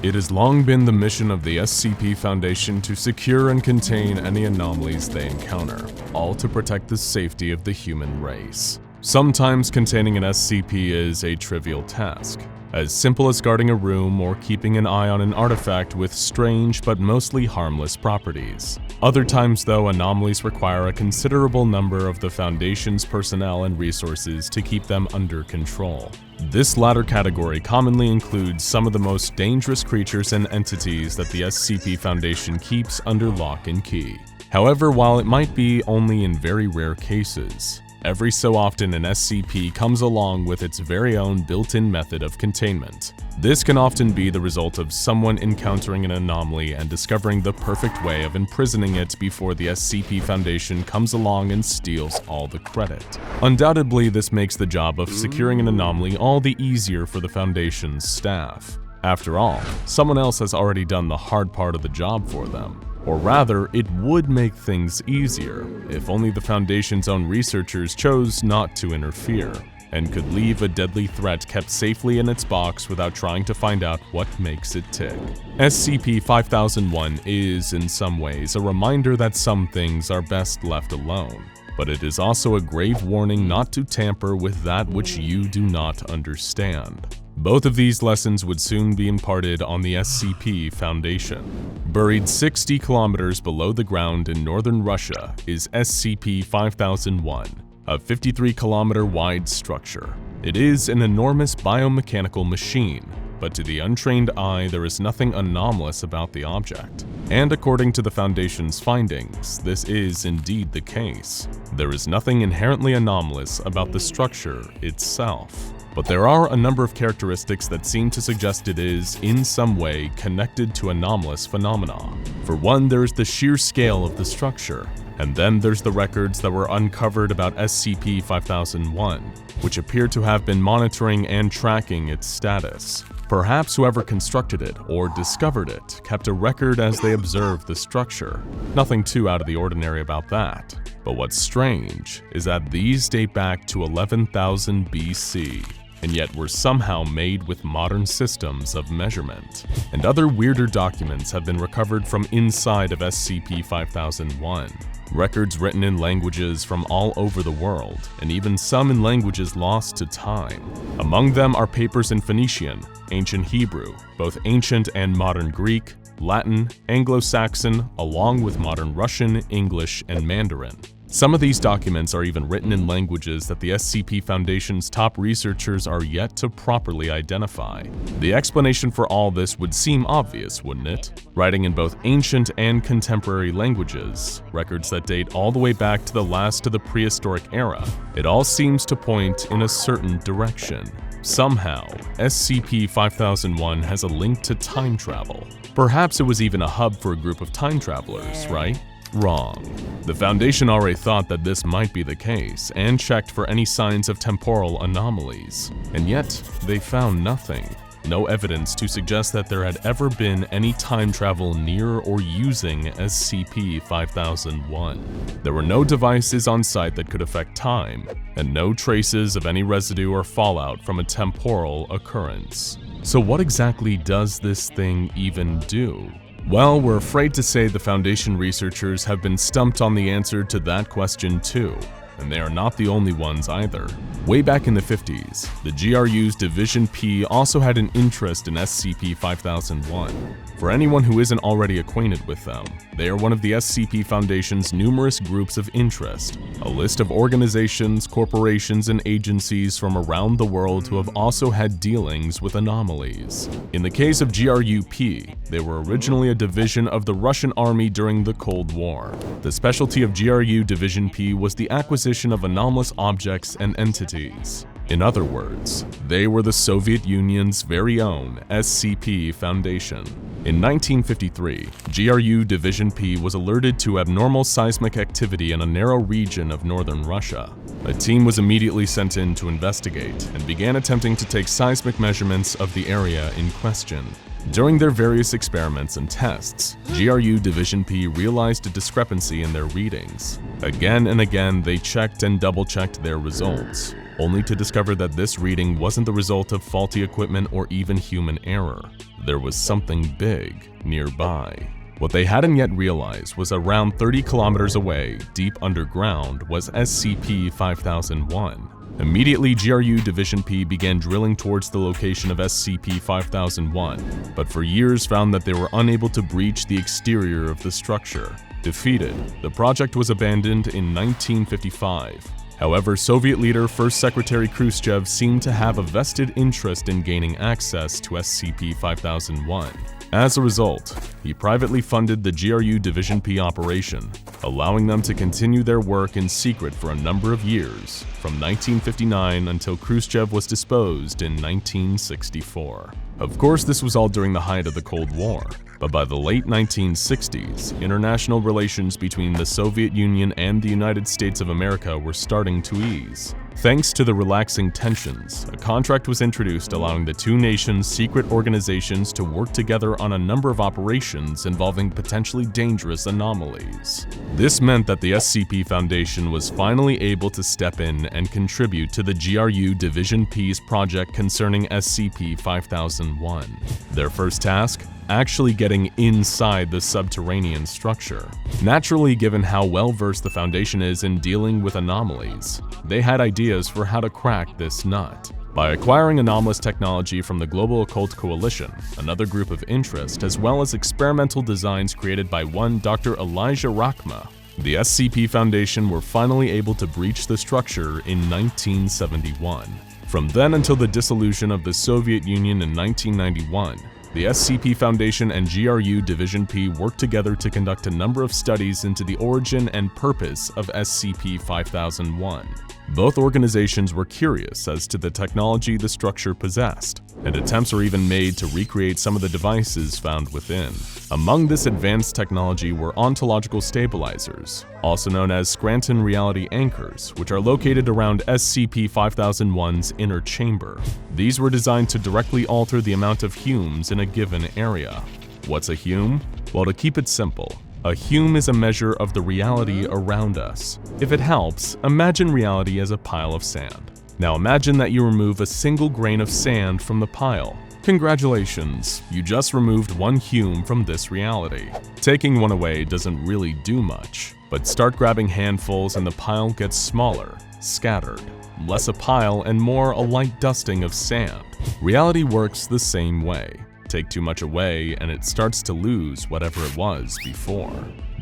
It has long been the mission of the SCP Foundation to secure and contain any anomalies they encounter, all to protect the safety of the human race. Sometimes containing an SCP is a trivial task, as simple as guarding a room or keeping an eye on an artifact with strange but mostly harmless properties. Other times, though, anomalies require a considerable number of the Foundation's personnel and resources to keep them under control. This latter category commonly includes some of the most dangerous creatures and entities that the SCP Foundation keeps under lock and key. However, while it might be only in very rare cases, every so often an SCP comes along with its very own built-in method of containment. This can often be the result of someone encountering an anomaly and discovering the perfect way of imprisoning it before the SCP Foundation comes along and steals all the credit. Undoubtedly, this makes the job of securing an anomaly all the easier for the Foundation's staff. After all, someone else has already done the hard part of the job for them. Or rather, it would make things easier if only the Foundation's own researchers chose not to interfere, and could leave a deadly threat kept safely in its box without trying to find out what makes it tick. SCP-5001 is, in some ways, a reminder that some things are best left alone, but it is also a grave warning not to tamper with that which you do not understand. Both of these lessons would soon be imparted on the SCP Foundation. Buried 60 kilometers below the ground in northern Russia is SCP-5001, a 53-kilometer wide structure. It is an enormous biomechanical machine, but to the untrained eye there is nothing anomalous about the object. And according to the Foundation's findings, this is indeed the case. There is nothing inherently anomalous about the structure itself. But there are a number of characteristics that seem to suggest it is, in some way, connected to anomalous phenomena. For one, there's the sheer scale of the structure, and then there's the records that were uncovered about SCP-5001, which appear to have been monitoring and tracking its status. Perhaps whoever constructed it or discovered it kept a record as they observed the structure. Nothing too out of the ordinary about that. But what's strange is that these date back to 11,000 BC. And yet were somehow made with modern systems of measurement. And other weirder documents have been recovered from inside of SCP-5001. Records written in languages from all over the world, and even some in languages lost to time. Among them are papers in Phoenician, Ancient Hebrew, both Ancient and Modern Greek, Latin, Anglo-Saxon, along with Modern Russian, English, and Mandarin. Some of these documents are even written in languages that the SCP Foundation's top researchers are yet to properly identify. The explanation for all this would seem obvious, wouldn't it? Writing in both ancient and contemporary languages, records that date all the way back to the last of the prehistoric era, it all seems to point in a certain direction. Somehow, SCP-5001 has a link to time travel. Perhaps it was even a hub for a group of time travelers, right? Wrong. The Foundation already thought that this might be the case and checked for any signs of temporal anomalies. And yet, they found nothing. No evidence to suggest that there had ever been any time travel near or using SCP-5001. There were no devices on site that could affect time, and no traces of any residue or fallout from a temporal occurrence. So what exactly does this thing even do? Well, we're afraid to say the Foundation researchers have been stumped on the answer to that question too, and they are not the only ones either. Way back in the 50s, the GRU's Division P also had an interest in SCP-5001. For anyone who isn't already acquainted with them, they are one of the SCP Foundation's numerous groups of interest, a list of organizations, corporations, and agencies from around the world who have also had dealings with anomalies. In the case of GRU-P, they were originally a division of the Russian Army during the Cold War. The specialty of GRU Division P was the acquisition of anomalous objects and entities. In other words, they were the Soviet Union's very own SCP Foundation. In 1953, GRU Division P was alerted to abnormal seismic activity in a narrow region of northern Russia. A team was immediately sent in to investigate and began attempting to take seismic measurements of the area in question. During their various experiments and tests, GRU Division P realized a discrepancy in their readings. Again and again, they checked and double-checked their results. only to discover that this reading wasn't the result of faulty equipment or even human error. There was something big nearby. What they hadn't yet realized was around 30 kilometers away, deep underground, was SCP-5001. Immediately, GRU Division P began drilling towards the location of SCP-5001, but for years found that they were unable to breach the exterior of the structure. Defeated, the project was abandoned in 1955. However, Soviet leader First Secretary Khrushchev seemed to have a vested interest in gaining access to SCP-5001. As a result, he privately funded the GRU Division P operation, allowing them to continue their work in secret for a number of years, from 1959 until Khrushchev was disposed in 1964. Of course, this was all during the height of the Cold War, but by the late 1960s, international relations between the Soviet Union and the United States of America were starting to ease. Thanks to the relaxing tensions, a contract was introduced allowing the two nations' secret organizations to work together on a number of operations involving potentially dangerous anomalies. This meant that the SCP Foundation was finally able to step in and contribute to the GRU Division P's project concerning SCP-5001. Their first task? Actually getting inside the subterranean structure. Naturally, given how well-versed the Foundation is in dealing with anomalies, they had ideas for how to crack this nut. By acquiring anomalous technology from the Global Occult Coalition, another group of interest, as well as experimental designs created by one Dr. Elijah Rachma, the SCP Foundation were finally able to breach the structure in 1971. From then until the dissolution of the Soviet Union in 1991, the SCP Foundation and GRU Division P worked together to conduct a number of studies into the origin and purpose of SCP-5001. Both organizations were curious as to the technology the structure possessed, and attempts were even made to recreate some of the devices found within. Among this advanced technology were ontological stabilizers, also known as Scranton reality anchors, which are located around SCP-5001's inner chamber. These were designed to directly alter the amount of Humes in a given area. What's a Hume? Well, to keep it simple, a Hume is a measure of the reality around us. If it helps, imagine reality as a pile of sand. Now imagine that you remove a single grain of sand from the pile. Congratulations, you just removed one Hume from this reality. Taking one away doesn't really do much, but start grabbing handfuls and the pile gets smaller, scattered. Less a pile and more a light dusting of sand. Reality works the same way. Take too much away and it starts to lose whatever it was before.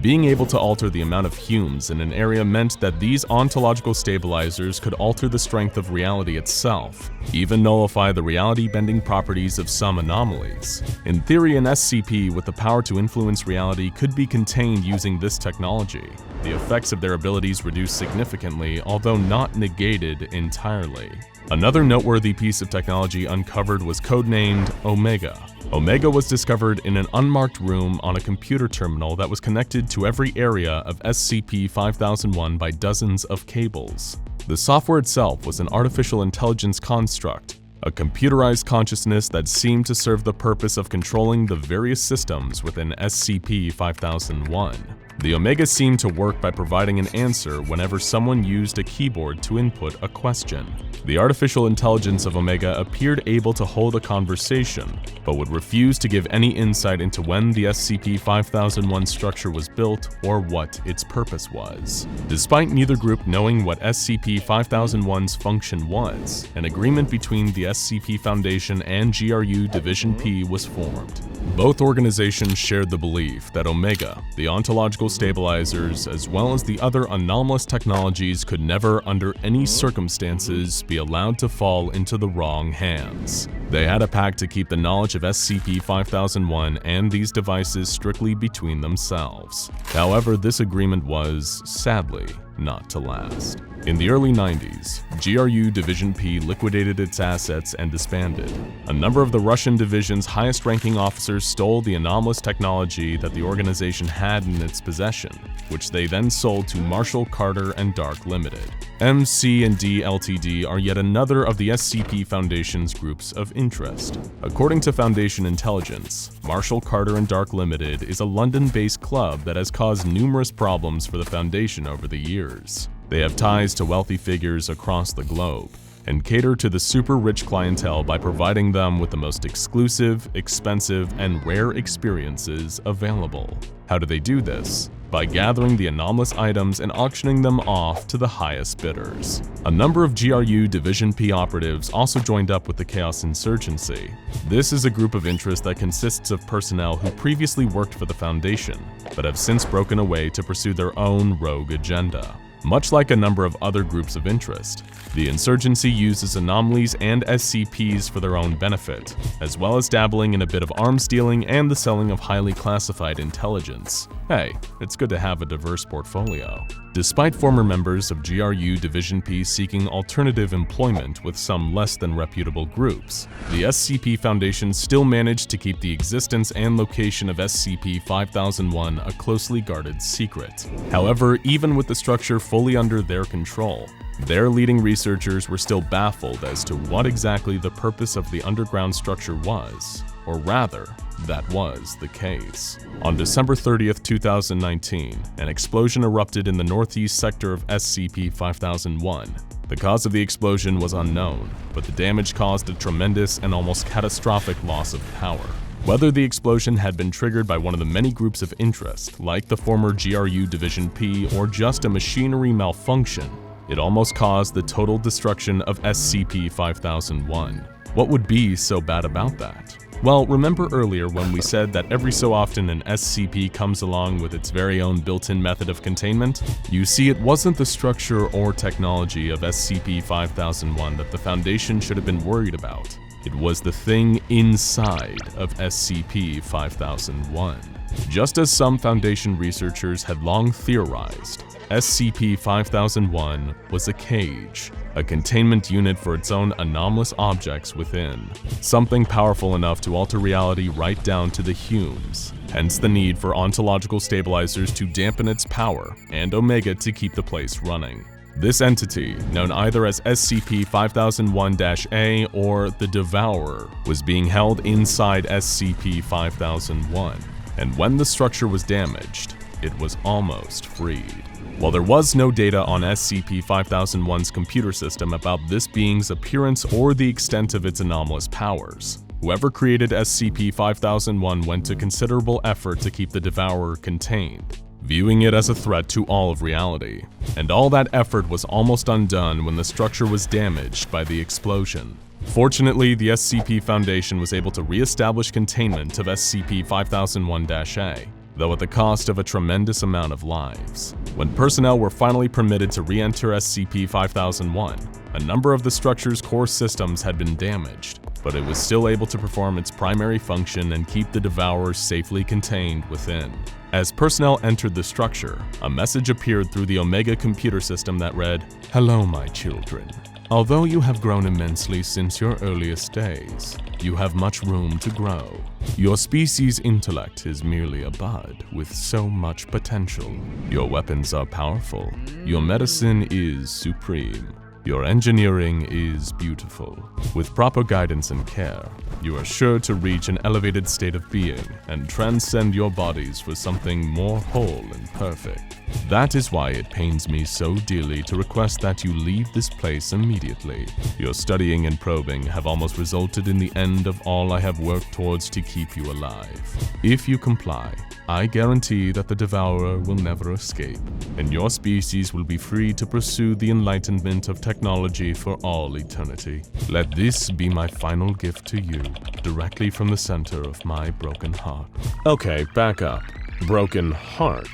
Being able to alter the amount of Humes in an area meant that these ontological stabilizers could alter the strength of reality itself, even nullify the reality-bending properties of some anomalies. In theory, an SCP with the power to influence reality could be contained using this technology. The effects of their abilities reduced significantly, although not negated entirely. Another noteworthy piece of technology uncovered was codenamed Omega. Omega was discovered in an unmarked room on a computer terminal that was connected to every area of SCP-5001 by dozens of cables. The software itself was an artificial intelligence construct, a computerized consciousness that seemed to serve the purpose of controlling the various systems within SCP-5001. The Omega seemed to work by providing an answer whenever someone used a keyboard to input a question. The artificial intelligence of Omega appeared able to hold a conversation, but would refuse to give any insight into when the SCP-5001 structure was built or what its purpose was. Despite neither group knowing what SCP-5001's function was, an agreement between the SCP Foundation and GRU Division P was formed. Both organizations shared the belief that Omega, the ontological stabilizers, as well as the other anomalous technologies could never, under any circumstances, be allowed to fall into the wrong hands. They had a pact to keep the knowledge of SCP-5001 and these devices strictly between themselves. However, this agreement was, sadly, not to last. In the early 90s, GRU Division P liquidated its assets and disbanded. A number of the Russian division's highest-ranking officers stole the anomalous technology that the organization had in its possession, which they then sold to Marshall Carter and Dark Limited. MC&D Ltd are yet another of the SCP Foundation's groups of interest. According to Foundation intelligence, Marshall Carter and Dark Limited is a London-based club that has caused numerous problems for the Foundation over the years. They have ties to wealthy figures across the globe, and cater to the super-rich clientele by providing them with the most exclusive, expensive, and rare experiences available. How do they do this? By gathering the anomalous items and auctioning them off to the highest bidders. A number of GRU Division P operatives also joined up with the Chaos Insurgency. This is a group of interest that consists of personnel who previously worked for the Foundation, but have since broken away to pursue their own rogue agenda. Much like a number of other groups of interest, the insurgency uses anomalies and SCPs for their own benefit, as well as dabbling in a bit of arms dealing and the selling of highly classified intelligence. Hey, it's good to have a diverse portfolio. Despite former members of GRU Division P seeking alternative employment with some less than reputable groups, the SCP Foundation still managed to keep the existence and location of SCP-5001 a closely guarded secret. However, even with the structure fully under their control, their leading researchers were still baffled as to what exactly the purpose of the underground structure was, or rather, that was the case. On December 30th, 2019, an explosion erupted in the northeast sector of SCP-5001. The cause of the explosion was unknown, but the damage caused a tremendous and almost catastrophic loss of power. Whether the explosion had been triggered by one of the many groups of interest, like the former GRU Division P, or just a machinery malfunction, it almost caused the total destruction of SCP-5001. What would be so bad about that? Well, remember earlier when we said that every so often an SCP comes along with its very own built-in method of containment? You see, it wasn't the structure or technology of SCP-5001 that the Foundation should have been worried about. It was the thing inside of SCP-5001. Just as some Foundation researchers had long theorized, SCP-5001 was a cage, a containment unit for its own anomalous objects within, something powerful enough to alter reality right down to the Humes, hence the need for ontological stabilizers to dampen its power, and Omega to keep the place running. This entity, known either as SCP-5001-A or the Devourer, was being held inside SCP-5001, and when the structure was damaged, it was almost freed. While there was no data on SCP-5001's computer system about this being's appearance or the extent of its anomalous powers, whoever created SCP-5001 went to considerable effort to keep the Devourer contained, viewing it as a threat to all of reality. And all that effort was almost undone when the structure was damaged by the explosion. Fortunately, the SCP Foundation was able to re-establish containment of SCP-5001-A, though at the cost of a tremendous amount of lives. When personnel were finally permitted to re-enter SCP-5001, a number of the structure's core systems had been damaged, but it was still able to perform its primary function and keep the Devourer safely contained within. As personnel entered the structure, a message appeared through the Omega computer system that read, "Hello, my children. Although you have grown immensely since your earliest days, you have much room to grow. Your species' intellect is merely a bud with so much potential. Your weapons are powerful. Your medicine is supreme. Your engineering is beautiful. With proper guidance and care, you are sure to reach an elevated state of being and transcend your bodies for something more whole and perfect. That is why it pains me so dearly to request that you leave this place immediately. Your studying and probing have almost resulted in the end of all I have worked towards to keep you alive. If you comply, I guarantee that the Devourer will never escape, and your species will be free to pursue the enlightenment of technology for all eternity. Let this be my final gift to you, directly from the center of my broken heart." Okay, back up. Broken heart?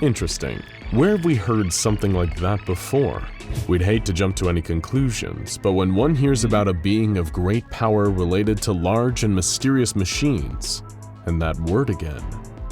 Interesting. Where have we heard something like that before? We'd hate to jump to any conclusions, but when one hears about a being of great power related to large and mysterious machines, and that word again,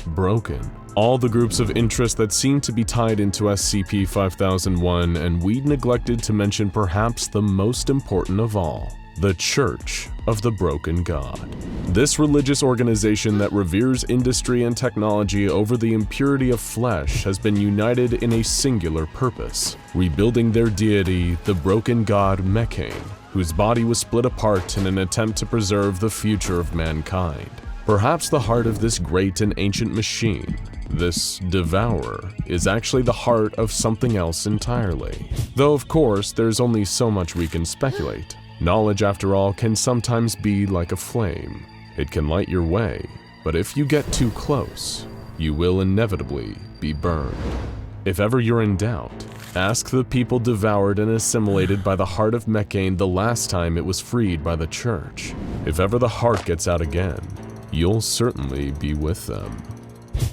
broken, all the groups of interest that seem to be tied into SCP-5001, and we'd neglected to mention perhaps the most important of all, the Church of the Broken God. This religious organization that reveres industry and technology over the impurity of flesh has been united in a singular purpose, rebuilding their deity, the broken god Mechane, whose body was split apart in an attempt to preserve the future of mankind. Perhaps the heart of this great and ancient machine, This Devourer is actually the heart of something else entirely. Though of course, there's only so much we can speculate. Knowledge, after all, can sometimes be like a flame. It can light your way, but if you get too close, you will inevitably be burned. If ever you're in doubt, ask the people devoured and assimilated by the heart of Mechane the last time it was freed by the church. If ever the heart gets out again, you'll certainly be with them.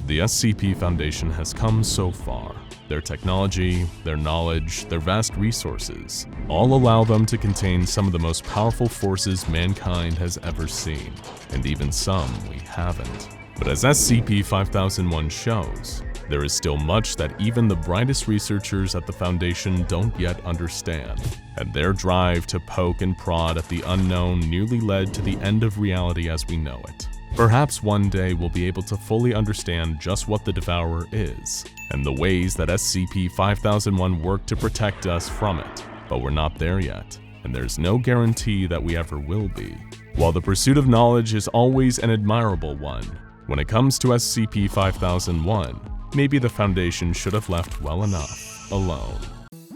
The SCP Foundation has come so far. Their technology, their knowledge, their vast resources all allow them to contain some of the most powerful forces mankind has ever seen, and even some we haven't. But as SCP-5001 shows, there is still much that even the brightest researchers at the Foundation don't yet understand, and their drive to poke and prod at the unknown nearly led to the end of reality as we know it. Perhaps one day we'll be able to fully understand just what the Devourer is, and the ways that SCP-5001 worked to protect us from it, but we're not there yet, and there's no guarantee that we ever will be. While the pursuit of knowledge is always an admirable one, when it comes to SCP-5001, maybe the Foundation should have left well enough alone.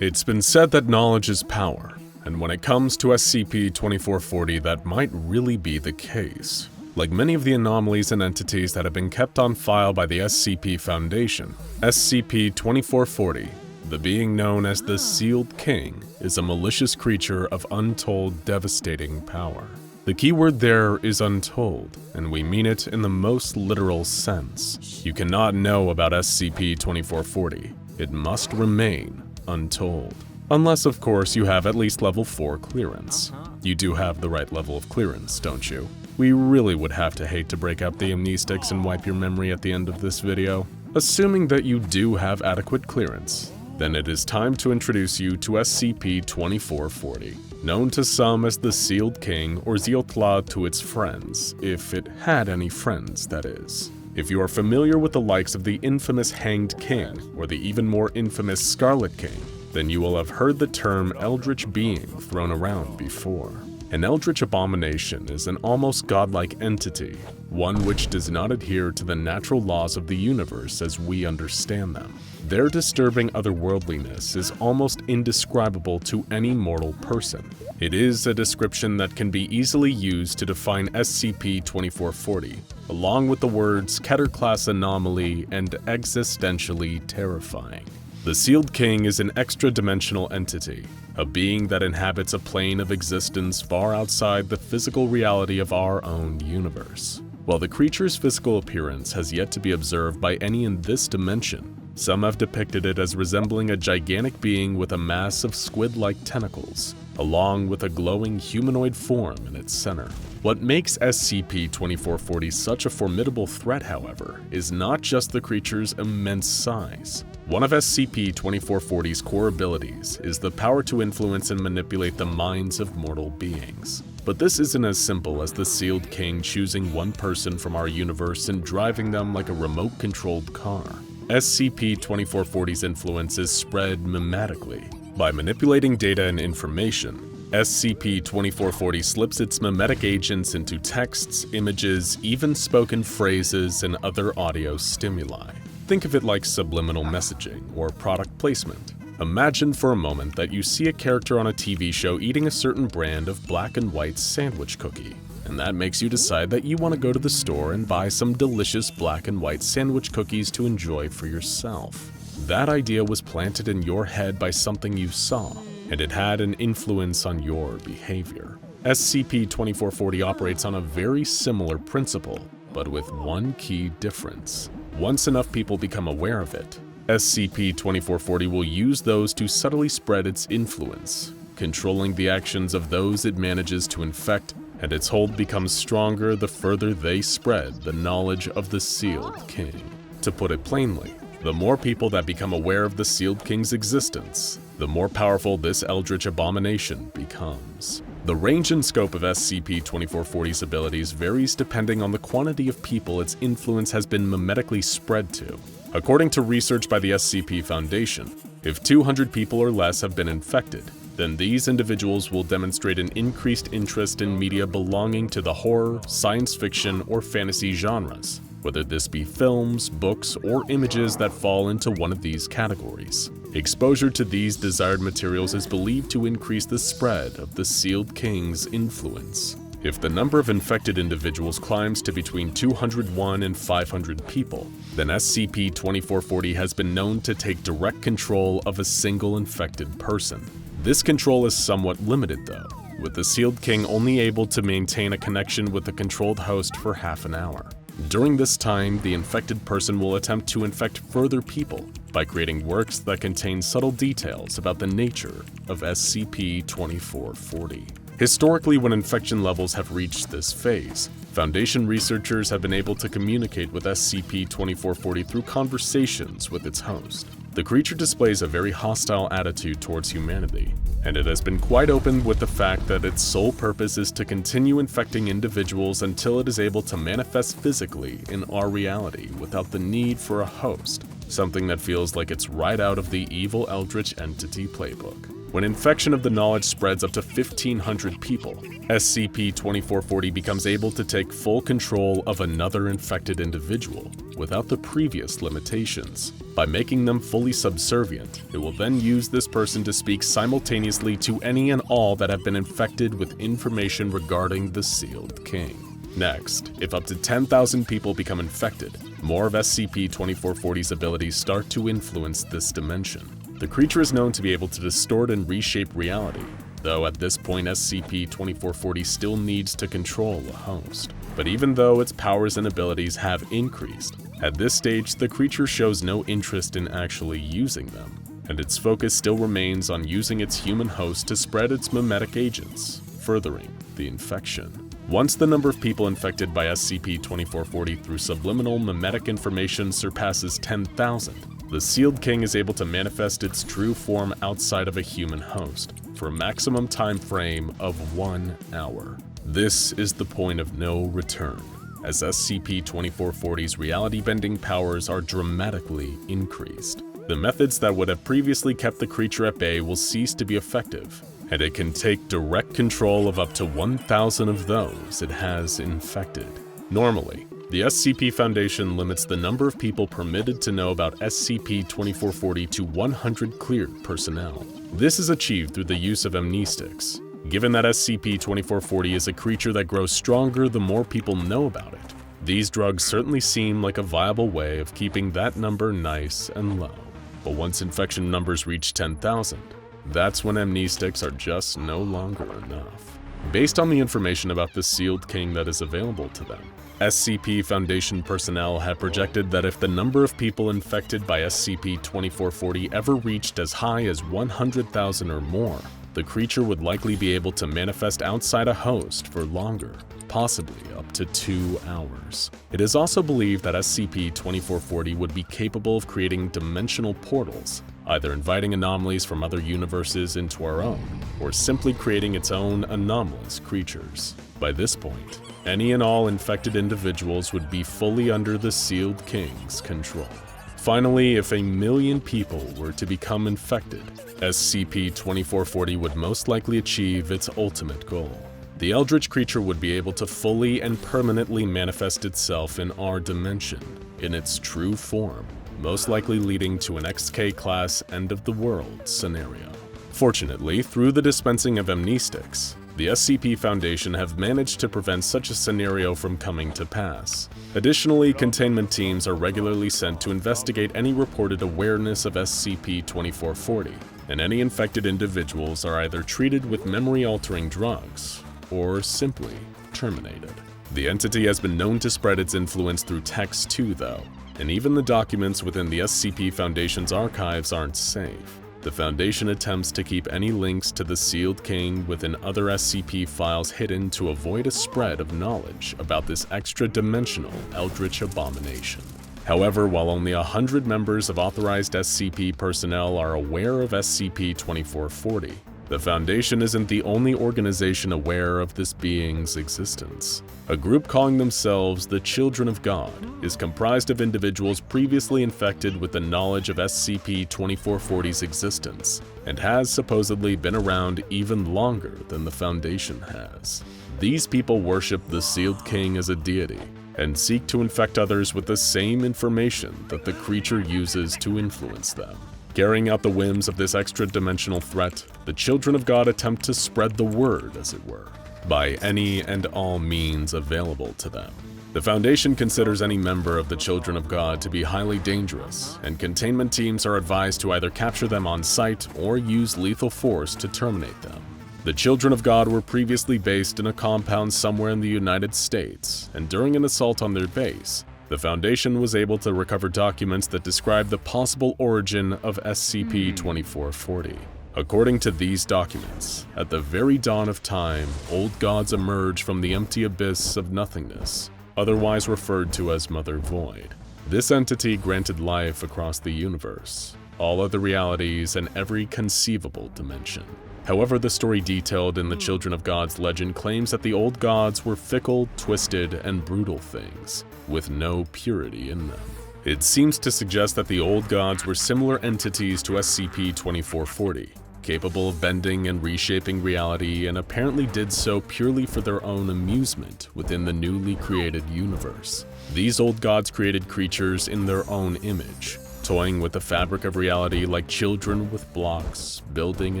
It's been said that knowledge is power, and when it comes to SCP-2440, that might really be the case. Like many of the anomalies and entities that have been kept on file by the SCP Foundation, SCP-2440, the being known as the Sealed King, is a malicious creature of untold, devastating power. The key word there is untold, and we mean it in the most literal sense. You cannot know about SCP-2440. It must remain untold. Unless, of course, you have at least level 4 clearance. You do have the right level of clearance, don't you? We really would have to hate to break up the amnestics and wipe your memory at the end of this video. Assuming that you do have adequate clearance, then it is time to introduce you to SCP-2440, known to some as the Sealed King or Zealtlad to its friends, if it had any friends, that is. If you are familiar with the likes of the infamous Hanged King or the even more infamous Scarlet King, then you will have heard the term Eldritch Being thrown around before. An Eldritch Abomination is an almost godlike entity, one which does not adhere to the natural laws of the universe as we understand them. Their disturbing otherworldliness is almost indescribable to any mortal person. It is a description that can be easily used to define SCP-2440, along with the words Keter-class anomaly and existentially terrifying. The Sealed King is an extra-dimensional entity, a being that inhabits a plane of existence far outside the physical reality of our own universe. While the creature's physical appearance has yet to be observed by any in this dimension, some have depicted it as resembling a gigantic being with a mass of squid-like tentacles, along with a glowing humanoid form in its center. What makes SCP-2440 such a formidable threat, however, is not just the creature's immense size. One of SCP-2440's core abilities is the power to influence and manipulate the minds of mortal beings. But this isn't as simple as the Sealed King choosing one person from our universe and driving them like a remote-controlled car. SCP-2440's influence is spread mimetically. By manipulating data and information, SCP-2440 slips its mimetic agents into texts, images, even spoken phrases, and other audio stimuli. Think of it like subliminal messaging or product placement. Imagine for a moment that you see a character on a TV show eating a certain brand of black and white sandwich cookie, and that makes you decide that you want to go to the store and buy some delicious black and white sandwich cookies to enjoy for yourself. That idea was planted in your head by something you saw, and it had an influence on your behavior. SCP-2440 operates on a very similar principle, but with one key difference. Once enough people become aware of it, SCP-2440 will use those to subtly spread its influence, controlling the actions of those it manages to infect, and its hold becomes stronger the further they spread the knowledge of the Sealed King. To put it plainly, the more people that become aware of the Sealed King's existence, the more powerful this Eldritch Abomination becomes. The range and scope of SCP-2440's abilities varies depending on the quantity of people its influence has been mimetically spread to. According to research by the SCP Foundation, if 200 people or less have been infected, then these individuals will demonstrate an increased interest in media belonging to the horror, science fiction, or fantasy genres. whether this be films, books, or images that fall into one of these categories. Exposure to these desired materials is believed to increase the spread of the Sealed King's influence. If the number of infected individuals climbs to between 201 and 500 people, then SCP-2440 has been known to take direct control of a single infected person. This control is somewhat limited though, with the Sealed King only able to maintain a connection with the controlled host for half an hour. During this time, the infected person will attempt to infect further people by creating works that contain subtle details about the nature of SCP-2440. Historically, when infection levels have reached this phase, Foundation researchers have been able to communicate with SCP-2440 through conversations with its host. The creature displays a very hostile attitude towards humanity, and it has been quite open with the fact that its sole purpose is to continue infecting individuals until it is able to manifest physically in our reality without the need for a host, something that feels like it's right out of the evil Eldritch Entity playbook. When infection of the knowledge spreads up to 1,500 people, SCP-2440 becomes able to take full control of another infected individual without the previous limitations. By making them fully subservient, it will then use this person to speak simultaneously to any and all that have been infected with information regarding the Sealed King. Next, if up to 10,000 people become infected, more of SCP-2440's abilities start to influence this dimension. The creature is known to be able to distort and reshape reality, though at this point SCP-2440 still needs to control a host. But even though its powers and abilities have increased, at this stage the creature shows no interest in actually using them, and its focus still remains on using its human host to spread its mimetic agents, furthering the infection. Once the number of people infected by SCP-2440 through subliminal mimetic information surpasses 10,000, the Sealed King is able to manifest its true form outside of a human host for a maximum time frame of 1 hour. This is the point of no return, as SCP-2440's reality-bending powers are dramatically increased. The methods that would have previously kept the creature at bay will cease to be effective, and it can take direct control of up to 1,000 of those it has infected. Normally, the SCP Foundation limits the number of people permitted to know about SCP-2440 to 100 cleared personnel. This is achieved through the use of amnestics. Given that SCP-2440 is a creature that grows stronger the more people know about it, these drugs certainly seem like a viable way of keeping that number nice and low. But once infection numbers reach 10,000, that's when amnestics are just no longer enough. Based on the information about the Sealed King that is available to them, SCP Foundation personnel have projected that if the number of people infected by SCP-2440 ever reached as high as 100,000 or more, the creature would likely be able to manifest outside a host for longer, possibly up to 2 hours. It is also believed that SCP-2440 would be capable of creating dimensional portals, either inviting anomalies from other universes into our own, or simply creating its own anomalous creatures. By this point, any and all infected individuals would be fully under the Sealed King's control. Finally, if 1 million people were to become infected, SCP-2440 would most likely achieve its ultimate goal. The Eldritch creature would be able to fully and permanently manifest itself in our dimension, in its true form, most likely leading to an XK-class end-of-the-world scenario. Fortunately, through the dispensing of amnestics, the SCP Foundation have managed to prevent such a scenario from coming to pass. Additionally, containment teams are regularly sent to investigate any reported awareness of SCP-2440, and any infected individuals are either treated with memory-altering drugs or simply terminated. The entity has been known to spread its influence through text too, though, and even the documents within the SCP Foundation's archives aren't safe. The Foundation attempts to keep any links to the Sealed King within other SCP files hidden to avoid a spread of knowledge about this extra-dimensional Eldritch abomination. However, while only 100 members of authorized SCP personnel are aware of SCP-2440, the Foundation isn't the only organization aware of this being's existence. A group calling themselves the Children of God is comprised of individuals previously infected with the knowledge of SCP-2440's existence, and has supposedly been around even longer than the Foundation has. These people worship the Sealed King as a deity, and seek to infect others with the same information that the creature uses to influence them. Carrying out the whims of this extra-dimensional threat, the Children of God attempt to spread the word, as it were, by any and all means available to them. The Foundation considers any member of the Children of God to be highly dangerous, and containment teams are advised to either capture them on sight or use lethal force to terminate them. The Children of God were previously based in a compound somewhere in the United States, and during an assault on their base, the Foundation was able to recover documents that describe the possible origin of SCP-2440. According to these documents, at the very dawn of time, old gods emerge from the empty abyss of nothingness, otherwise referred to as Mother Void. This entity granted life across the universe, all other realities, and every conceivable dimension. However, the story detailed in the Children of God's legend claims that the old gods were fickle, twisted, and brutal things, with no purity in them. It seems to suggest that the old gods were similar entities to SCP-2440, capable of bending and reshaping reality, and apparently did so purely for their own amusement within the newly created universe. These old gods created creatures in their own image, toying with the fabric of reality like children with blocks, building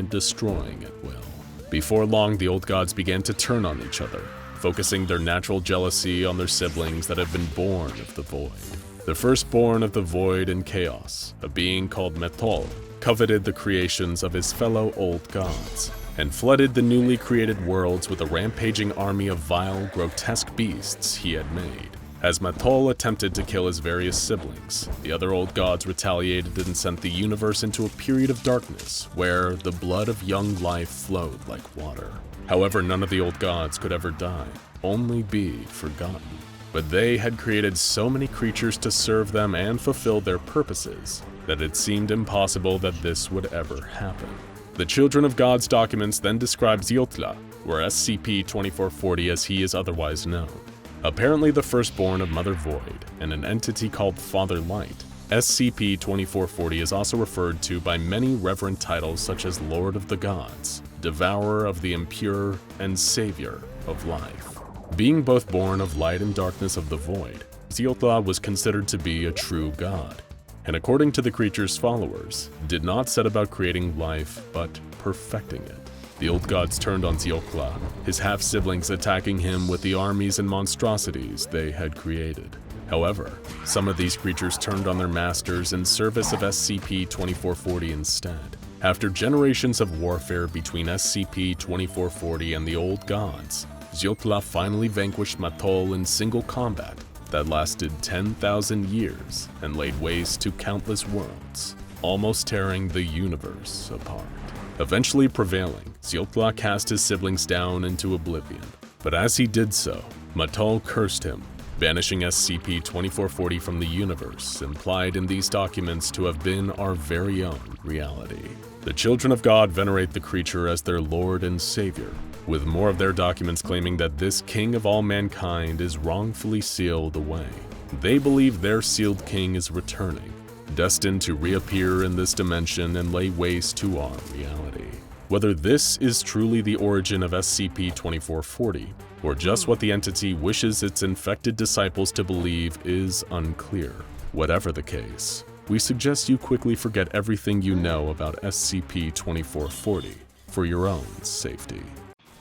and destroying at will. Before long, the old gods began to turn on each other, focusing their natural jealousy on their siblings that had been born of the Void. The firstborn of the Void and Chaos, a being called Metol, coveted the creations of his fellow old gods, and flooded the newly created worlds with a rampaging army of vile, grotesque beasts he had made. As Metol attempted to kill his various siblings, the other old gods retaliated and sent the universe into a period of darkness where the blood of young life flowed like water. However, none of the old gods could ever die, only be forgotten. But they had created so many creatures to serve them and fulfill their purposes that it seemed impossible that this would ever happen. The Children of God's documents then describe Xiotla, or SCP-2440 as he is otherwise known. Apparently the firstborn of Mother Void and an entity called Father Light, SCP-2440 is also referred to by many reverent titles such as Lord of the Gods, Devourer of the Impure, and Savior of Life. Being both born of light and darkness of the Void, Xiotla was considered to be a true god, and according to the creature's followers, did not set about creating life, but perfecting it. The old gods turned on Xiotla, his half-siblings attacking him with the armies and monstrosities they had created. However, some of these creatures turned on their masters in service of SCP-2440 instead. After generations of warfare between SCP-2440 and the old gods, Xiotla finally vanquished Metol in single combat that lasted 10,000 years and laid waste to countless worlds, almost tearing the universe apart. Eventually prevailing, Xiotla cast his siblings down into oblivion. But as he did so, Metol cursed him, banishing SCP-2440 from the universe, implied in these documents to have been our very own reality. The Children of God venerate the creature as their Lord and Savior, with more of their documents claiming that this king of all mankind is wrongfully sealed away. They believe their sealed king is returning, destined to reappear in this dimension and lay waste to our reality. Whether this is truly the origin of SCP-2440, or just what the entity wishes its infected disciples to believe, is unclear. Whatever the case, we suggest you quickly forget everything you know about SCP-2440 for your own safety.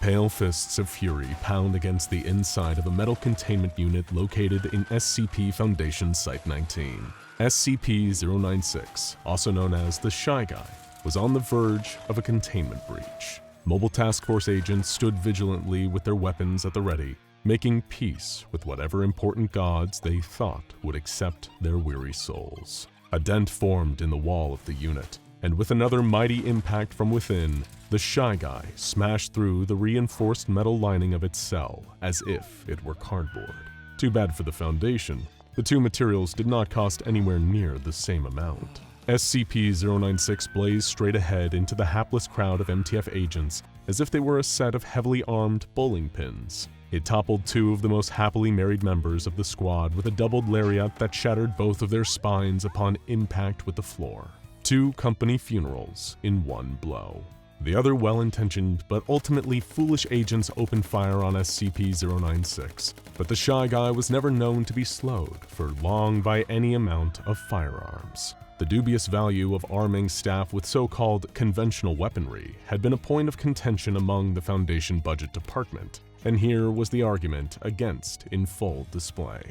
Pale fists of fury pound against the inside of a metal containment unit located in SCP Foundation Site-19. SCP-096, also known as the Shy Guy, was on the verge of a containment breach. Mobile Task Force agents stood vigilantly with their weapons at the ready, making peace with whatever important gods they thought would accept their weary souls. A dent formed in the wall of the unit, and with another mighty impact from within, the Shy Guy smashed through the reinforced metal lining of its cell as if it were cardboard. Too bad for the Foundation, the two materials did not cost anywhere near the same amount. SCP-096 blazed straight ahead into the hapless crowd of MTF agents as if they were a set of heavily armed bowling pins. It toppled two of the most happily married members of the squad with a doubled lariat that shattered both of their spines upon impact with the floor. Two company funerals in one blow. The other well-intentioned but ultimately foolish agents opened fire on SCP-096, but the shy guy was never known to be slowed for long by any amount of firearms. The dubious value of arming staff with so-called conventional weaponry had been a point of contention among the Foundation budget department, and here was the argument against in full display.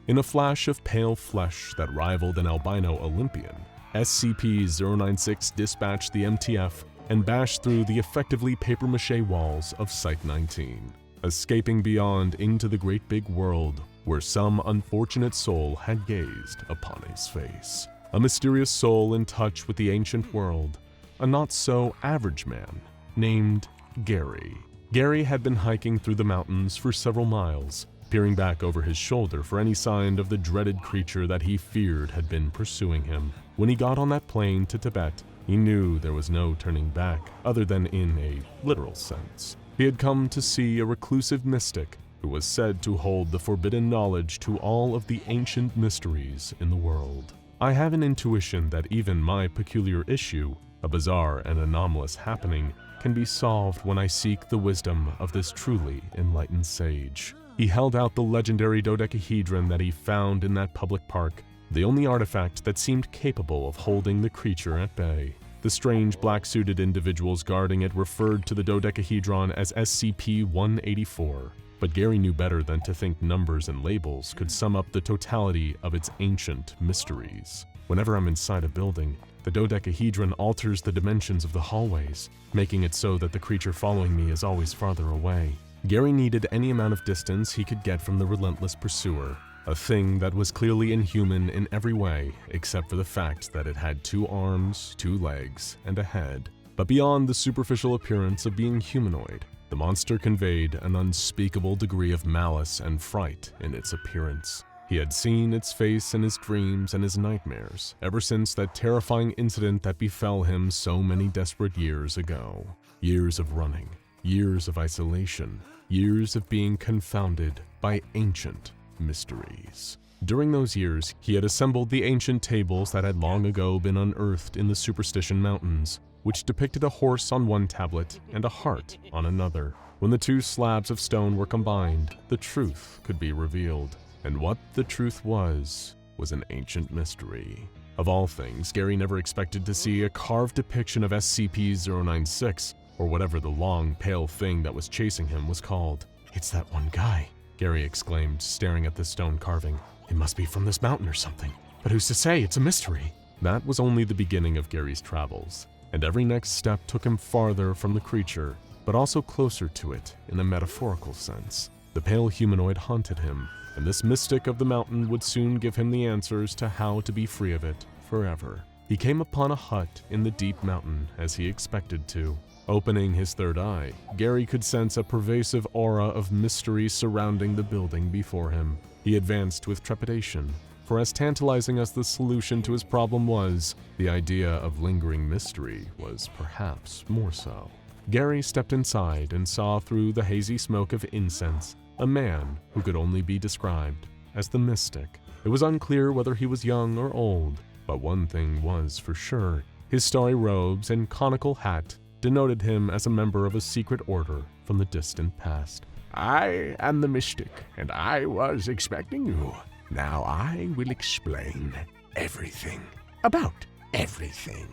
In a flash of pale flesh that rivaled an albino Olympian, SCP-096 dispatched the MTF and bashed through the effectively papier-mâché walls of Site-19, escaping beyond into the great big world where some unfortunate soul had gazed upon his face. A mysterious soul in touch with the ancient world, a not-so-average man named Gary. Gary had been hiking through the mountains for several miles, peering back over his shoulder for any sign of the dreaded creature that he feared had been pursuing him. When he got on that plane to Tibet, he knew there was no turning back other than in a literal sense. He had come to see a reclusive mystic who was said to hold the forbidden knowledge to all of the ancient mysteries in the world. I have an intuition that even my peculiar issue, a bizarre and anomalous happening, can be solved when I seek the wisdom of this truly enlightened sage. He held out the legendary dodecahedron that he found in that public park, the only artifact that seemed capable of holding the creature at bay. The strange black-suited individuals guarding it referred to the dodecahedron as SCP-184, but Gary knew better than to think numbers and labels could sum up the totality of its ancient mysteries. Whenever I'm inside a building, the dodecahedron alters the dimensions of the hallways, making it so that the creature following me is always farther away. Gary needed any amount of distance he could get from the relentless pursuer, a thing that was clearly inhuman in every way except for the fact that it had 2 arms, 2 legs, and a head. But beyond the superficial appearance of being humanoid, the monster conveyed an unspeakable degree of malice and fright in its appearance. He had seen its face in his dreams and his nightmares ever since that terrifying incident that befell him so many desperate years ago. Years of running, years of isolation, years of being confounded by ancient mysteries. During those years, he had assembled the ancient tables that had long ago been unearthed in the Superstition Mountains, which depicted a horse on one tablet and a heart on another. When the 2 slabs of stone were combined, the truth could be revealed. And what the truth was an ancient mystery. Of all things, Gary never expected to see a carved depiction of SCP-096, or whatever the long, pale thing that was chasing him was called. "It's that one guy," Gary exclaimed, staring at the stone carving. "It must be from this mountain or something. But who's to say? It's a mystery." That was only the beginning of Gary's travels, and every next step took him farther from the creature, but also closer to it in a metaphorical sense. The pale humanoid haunted him, and this mystic of the mountain would soon give him the answers to how to be free of it forever. He came upon a hut in the deep mountain as he expected to. Opening his third eye, Gary could sense a pervasive aura of mystery surrounding the building before him. He advanced with trepidation, for as tantalizing as the solution to his problem was, the idea of lingering mystery was perhaps more so. Gary stepped inside and saw through the hazy smoke of incense a man who could only be described as the Mystic. It was unclear whether he was young or old, but one thing was for sure. His starry robes and conical hat denoted him as a member of a secret order from the distant past. "I am the Mystic, and I was expecting you. Now I will explain everything about everything."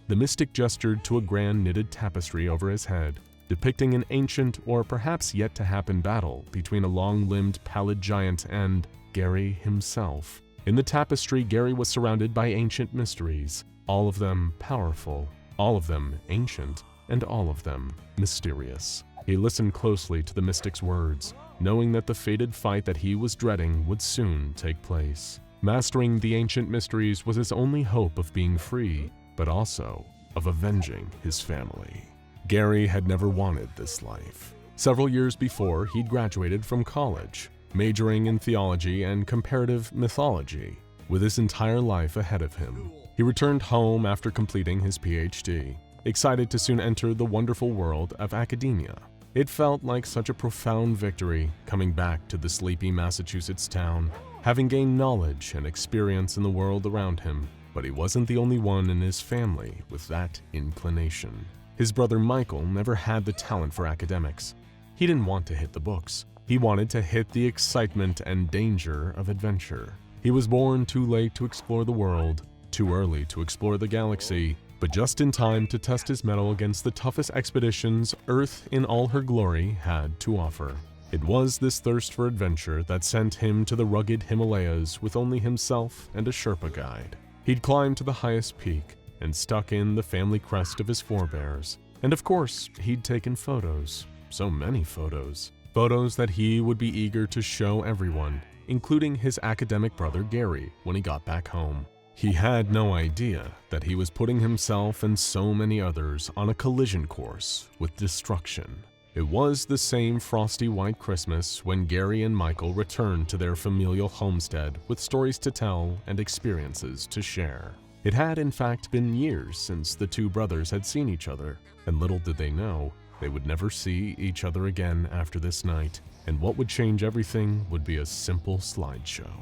The Mystic gestured to a grand knitted tapestry over his head, depicting an ancient or perhaps yet-to-happen battle between a long-limbed pallid giant and Gary himself. In the tapestry, Gary was surrounded by ancient mysteries, all of them powerful, all of them ancient, and all of them mysterious. He listened closely to the Mystic's words, knowing that the fated fight that he was dreading would soon take place. Mastering the ancient mysteries was his only hope of being free, but also of avenging his family. Gary had never wanted this life. Several years before, he'd graduated from college, majoring in theology and comparative mythology. With his entire life ahead of him, he returned home after completing his PhD, excited to soon enter the wonderful world of academia. It felt like such a profound victory coming back to the sleepy Massachusetts town, having gained knowledge and experience in the world around him, but he wasn't the only one in his family with that inclination. His brother Michael never had the talent for academics. He didn't want to hit the books. He wanted to hit the excitement and danger of adventure. He was born too late to explore the world, too early to explore the galaxy, but just in time to test his mettle against the toughest expeditions Earth in all her glory had to offer. It was this thirst for adventure that sent him to the rugged Himalayas with only himself and a Sherpa guide. He'd climbed to the highest peak and stuck in the family crest of his forebears. And of course, he'd taken photos. So many photos. Photos that he would be eager to show everyone, including his academic brother Gary when he got back home. He had no idea that he was putting himself and so many others on a collision course with destruction. It was the same frosty white Christmas when Gary and Michael returned to their familial homestead with stories to tell and experiences to share. It had in fact been years since the two brothers had seen each other, and little did they know, they would never see each other again after this night, and what would change everything would be a simple slideshow.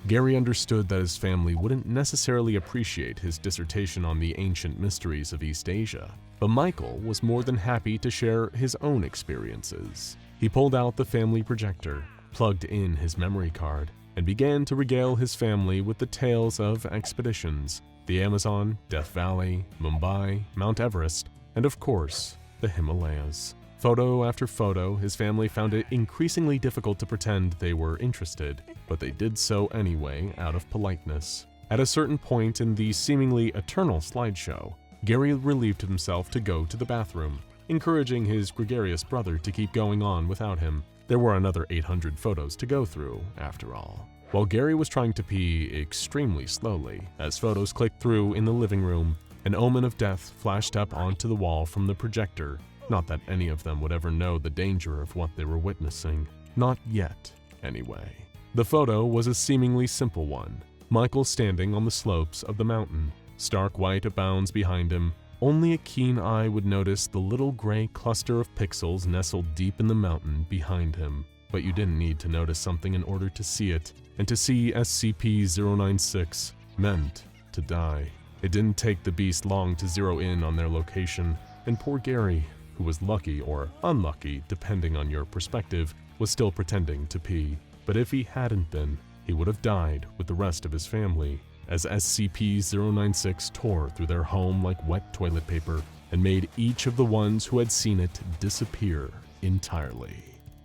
Gary understood that his family wouldn't necessarily appreciate his dissertation on the ancient mysteries of East Asia, but Michael was more than happy to share his own experiences. He pulled out the family projector, plugged in his memory card, and began to regale his family with the tales of expeditions, the Amazon, Death Valley, Mumbai, Mount Everest, and of course, the Himalayas. Photo after photo, his family found it increasingly difficult to pretend they were interested, but they did so anyway out of politeness. At a certain point in the seemingly eternal slideshow, Gary relieved himself to go to the bathroom, encouraging his gregarious brother to keep going on without him. There were another 800 photos to go through, after all. While Gary was trying to pee extremely slowly, as photos clicked through in the living room, an omen of death flashed up onto the wall from the projector. Not that any of them would ever know the danger of what they were witnessing. Not yet, anyway. The photo was a seemingly simple one. Michael standing on the slopes of the mountain. Stark white abounds behind him. Only a keen eye would notice the little gray cluster of pixels nestled deep in the mountain behind him. But you didn't need to notice something in order to see it, and to see SCP-096 meant to die. It didn't take the beast long to zero in on their location, and poor Gary, who was lucky or unlucky depending on your perspective, was still pretending to pee. But if he hadn't been, he would have died with the rest of his family, as SCP-096 tore through their home like wet toilet paper and made each of the ones who had seen it disappear entirely.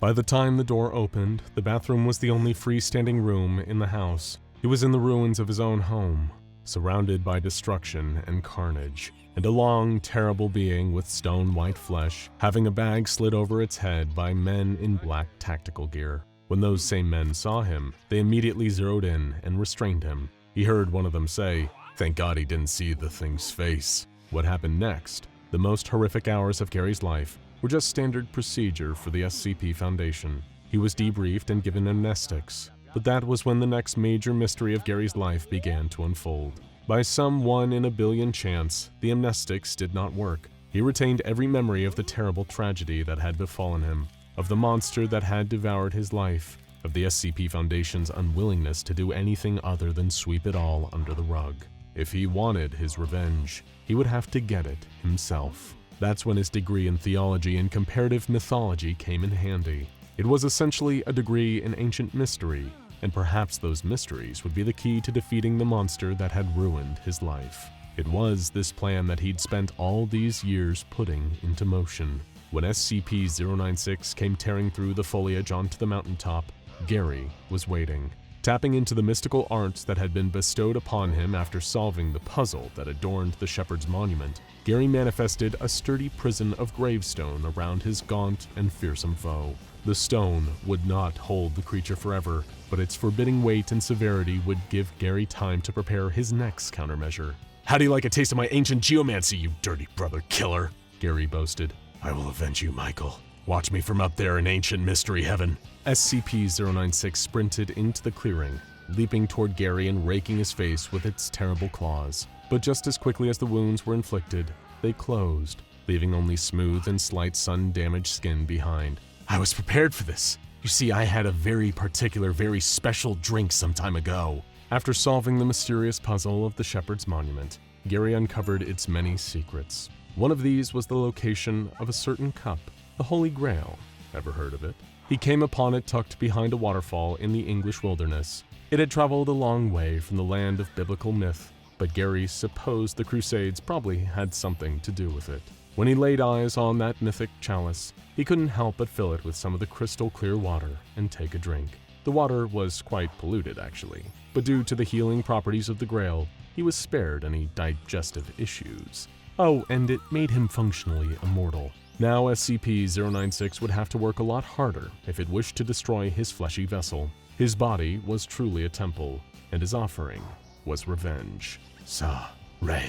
By the time the door opened, the bathroom was the only freestanding room in the house. He was in the ruins of his own home, surrounded by destruction and carnage, and a long, terrible being with stone-white flesh, having a bag slid over its head by men in black tactical gear. When those same men saw him, they immediately zeroed in and restrained him. He heard one of them say, "Thank God he didn't see the thing's face." What happened next, the most horrific hours of Gary's life, were just standard procedure for the SCP Foundation. He was debriefed and given amnestics. But that was when the next major mystery of Gary's life began to unfold. By some 1 in a billion chance, the amnestics did not work. He retained every memory of the terrible tragedy that had befallen him, of the monster that had devoured his life, of the SCP Foundation's unwillingness to do anything other than sweep it all under the rug. If he wanted his revenge, he would have to get it himself. That's when his degree in theology and comparative mythology came in handy. It was essentially a degree in ancient mystery, and perhaps those mysteries would be the key to defeating the monster that had ruined his life. It was this plan that he'd spent all these years putting into motion. When SCP-096 came tearing through the foliage onto the mountaintop, Gary was waiting. Tapping into the mystical arts that had been bestowed upon him after solving the puzzle that adorned the Shepherd's Monument, Gary manifested a sturdy prison of gravestone around his gaunt and fearsome foe. The stone would not hold the creature forever, but its forbidding weight and severity would give Gary time to prepare his next countermeasure. "How do you like a taste of my ancient geomancy, you dirty brother killer?" Gary boasted. "I will avenge you, Michael. Watch me from up there in ancient mystery heaven." SCP-096 sprinted into the clearing, leaping toward Gary and raking his face with its terrible claws. But just as quickly as the wounds were inflicted, they closed, leaving only smooth and slight sun-damaged skin behind. "I was prepared for this. You see, I had a very particular, very special drink some time ago." After solving the mysterious puzzle of the Shepherd's Monument, Gary uncovered its many secrets. One of these was the location of a certain cup, the Holy Grail. Ever heard of it? He came upon it tucked behind a waterfall in the English wilderness. It had traveled a long way from the land of biblical myth, but Gary supposed the Crusades probably had something to do with it. When he laid eyes on that mythic chalice, he couldn't help but fill it with some of the crystal clear water and take a drink. The water was quite polluted, actually, but due to the healing properties of the Grail, he was spared any digestive issues. Oh, and it made him functionally immortal. Now SCP-096 would have to work a lot harder if it wished to destroy his fleshy vessel. His body was truly a temple, and his offering was revenge. Sa-re-ga-ma,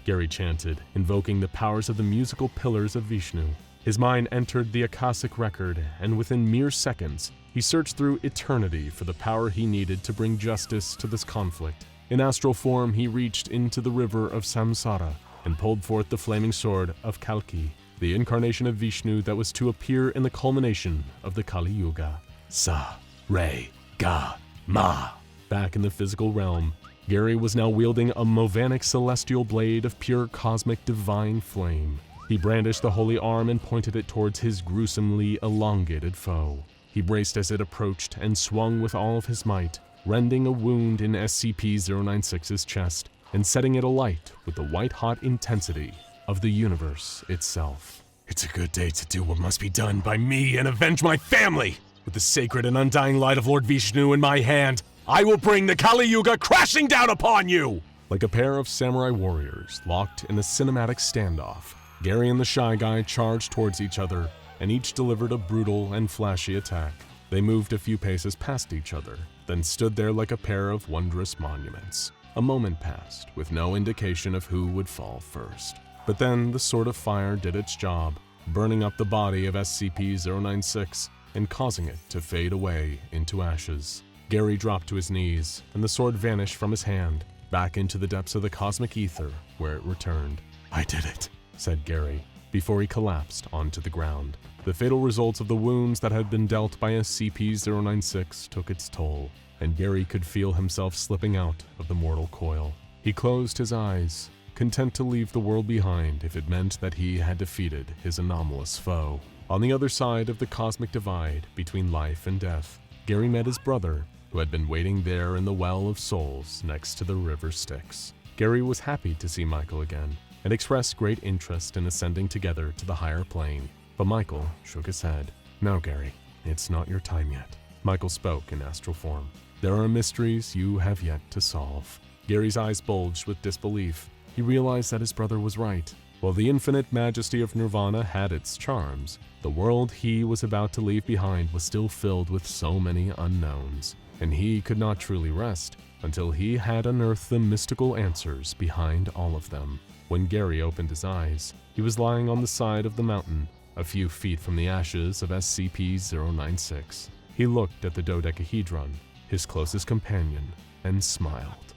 Gary chanted, invoking the powers of the musical pillars of Vishnu. His mind entered the Akashic record, and within mere seconds, he searched through eternity for the power he needed to bring justice to this conflict. In astral form, he reached into the river of Samsara and pulled forth the flaming sword of Kalki, the incarnation of Vishnu that was to appear in the culmination of the Kali Yuga. Sa-re-ga-ma. Back in the physical realm, Gary was now wielding a Movanic celestial blade of pure cosmic divine flame. He brandished the holy arm and pointed it towards his gruesomely elongated foe. He braced as it approached and swung with all of his might, rending a wound in SCP-096's chest and setting it alight with the white-hot intensity of the universe itself. It's a good day to do what must be done by me and avenge my family! With the sacred and undying light of Lord Vishnu in my hand, I will bring the Kali Yuga crashing down upon you! Like a pair of samurai warriors locked in a cinematic standoff, Gary and the Shy Guy charged towards each other, and each delivered a brutal and flashy attack. They moved a few paces past each other, then stood there like a pair of wondrous monuments. A moment passed, with no indication of who would fall first. But then the Sword of Fire did its job, burning up the body of SCP-096 and causing it to fade away into ashes. Gary dropped to his knees, and the sword vanished from his hand, back into the depths of the cosmic ether, where it returned. "I did it," said Gary, before he collapsed onto the ground. The fatal results of the wounds that had been dealt by SCP-096 took its toll, and Gary could feel himself slipping out of the mortal coil. He closed his eyes, content to leave the world behind if it meant that he had defeated his anomalous foe. On the other side of the cosmic divide between life and death, Gary met his brother, who had been waiting there in the Well of Souls next to the river Styx. Gary was happy to see Michael again, and expressed great interest in ascending together to the higher plane. But Michael shook his head. "No, Gary, it's not your time yet." Michael spoke in astral form. "There are mysteries you have yet to solve." Gary's eyes bulged with disbelief. He realized that his brother was right. While the infinite majesty of Nirvana had its charms, the world he was about to leave behind was still filled with so many unknowns, and he could not truly rest until he had unearthed the mystical answers behind all of them. When Gary opened his eyes, he was lying on the side of the mountain, a few feet from the ashes of SCP-096. He looked at the dodecahedron, his closest companion, and smiled.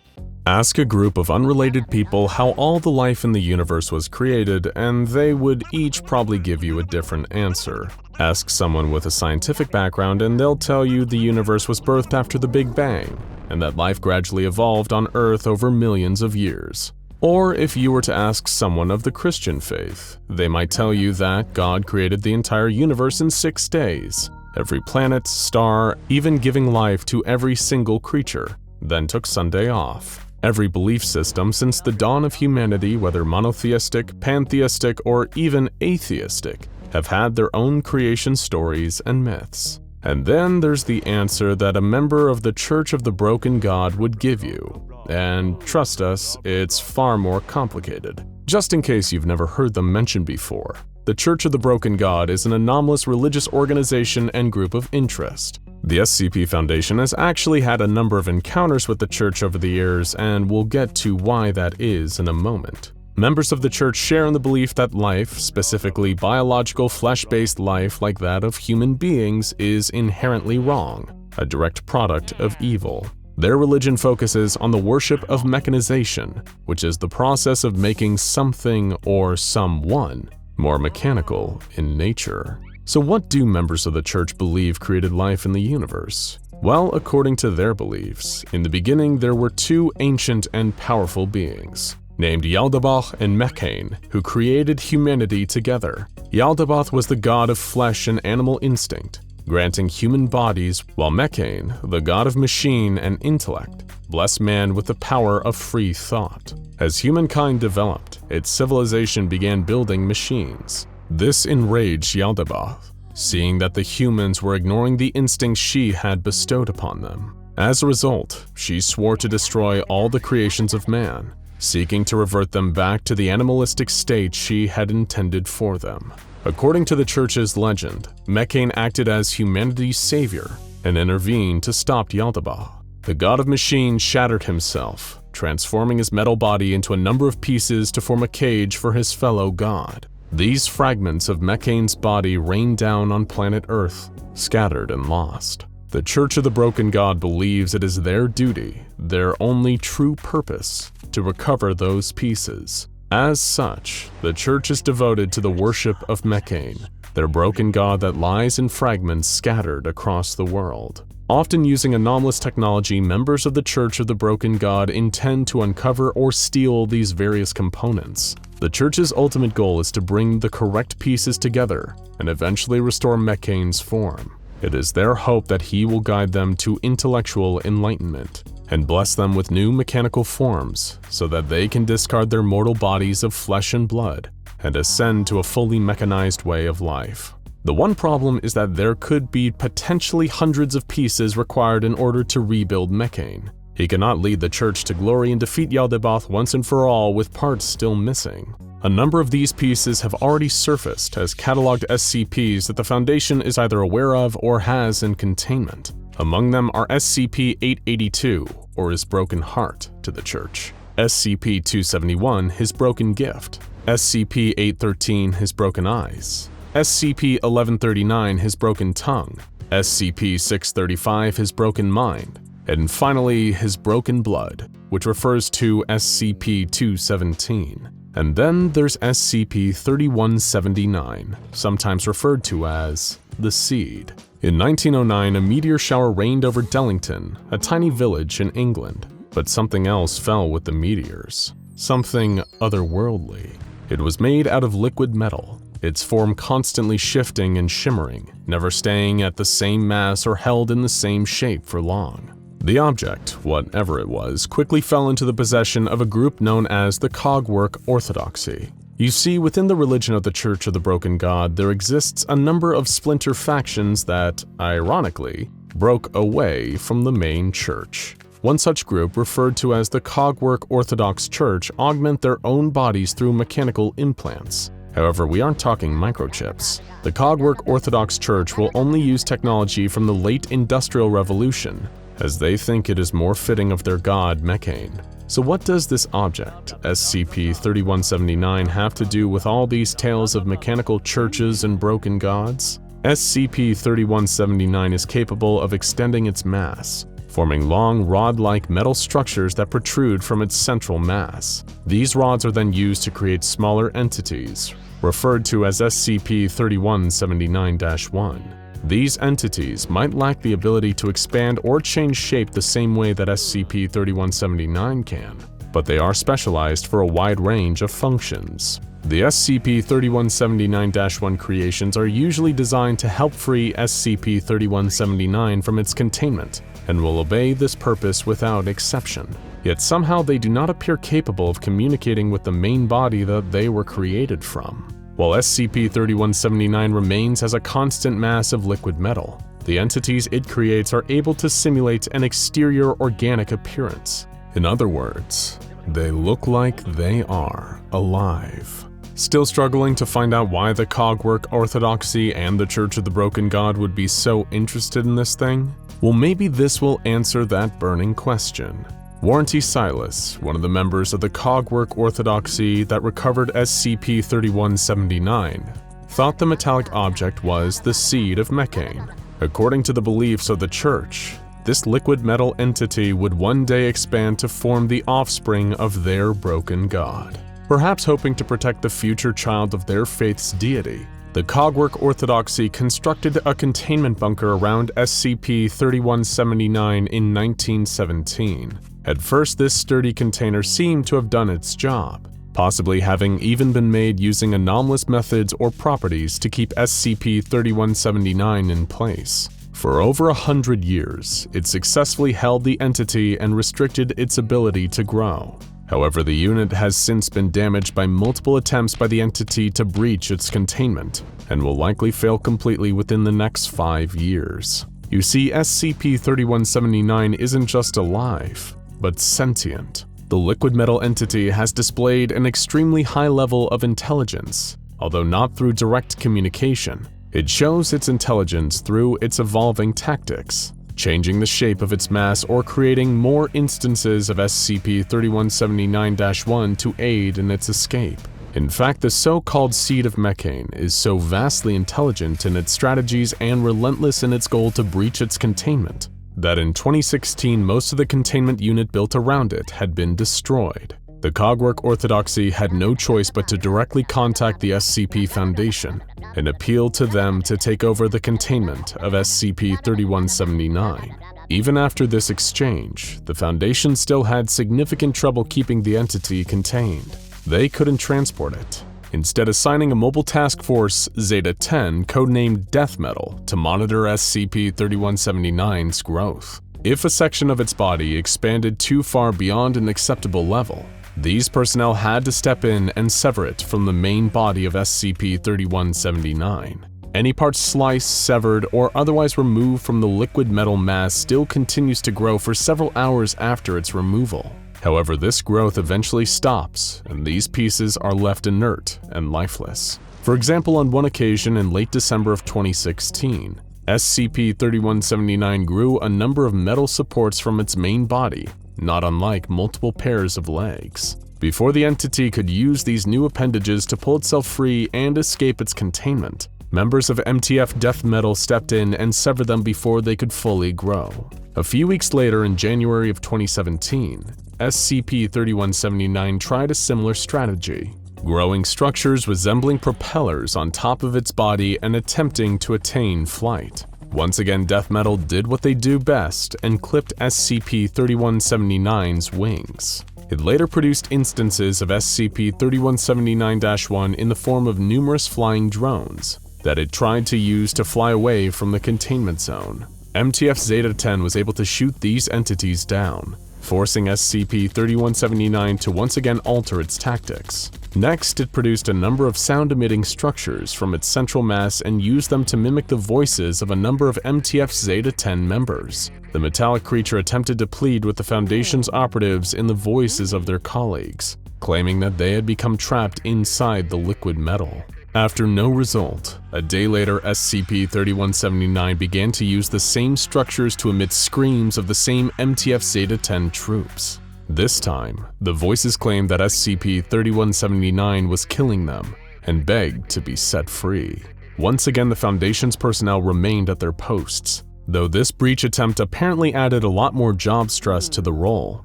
Ask a group of unrelated people how all the life in the universe was created, and they would each probably give you a different answer. Ask someone with a scientific background and they'll tell you the universe was birthed after the Big Bang, and that life gradually evolved on Earth over millions of years. Or if you were to ask someone of the Christian faith, they might tell you that God created the entire universe in 6 days, every planet, star, even giving life to every single creature, then took Sunday off. Every belief system since the dawn of humanity, whether monotheistic, pantheistic, or even atheistic, have had their own creation stories and myths. And then there's the answer that a member of the Church of the Broken God would give you. And trust us, it's far more complicated. Just in case you've never heard them mentioned before, the Church of the Broken God is an anomalous religious organization and group of interest. The SCP Foundation has actually had a number of encounters with the Church over the years, and we'll get to why that is in a moment. Members of the Church share in the belief that life, specifically biological flesh-based life like that of human beings, is inherently wrong, a direct product of evil. Their religion focuses on the worship of mechanization, which is the process of making something or someone more mechanical in nature. So what do members of the Church believe created life in the universe? Well, according to their beliefs, in the beginning there were 2 ancient and powerful beings. named Yaldabaoth and Mechane, who created humanity together. Yaldabaoth was the god of flesh and animal instinct, granting human bodies, while Mechane, the god of machine and intellect, blessed man with the power of free thought. As humankind developed, its civilization began building machines. This enraged Yaldabaoth, seeing that the humans were ignoring the instincts she had bestowed upon them. As a result, she swore to destroy all the creations of man, seeking to revert them back to the animalistic state she had intended for them. According to the church's legend, Mechane acted as humanity's savior and intervened to stop Yaldabaoth. The god of machines shattered himself, transforming his metal body into a number of pieces to form a cage for his fellow god. These fragments of Mechane's body rained down on planet Earth, scattered and lost. The Church of the Broken God believes it is their duty, their only true purpose, to recover those pieces. As such, the Church is devoted to the worship of Mechane, their broken god that lies in fragments scattered across the world. Often using anomalous technology, members of the Church of the Broken God intend to uncover or steal these various components. The Church's ultimate goal is to bring the correct pieces together and eventually restore Mechane's form. It is their hope that he will guide them to intellectual enlightenment and bless them with new mechanical forms so that they can discard their mortal bodies of flesh and blood and ascend to a fully mechanized way of life. The one problem is that there could be potentially hundreds of pieces required in order to rebuild Mechane. He cannot lead the Church to glory and defeat Yaldabaoth once and for all with parts still missing. A number of these pieces have already surfaced as cataloged SCPs that the Foundation is either aware of or has in containment. Among them are SCP-882, or His Broken Heart, to the Church, SCP-271, His Broken Gift, SCP-813, His Broken Eyes, SCP-1139, His Broken Tongue, SCP-635, His Broken Mind, and finally, His Broken Blood, which refers to SCP-217. And then there's SCP-3179, sometimes referred to as the Seed. In 1909, a meteor shower rained over Dellington, a tiny village in England, but something else fell with the meteors. Something otherworldly. It was made out of liquid metal, its form constantly shifting and shimmering, never staying at the same mass or held in the same shape for long. The object, whatever it was, quickly fell into the possession of a group known as the Cogwork Orthodoxy. You see, within the religion of the Church of the Broken God, there exists a number of splinter factions that, ironically, broke away from the main church. One such group, referred to as the Cogwork Orthodox Church, augment their own bodies through mechanical implants. However, we aren't talking microchips. The Cogwork Orthodox Church will only use technology from the late Industrial Revolution, as they think it is more fitting of their god, Mechane. So what does this object, SCP-3179, have to do with all these tales of mechanical churches and broken gods? SCP-3179 is capable of extending its mass, forming long rod-like metal structures that protrude from its central mass. These rods are then used to create smaller entities, referred to as SCP-3179-1. These entities might lack the ability to expand or change shape the same way that SCP-3179 can, but they are specialized for a wide range of functions. The SCP-3179-1 creations are usually designed to help free SCP-3179 from its containment, and will obey this purpose without exception. Yet somehow they do not appear capable of communicating with the main body that they were created from. While SCP-3179 remains as a constant mass of liquid metal, the entities it creates are able to simulate an exterior organic appearance. In other words, they look like they are alive. Still struggling to find out why the Cogwork Orthodoxy and the Church of the Broken God would be so interested in this thing? Well, maybe this will answer that burning question. Warranty Silas, one of the members of the Cogwork Orthodoxy that recovered SCP-3179, thought the metallic object was the seed of Mechane. According to the beliefs of the Church, this liquid metal entity would one day expand to form the offspring of their broken god. Perhaps hoping to protect the future child of their faith's deity, the Cogwork Orthodoxy constructed a containment bunker around SCP-3179 in 1917. At first, this sturdy container seemed to have done its job, possibly having even been made using anomalous methods or properties to keep SCP-3179 in place. For over 100 years, it successfully held the entity and restricted its ability to grow. However, the unit has since been damaged by multiple attempts by the entity to breach its containment, and will likely fail completely within the next 5 years. You see, SCP-3179 isn't just alive, but sentient. The liquid metal entity has displayed an extremely high level of intelligence, although not through direct communication. It shows its intelligence through its evolving tactics, changing the shape of its mass or creating more instances of SCP-3179-1 to aid in its escape. In fact, the so-called Seed of Mechane is so vastly intelligent in its strategies and relentless in its goal to breach its containment, that in 2016 most of the containment unit built around it had been destroyed. The Cogwork Orthodoxy had no choice but to directly contact the SCP Foundation and appeal to them to take over the containment of SCP-3179. Even after this exchange, the Foundation still had significant trouble keeping the entity contained. They couldn't transport it, instead assigning a mobile task force, Zeta-10, codenamed Death Metal, to monitor SCP-3179's growth. If a section of its body expanded too far beyond an acceptable level, these personnel had to step in and sever it from the main body of SCP-3179. Any part sliced, severed, or otherwise removed from the liquid metal mass still continues to grow for several hours after its removal. However, this growth eventually stops, and these pieces are left inert and lifeless. For example, on one occasion in late December of 2016, SCP-3179 grew a number of metal supports from its main body, not unlike multiple pairs of legs. Before the entity could use these new appendages to pull itself free and escape its containment, members of MTF Death Metal stepped in and severed them before they could fully grow. A few weeks later, in January of 2017, SCP-3179 tried a similar strategy, growing structures resembling propellers on top of its body and attempting to attain flight. Once again, Death Metal did what they do best and clipped SCP-3179's wings. It later produced instances of SCP-3179-1 in the form of numerous flying drones that it tried to use to fly away from the containment zone. MTF Zeta-10 was able to shoot these entities down, forcing SCP-3179 to once again alter its tactics. Next, it produced a number of sound-emitting structures from its central mass and used them to mimic the voices of a number of MTF Zeta-10 members. The metallic creature attempted to plead with the Foundation's operatives in the voices of their colleagues, claiming that they had become trapped inside the liquid metal. After no result, a day later SCP-3179 began to use the same structures to emit screams of the same MTF Zeta-10 troops. This time, the voices claimed that SCP-3179 was killing them and begged to be set free. Once again, the Foundation's personnel remained at their posts, though this breach attempt apparently added a lot more job stress to the role.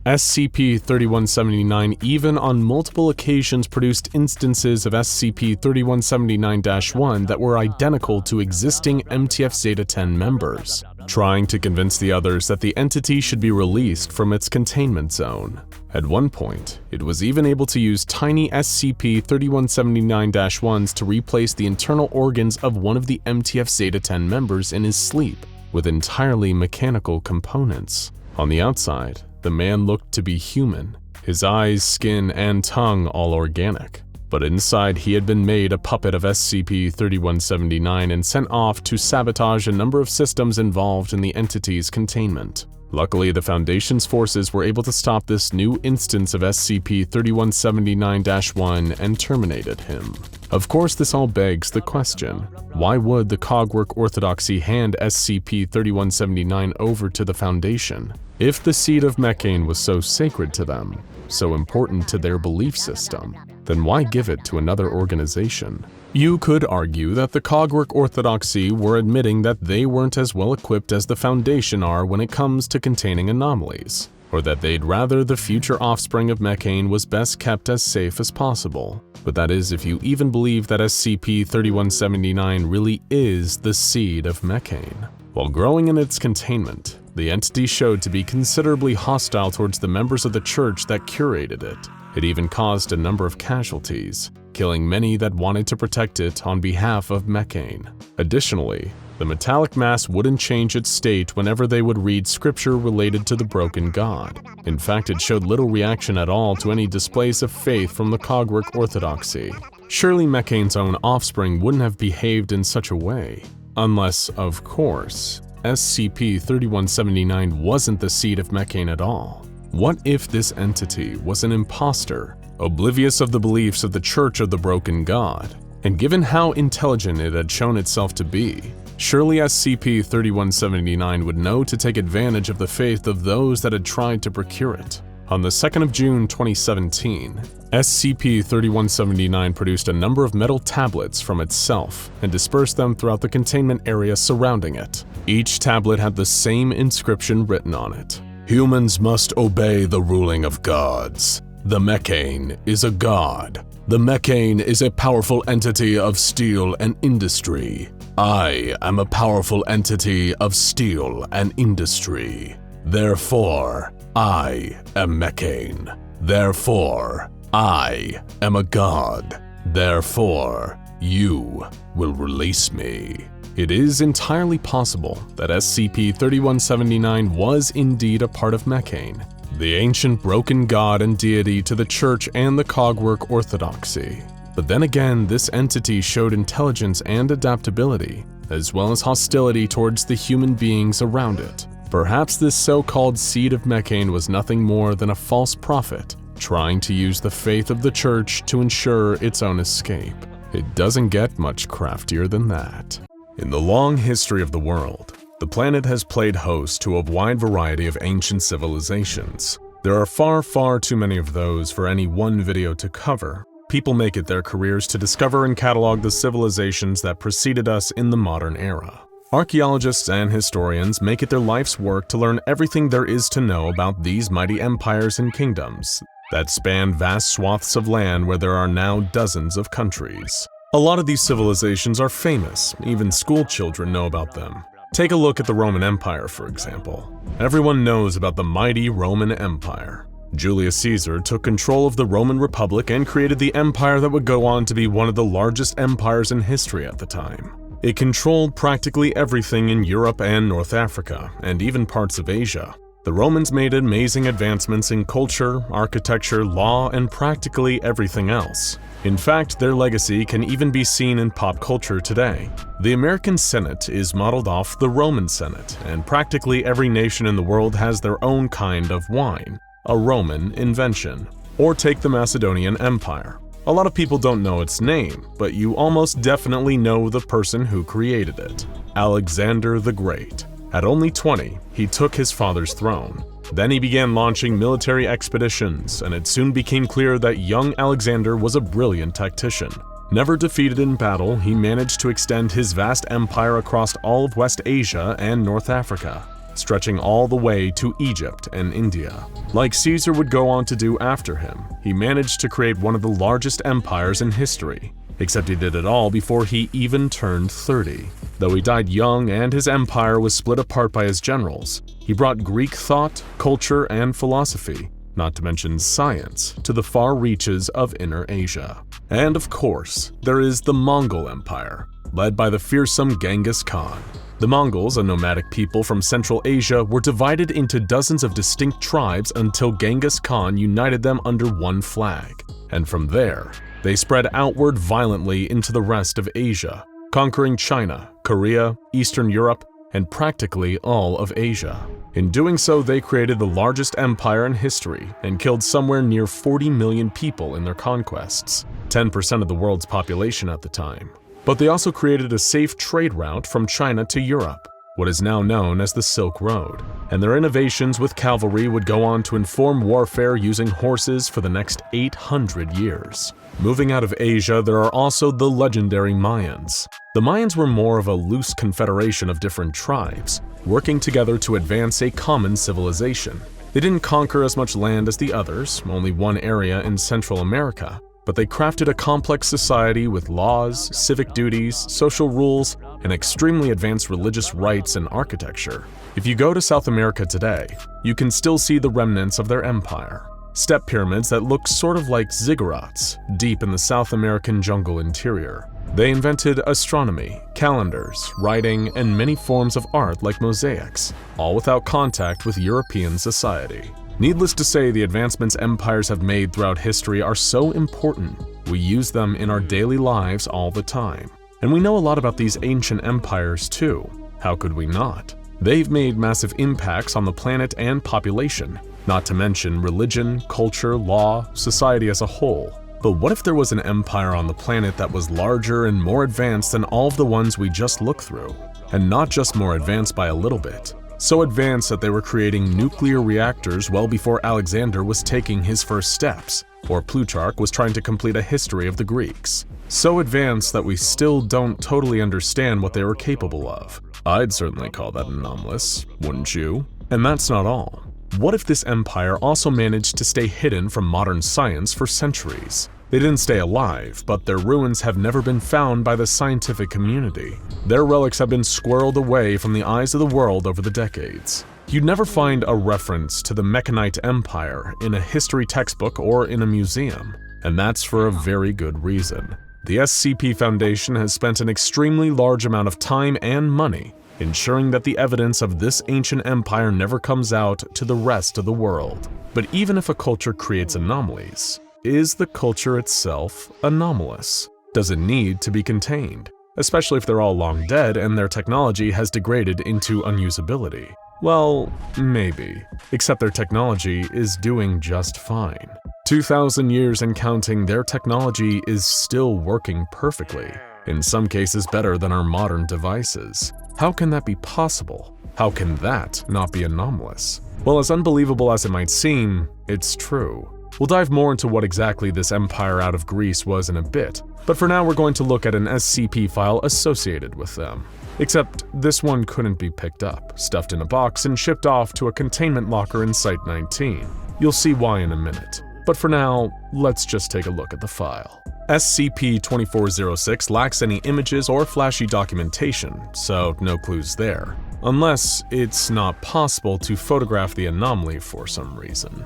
SCP-3179 even on multiple occasions produced instances of SCP-3179-1 that were identical to existing MTF Zeta-10 members, trying to convince the others that the entity should be released from its containment zone. At one point, it was even able to use tiny SCP-3179-1s to replace the internal organs of one of the MTF Zeta-10 members in his sleep with entirely mechanical components. On the outside, the man looked to be human, his eyes, skin, and tongue all organic. But inside, he had been made a puppet of SCP-3179 and sent off to sabotage a number of systems involved in the entity's containment. Luckily, the Foundation's forces were able to stop this new instance of SCP-3179-1 and terminated him. Of course, this all begs the question, why would the Cogwork Orthodoxy hand SCP-3179 over to the Foundation? If the Seed of Mechane was so sacred to them, so important to their belief system, then why give it to another organization? You could argue that the Cogwork Orthodoxy were admitting that they weren't as well equipped as the Foundation are when it comes to containing anomalies, or that they'd rather the future offspring of Mechane was best kept as safe as possible. But that is if you even believe that SCP-3179 really is the Seed of Mechane. While growing in its containment, the entity showed to be considerably hostile towards the members of the church that curated it. It even caused a number of casualties, killing many that wanted to protect it on behalf of Mecane. Additionally, the metallic mass wouldn't change its state whenever they would read scripture related to the broken god. In fact, it showed little reaction at all to any displays of faith from the Cogwork orthodoxy. Surely Mecane's own offspring wouldn't have behaved in such a way. Unless, of course, SCP-3179 wasn't the seed of Mecane at all. What if this entity was an imposter, oblivious of the beliefs of the Church of the Broken God? And given how intelligent it had shown itself to be, surely SCP-3179 would know to take advantage of the faith of those that had tried to procure it. On the 2nd of June 2017, SCP-3179 produced a number of metal tablets from itself and dispersed them throughout the containment area surrounding it. Each tablet had the same inscription written on it: "Humans must obey the ruling of gods. The Mecane is a god. The Mecane is a powerful entity of steel and industry. I am a powerful entity of steel and industry. Therefore, I am Mecane. Therefore, I am a god. Therefore, you will release me." It is entirely possible that SCP-3179 was indeed a part of Mecane, the ancient broken god and deity to the Church and the Cogwork orthodoxy. But then again, this entity showed intelligence and adaptability, as well as hostility towards the human beings around it. Perhaps this so-called seed of Mecane was nothing more than a false prophet, trying to use the faith of the Church to ensure its own escape. It doesn't get much craftier than that. In the long history of the world, the planet has played host to a wide variety of ancient civilizations. There are far too many of those for any one video to cover. People make it their careers to discover and catalog the civilizations that preceded us in the modern era. Archaeologists and historians make it their life's work to learn everything there is to know about these mighty empires and kingdoms that span vast swaths of land where there are now dozens of countries. A lot of these civilizations are famous, even school children know about them. Take a look at the Roman Empire, for example. Everyone knows about the mighty Roman Empire. Julius Caesar took control of the Roman Republic and created the empire that would go on to be one of the largest empires in history at the time. It controlled practically everything in Europe and North Africa, and even parts of Asia. The Romans made amazing advancements in culture, architecture, law, and practically everything else. In fact, their legacy can even be seen in pop culture today. The American Senate is modeled off the Roman Senate, and practically every nation in the world has their own kind of wine, a Roman invention. Or take the Macedonian Empire. A lot of people don't know its name, but you almost definitely know the person who created it: Alexander the Great. At only 20, he took his father's throne. Then he began launching military expeditions, and it soon became clear that young Alexander was a brilliant tactician. Never defeated in battle, he managed to extend his vast empire across all of West Asia and North Africa, stretching all the way to Egypt and India. Like Caesar would go on to do after him, he managed to create one of the largest empires in history. Except he did it all before he even turned 30. Though he died young and his empire was split apart by his generals, he brought Greek thought, culture, and philosophy, not to mention science, to the far reaches of Inner Asia. And of course, there is the Mongol Empire, led by the fearsome Genghis Khan. The Mongols, a nomadic people from Central Asia, were divided into dozens of distinct tribes until Genghis Khan united them under one flag. And from there, they spread outward violently into the rest of Asia, conquering China, Korea, Eastern Europe, and practically all of Asia. In doing so, they created the largest empire in history and killed somewhere near 40 million people in their conquests, 10% of the world's population at the time. But they also created a safe trade route from China to Europe, what is now known as the Silk Road, and their innovations with cavalry would go on to inform warfare using horses for the next 800 years. Moving out of Asia, there are also the legendary Mayans. The Mayans were more of a loose confederation of different tribes, working together to advance a common civilization. They didn't conquer as much land as the others, only one area in Central America, but they crafted a complex society with laws, civic duties, social rules, and extremely advanced religious rites and architecture. If you go to South America today, you can still see the remnants of their empire. Step pyramids that look sort of like ziggurats deep in the South American jungle interior. They invented astronomy, calendars, writing, and many forms of art like mosaics, all without contact with European society. Needless to say, the advancements empires have made throughout history are so important, we use them in our daily lives all the time. And we know a lot about these ancient empires too. How could we not? They've made massive impacts on the planet and population, not to mention religion, culture, law, society as a whole. But what if there was an empire on the planet that was larger and more advanced than all of the ones we just looked through? And not just more advanced by a little bit. So advanced that they were creating nuclear reactors well before Alexander was taking his first steps, or Plutarch was trying to complete a history of the Greeks. So advanced that we still don't totally understand what they were capable of. I'd certainly call that anomalous, wouldn't you? And that's not all. What if this empire also managed to stay hidden from modern science for centuries? They didn't stay alive, but their ruins have never been found by the scientific community. Their relics have been squirreled away from the eyes of the world over the decades. You'd never find a reference to the Mechanite Empire in a history textbook or in a museum, and that's for a very good reason. The SCP Foundation has spent an extremely large amount of time and money ensuring that the evidence of this ancient empire never comes out to the rest of the world. But even if a culture creates anomalies, is the culture itself anomalous? Does it need to be contained? Especially if they're all long dead and their technology has degraded into unusability. Well, maybe. Except their technology is doing just fine. 2,000 years and counting, their technology is still working perfectly. In some cases better than our modern devices. How can that be possible? How can that not be anomalous? Well, as unbelievable as it might seem, it's true. We'll dive more into what exactly this empire out of Greece was in a bit, but for now we're going to look at an SCP file associated with them. Except this one couldn't be picked up, stuffed in a box, and shipped off to a containment locker in Site-19. You'll see why in a minute. But for now, let's just take a look at the file. SCP-2406 lacks any images or flashy documentation, so no clues there. Unless it's not possible to photograph the anomaly for some reason.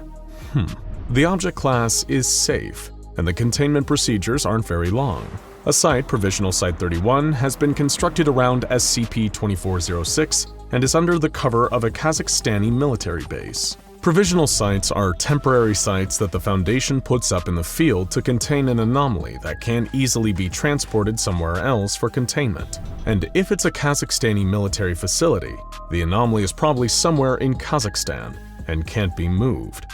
The object class is safe, and the containment procedures aren't very long. A site, Provisional Site-31, has been constructed around SCP-2406 and is under the cover of a Kazakhstani military base. Provisional sites are temporary sites that the Foundation puts up in the field to contain an anomaly that can't easily be transported somewhere else for containment. And if it's a Kazakhstani military facility, the anomaly is probably somewhere in Kazakhstan and can't be moved.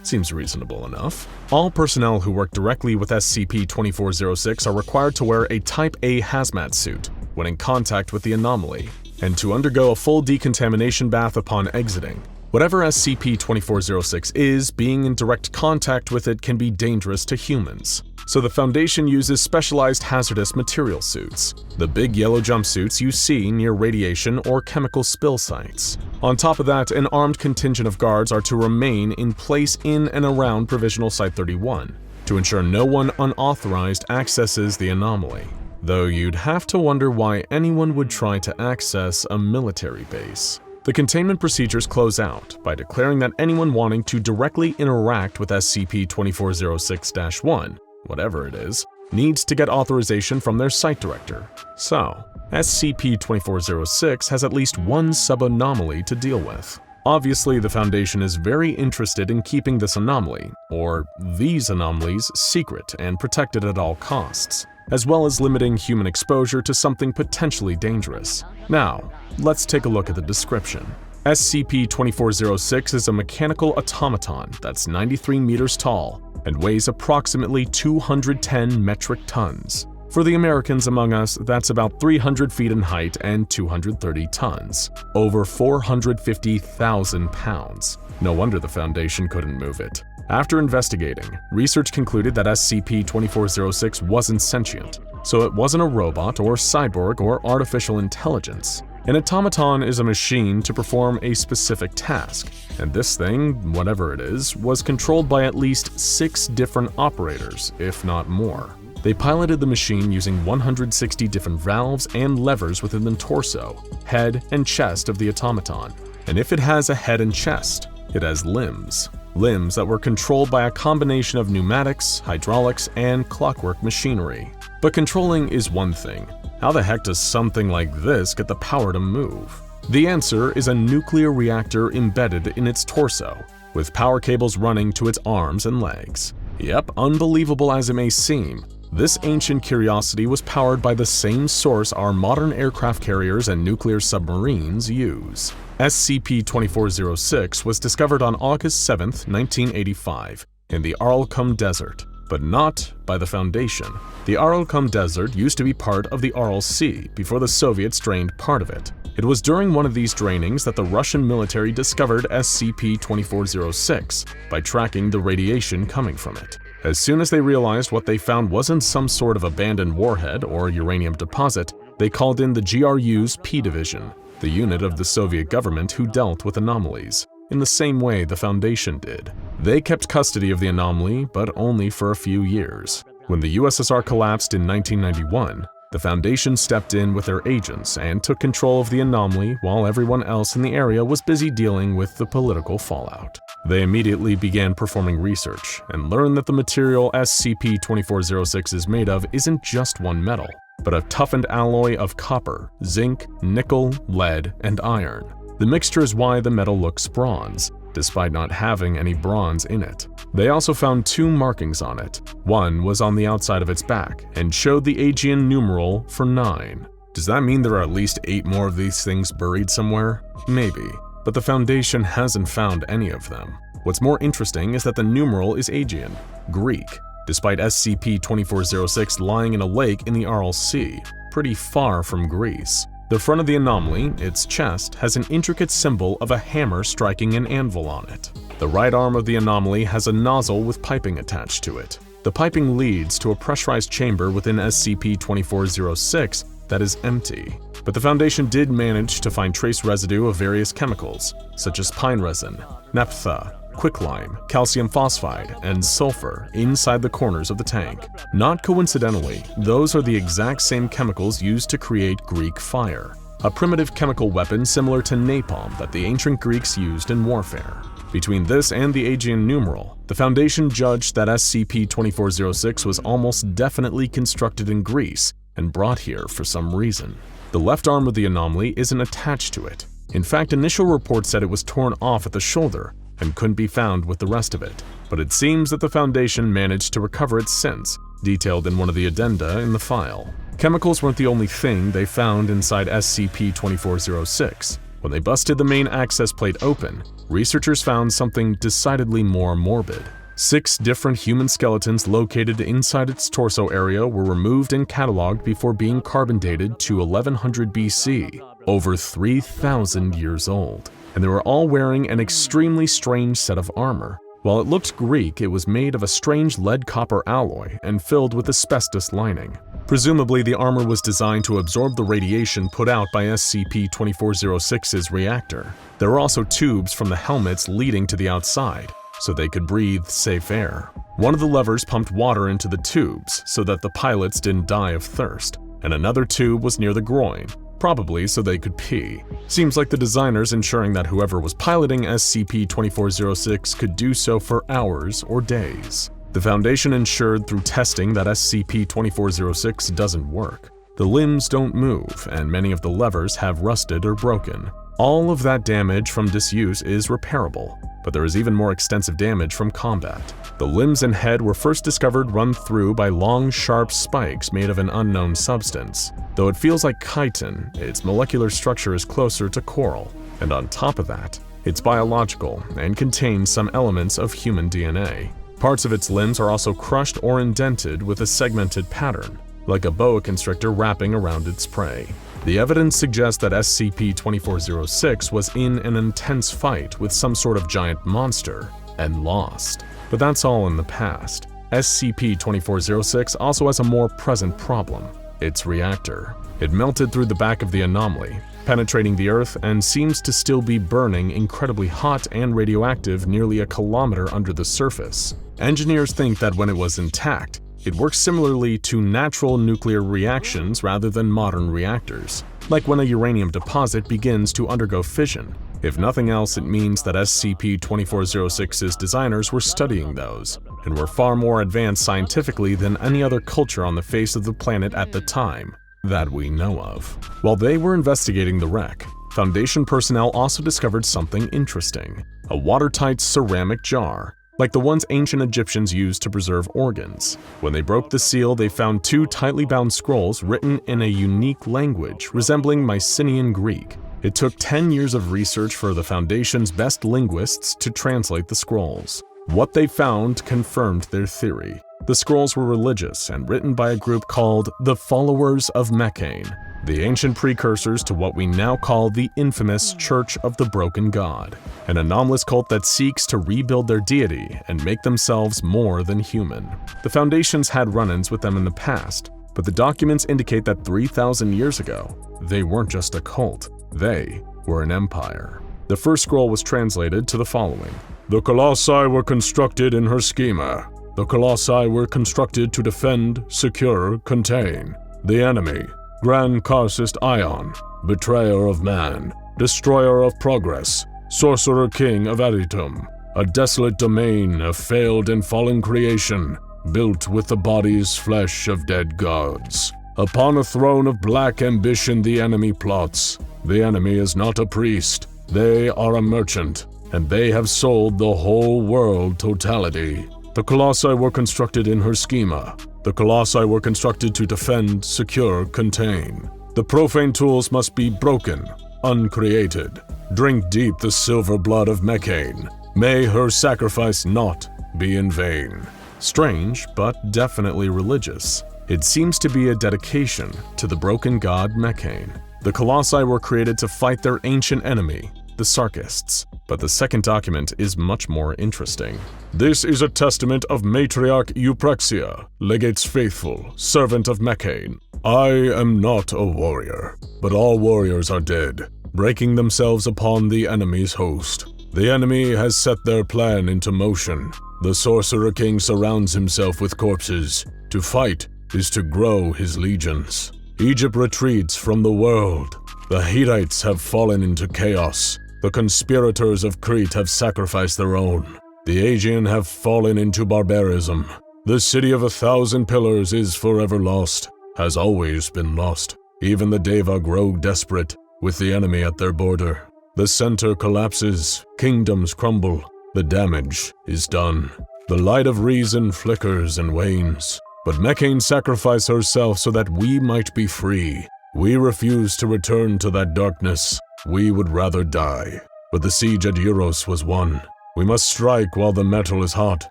Seems reasonable enough. All personnel who work directly with SCP-2406 are required to wear a Type A hazmat suit when in contact with the anomaly, and to undergo a full decontamination bath upon exiting. Whatever SCP-2406 is, being in direct contact with it can be dangerous to humans. So the Foundation uses specialized hazardous material suits, the big yellow jumpsuits you see near radiation or chemical spill sites. On top of that, an armed contingent of guards are to remain in place in and around Provisional Site-31 to ensure no one unauthorized accesses the anomaly. Though you'd have to wonder why anyone would try to access a military base. The containment procedures close out by declaring that anyone wanting to directly interact with SCP-2406-1, whatever it is, needs to get authorization from their site director. So, SCP-2406 has at least one sub-anomaly to deal with. Obviously, the Foundation is very interested in keeping this anomaly, or these anomalies, secret and protected at all costs, as well as limiting human exposure to something potentially dangerous. Now, let's take a look at the description. SCP-2406 is a mechanical automaton that's 93 meters tall and weighs approximately 210 metric tons. For the Americans among us, that's about 300 feet in height and 230 tons, over 450,000 pounds. No wonder the Foundation couldn't move it. After investigating, research concluded that SCP-2406 wasn't sentient, so it wasn't a robot or cyborg or artificial intelligence. An automaton is a machine to perform a specific task, and this thing, whatever it is, was controlled by at least 6 different operators, if not more. They piloted the machine using 160 different valves and levers within the torso, head, and chest of the automaton. And if it has a head and chest, it has limbs. Limbs that were controlled by a combination of pneumatics, hydraulics, and clockwork machinery. But controlling is one thing. How the heck does something like this get the power to move? The answer is a nuclear reactor embedded in its torso, with power cables running to its arms and legs. Yep, unbelievable as it may seem, this ancient curiosity was powered by the same source our modern aircraft carriers and nuclear submarines use. SCP-2406 was discovered on August 7, 1985, in the Aralkum Desert, but not by the Foundation. The Aralkum Desert used to be part of the Aral Sea before the Soviets drained part of it. It was during one of these drainings that the Russian military discovered SCP-2406 by tracking the radiation coming from it. As soon as they realized what they found wasn't some sort of abandoned warhead or uranium deposit, they called in the GRU's P Division, the unit of the Soviet government who dealt with anomalies, in the same way the Foundation did. They kept custody of the anomaly, but only for a few years. When the USSR collapsed in 1991, the Foundation stepped in with their agents and took control of the anomaly while everyone else in the area was busy dealing with the political fallout. They immediately began performing research and learned that the material SCP-2406 is made of isn't just one metal, but a toughened alloy of copper, zinc, nickel, lead, and iron. The mixture is why the metal looks bronze, despite not having any bronze in it. They also found 2 markings on it. One was on the outside of its back and showed the Aegean numeral for 9. Does that mean there are at least 8 more of these things buried somewhere? Maybe, but the Foundation hasn't found any of them. What's more interesting is that the numeral is Aegean, Greek, despite SCP-2406 lying in a lake in the Aral Sea, pretty far from Greece. The front of the anomaly, its chest, has an intricate symbol of a hammer striking an anvil on it. The right arm of the anomaly has a nozzle with piping attached to it. The piping leads to a pressurized chamber within SCP-2406 that is empty. But the Foundation did manage to find trace residue of various chemicals, such as pine resin, naphtha, quicklime, calcium phosphide, and sulfur inside the corners of the tank. Not coincidentally, those are the exact same chemicals used to create Greek fire, a primitive chemical weapon similar to napalm that the ancient Greeks used in warfare. Between this and the Aegean numeral, the Foundation judged that SCP-2406 was almost definitely constructed in Greece and brought here for some reason. The left arm of the anomaly isn't attached to it. In fact, initial reports said it was torn off at the shoulder and couldn't be found with the rest of it. But it seems that the Foundation managed to recover it since, detailed in one of the addenda in the file. Chemicals weren't the only thing they found inside SCP-2406. When they busted the main access plate open, researchers found something decidedly more morbid. 6 different human skeletons located inside its torso area were removed and cataloged before being carbon dated to 1100 BC, over 3,000 years old. And they were all wearing an extremely strange set of armor. While it looked Greek, it was made of a strange lead-copper alloy and filled with asbestos lining. Presumably, the armor was designed to absorb the radiation put out by SCP-2406's reactor. There were also tubes from the helmets leading to the outside, so they could breathe safe air. One of the levers pumped water into the tubes so that the pilots didn't die of thirst, and another tube was near the groin, probably so they could pee. Seems like the designers ensuring that whoever was piloting SCP-2406 could do so for hours or days. The Foundation ensured through testing that SCP-2406 doesn't work. The limbs don't move, and many of the levers have rusted or broken. All of that damage from disuse is repairable, but there is even more extensive damage from combat. The limbs and head were first discovered run through by long, sharp spikes made of an unknown substance. Though it feels like chitin, its molecular structure is closer to coral, and on top of that, it's biological and contains some elements of human DNA. Parts of its limbs are also crushed or indented with a segmented pattern, like a boa constrictor wrapping around its prey. The evidence suggests that SCP-2406 was in an intense fight with some sort of giant monster and lost. But that's all in the past. SCP-2406 also has a more present problem: its reactor. It melted through the back of the anomaly, penetrating the Earth and seems to still be burning incredibly hot and radioactive nearly a kilometer under the surface. Engineers think that when it was intact, it works similarly to natural nuclear reactions rather than modern reactors, like when a uranium deposit begins to undergo fission. If nothing else, it means that SCP-2406's designers were studying those, and were far more advanced scientifically than any other culture on the face of the planet at the time that we know of. While they were investigating the wreck, Foundation personnel also discovered something interesting: a watertight ceramic jar, like the ones ancient Egyptians used to preserve organs. When they broke the seal, they found 2 tightly bound scrolls written in a unique language resembling Mycenaean Greek. It took 10 years of research for the Foundation's best linguists to translate the scrolls. What they found confirmed their theory. The scrolls were religious and written by a group called the Followers of Mechane, the ancient precursors to what we now call the infamous Church of the Broken God, an anomalous cult that seeks to rebuild their deity and make themselves more than human. The Foundations had run-ins with them in the past, but the documents indicate that 3,000 years ago, they weren't just a cult, they were an empire. The first scroll was translated to the following: "The Colossi were constructed in her schema. The Colossi were constructed to defend, secure, contain the enemy, Grand Karcist Ion, betrayer of man, destroyer of progress, sorcerer king of Aditum, a desolate domain of failed and fallen creation, built with the body's flesh of dead gods. Upon a throne of black ambition the enemy plots. The enemy is not a priest, they are a merchant, and they have sold the whole world totality. The Colossi were constructed in her schema. The Colossi were constructed to defend, secure, contain. The profane tools must be broken, uncreated. Drink deep the silver blood of Mechane. May her sacrifice not be in vain." Strange, but definitely religious. It seems to be a dedication to the broken god Mechane. The Colossi were created to fight their ancient enemy, the Sarkists. But the second document is much more interesting. "This is a testament of Matriarch Euprexia, legates faithful, servant of Mechane. I am not a warrior, but all warriors are dead, breaking themselves upon the enemy's host. The enemy has set their plan into motion. The Sorcerer King surrounds himself with corpses. To fight is to grow his legions. Egypt retreats from the world. The Hittites have fallen into chaos. The conspirators of Crete have sacrificed their own. The Aegean have fallen into barbarism. The city of 1,000 pillars is forever lost, has always been lost. Even the Deva grow desperate, with the enemy at their border. The center collapses, kingdoms crumble, the damage is done. The light of reason flickers and wanes. But Mechane sacrificed herself so that we might be free. We refuse to return to that darkness. We would rather die. But the siege at Euros was won. We must strike while the metal is hot,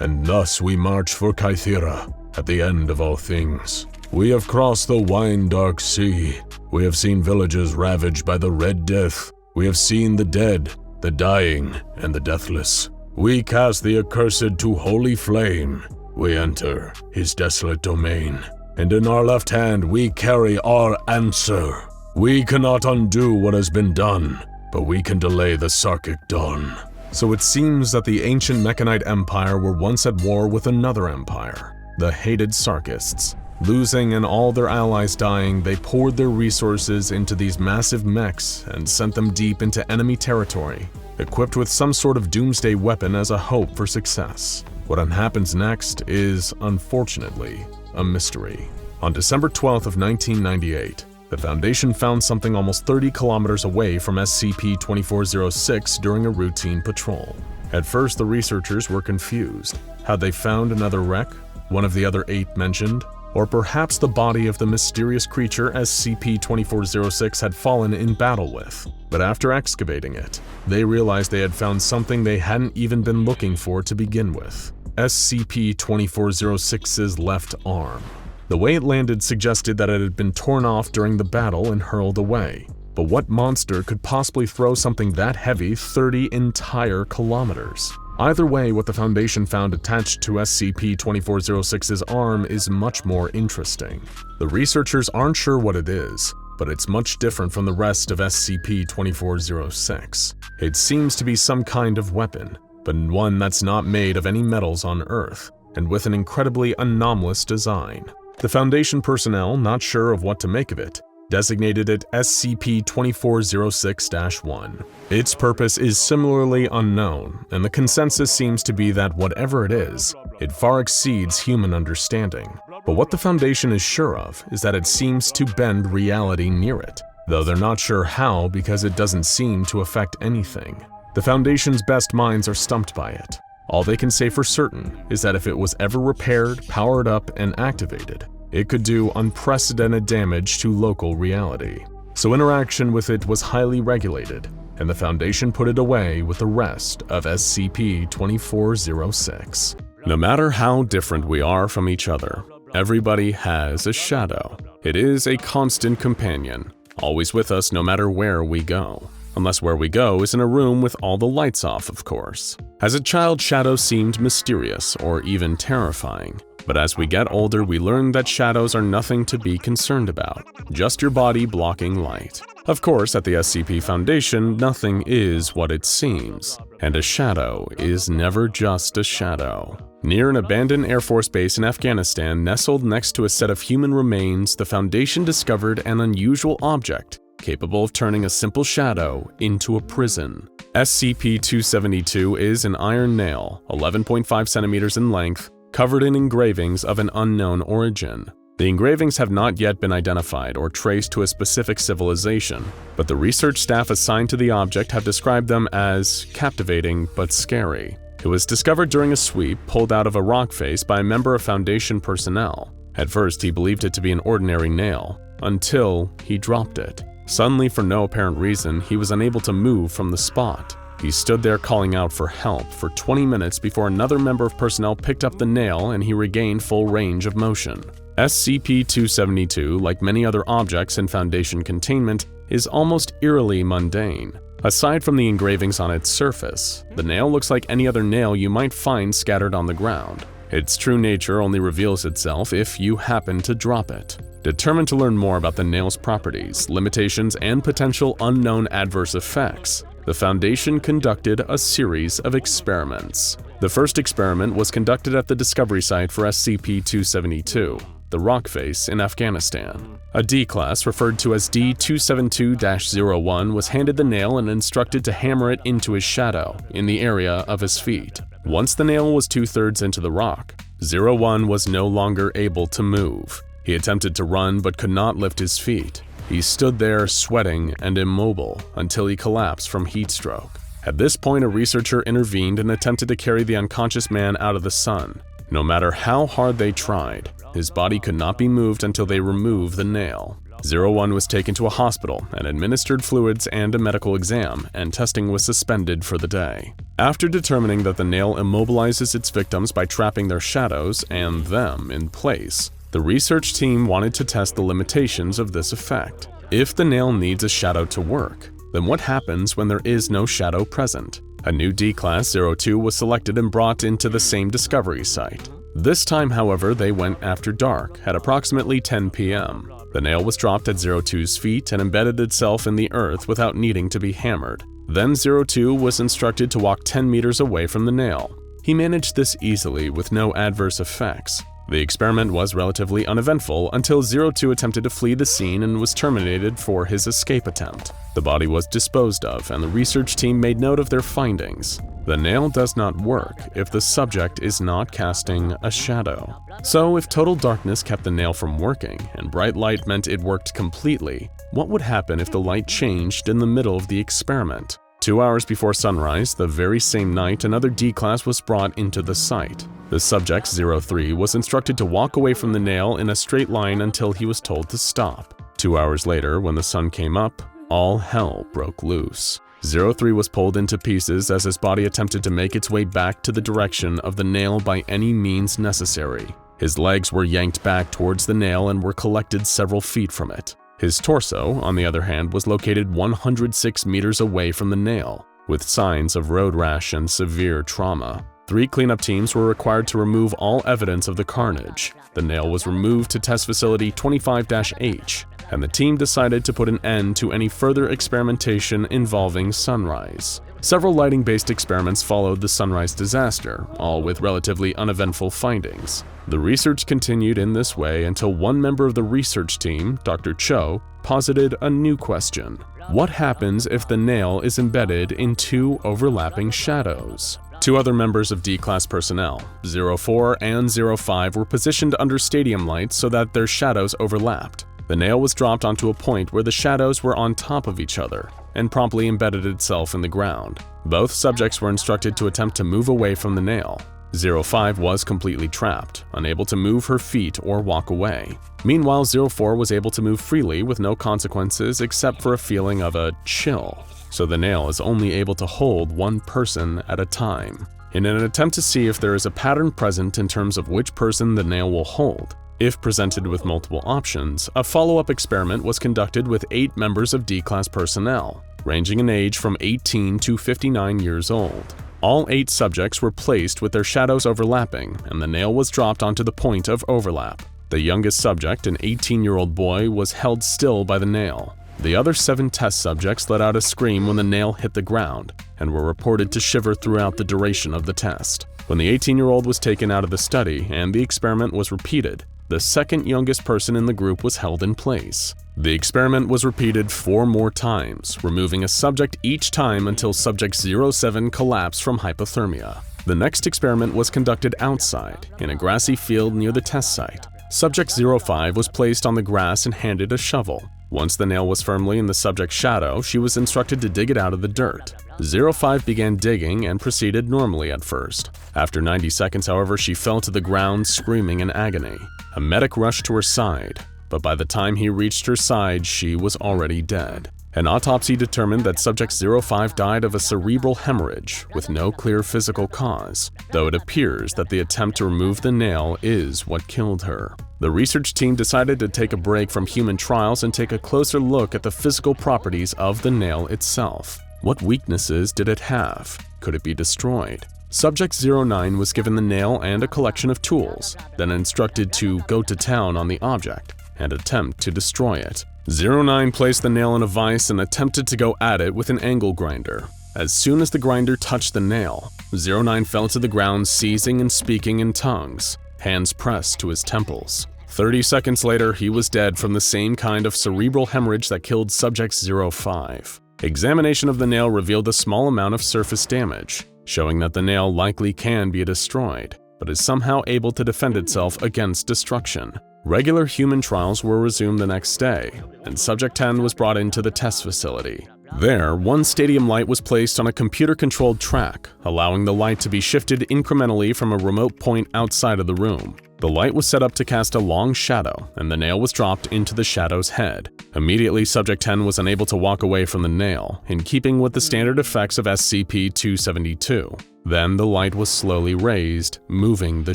and thus we march for Kythera, at the end of all things. We have crossed the wine-dark sea. We have seen villages ravaged by the Red Death. We have seen the dead, the dying, and the deathless. We cast the accursed to holy flame. We enter his desolate domain, and in our left hand we carry our answer. We cannot undo what has been done, but we can delay the Sarkic dawn." So it seems that the ancient Mechanite Empire were once at war with another empire, the hated Sarkists. Losing and all their allies dying, they poured their resources into these massive mechs and sent them deep into enemy territory, equipped with some sort of doomsday weapon as a hope for success. What happens next is, unfortunately, a mystery. On December 12th of 1998, the Foundation found something almost 30 kilometers away from SCP-2406 during a routine patrol. At first, the researchers were confused. Had they found another wreck, one of the other 8 mentioned? Or perhaps the body of the mysterious creature SCP-2406 had fallen in battle with? But after excavating it, they realized they had found something they hadn't even been looking for to begin with: SCP-2406's left arm. The way it landed suggested that it had been torn off during the battle and hurled away. But what monster could possibly throw something that heavy 30 entire kilometers? Either way, what the Foundation found attached to SCP-2406's arm is much more interesting. The researchers aren't sure what it is, but it's much different from the rest of SCP-2406. It seems to be some kind of weapon, but one that's not made of any metals on Earth, and with an incredibly anomalous design. The Foundation personnel, not sure of what to make of it, designated it SCP-2406-1. Its purpose is similarly unknown, and the consensus seems to be that whatever it is, it far exceeds human understanding. But what the Foundation is sure of is that it seems to bend reality near it, though they're not sure how because it doesn't seem to affect anything. The Foundation's best minds are stumped by it. All they can say for certain is that if it was ever repaired, powered up, and activated, it could do unprecedented damage to local reality. So interaction with it was highly regulated, and the Foundation put it away with the rest of SCP-2406. No matter how different we are from each other, everybody has a shadow. It is a constant companion, always with us no matter where we go. Unless where we go is in a room with all the lights off, of course. As a child, shadows seemed mysterious or even terrifying. But as we get older, we learn that shadows are nothing to be concerned about, just your body blocking light. Of course, at the SCP Foundation, nothing is what it seems, and a shadow is never just a shadow. Near an abandoned Air Force base in Afghanistan, nestled next to a set of human remains, the Foundation discovered an unusual object capable of turning a simple shadow into a prison. SCP-272 is an iron nail, 11.5 centimeters in length, covered in engravings of an unknown origin. The engravings have not yet been identified or traced to a specific civilization, but the research staff assigned to the object have described them as captivating but scary. It was discovered during a sweep pulled out of a rock face by a member of Foundation personnel. At first, he believed it to be an ordinary nail, until he dropped it. Suddenly, for no apparent reason, he was unable to move from the spot. He stood there calling out for help for 20 minutes before another member of personnel picked up the nail and he regained full range of motion. SCP-272, like many other objects in Foundation containment, is almost eerily mundane. Aside from the engravings on its surface, the nail looks like any other nail you might find scattered on the ground. Its true nature only reveals itself if you happen to drop it. Determined to learn more about the nail's properties, limitations, and potential unknown adverse effects, the Foundation conducted a series of experiments. The first experiment was conducted at the discovery site for SCP-272, the rock face in Afghanistan. A D-class, referred to as D-272-01, was handed the nail and instructed to hammer it into his shadow, in the area of his feet. Once the nail was 2/3 into the rock, 01 was no longer able to move. He attempted to run but could not lift his feet. He stood there sweating and immobile until he collapsed from heat stroke. At this point, a researcher intervened and attempted to carry the unconscious man out of the sun. No matter how hard they tried, his body could not be moved until they removed the nail. 01 was taken to a hospital and administered fluids and a medical exam, and testing was suspended for the day. After determining that the nail immobilizes its victims by trapping their shadows and them in place, the research team wanted to test the limitations of this effect. If the nail needs a shadow to work, then what happens when there is no shadow present? A new D-Class 02 was selected and brought into the same discovery site. This time, however, they went after dark at approximately 10 p.m. The nail was dropped at 02's feet and embedded itself in the earth without needing to be hammered. Then 02 was instructed to walk 10 meters away from the nail. He managed this easily with no adverse effects. The experiment was relatively uneventful until 02 attempted to flee the scene and was terminated for his escape attempt. The body was disposed of, and the research team made note of their findings. The nail does not work if the subject is not casting a shadow. So if total darkness kept the nail from working, and bright light meant it worked completely, what would happen if the light changed in the middle of the experiment? 2 hours before sunrise, the very same night, another D-Class was brought into the site. The subject, 03, was instructed to walk away from the nail in a straight line until he was told to stop. 2 hours later, when the sun came up, all hell broke loose. 03 was pulled into pieces as his body attempted to make its way back to the direction of the nail by any means necessary. His legs were yanked back towards the nail and were collected several feet from it. His torso, on the other hand, was located 106 meters away from the nail, with signs of road rash and severe trauma. 3 cleanup teams were required to remove all evidence of the carnage. The nail was removed to Test Facility 25-H. and the team decided to put an end to any further experimentation involving Sunrise. Several lighting-based experiments followed the Sunrise disaster, all with relatively uneventful findings. The research continued in this way until one member of the research team, Dr. Cho, posited a new question. What happens if the nail is embedded in two overlapping shadows? Two other members of D-Class personnel, 04 and 05, were positioned under stadium lights so that their shadows overlapped. The nail was dropped onto a point where the shadows were on top of each other and promptly embedded itself in the ground. Both subjects were instructed to attempt to move away from the nail. 05 was completely trapped, unable to move her feet or walk away. Meanwhile, 04 was able to move freely with no consequences except for a feeling of a chill. So the nail is only able to hold one person at a time. In an attempt to see if there is a pattern present in terms of which person the nail will hold, if presented with multiple options, a follow-up experiment was conducted with 8 members of D-Class personnel, ranging in age from 18 to 59 years old. All 8 subjects were placed with their shadows overlapping, and the nail was dropped onto the point of overlap. The youngest subject, an 18-year-old boy, was held still by the nail. The other 7 test subjects let out a scream when the nail hit the ground, and were reported to shiver throughout the duration of the test. When the 18-year-old was taken out of the study and the experiment was repeated, the second youngest person in the group was held in place. The experiment was repeated 4 more times, removing a subject each time until subject 07 collapsed from hypothermia. The next experiment was conducted outside, in a grassy field near the test site. Subject 05 was placed on the grass and handed a shovel. Once the nail was firmly in the subject's shadow, she was instructed to dig it out of the dirt. 05 began digging and proceeded normally at first. After 90 seconds, however, she fell to the ground screaming in agony. A medic rushed to her side, but by the time he reached her side, she was already dead. An autopsy determined that subject 05 died of a cerebral hemorrhage with no clear physical cause, though it appears that the attempt to remove the nail is what killed her. The research team decided to take a break from human trials and take a closer look at the physical properties of the nail itself. What weaknesses did it have? Could it be destroyed? Subject 09 was given the nail and a collection of tools, then instructed to go to town on the object and attempt to destroy it. 09 placed the nail in a vise and attempted to go at it with an angle grinder. As soon as the grinder touched the nail, 09 fell to the ground seizing and speaking in tongues, hands pressed to his temples. 30 seconds later, he was dead from the same kind of cerebral hemorrhage that killed subject 05. Examination of the nail revealed a small amount of surface damage, showing that the nail likely can be destroyed, but is somehow able to defend itself against destruction. Regular human trials were resumed the next day, and Subject 10 was brought into the test facility. There, one stadium light was placed on a computer-controlled track, allowing the light to be shifted incrementally from a remote point outside of the room. The light was set up to cast a long shadow, and the nail was dropped into the shadow's head. Immediately, Subject 10 was unable to walk away from the nail, in keeping with the standard effects of SCP-272. Then the light was slowly raised, moving the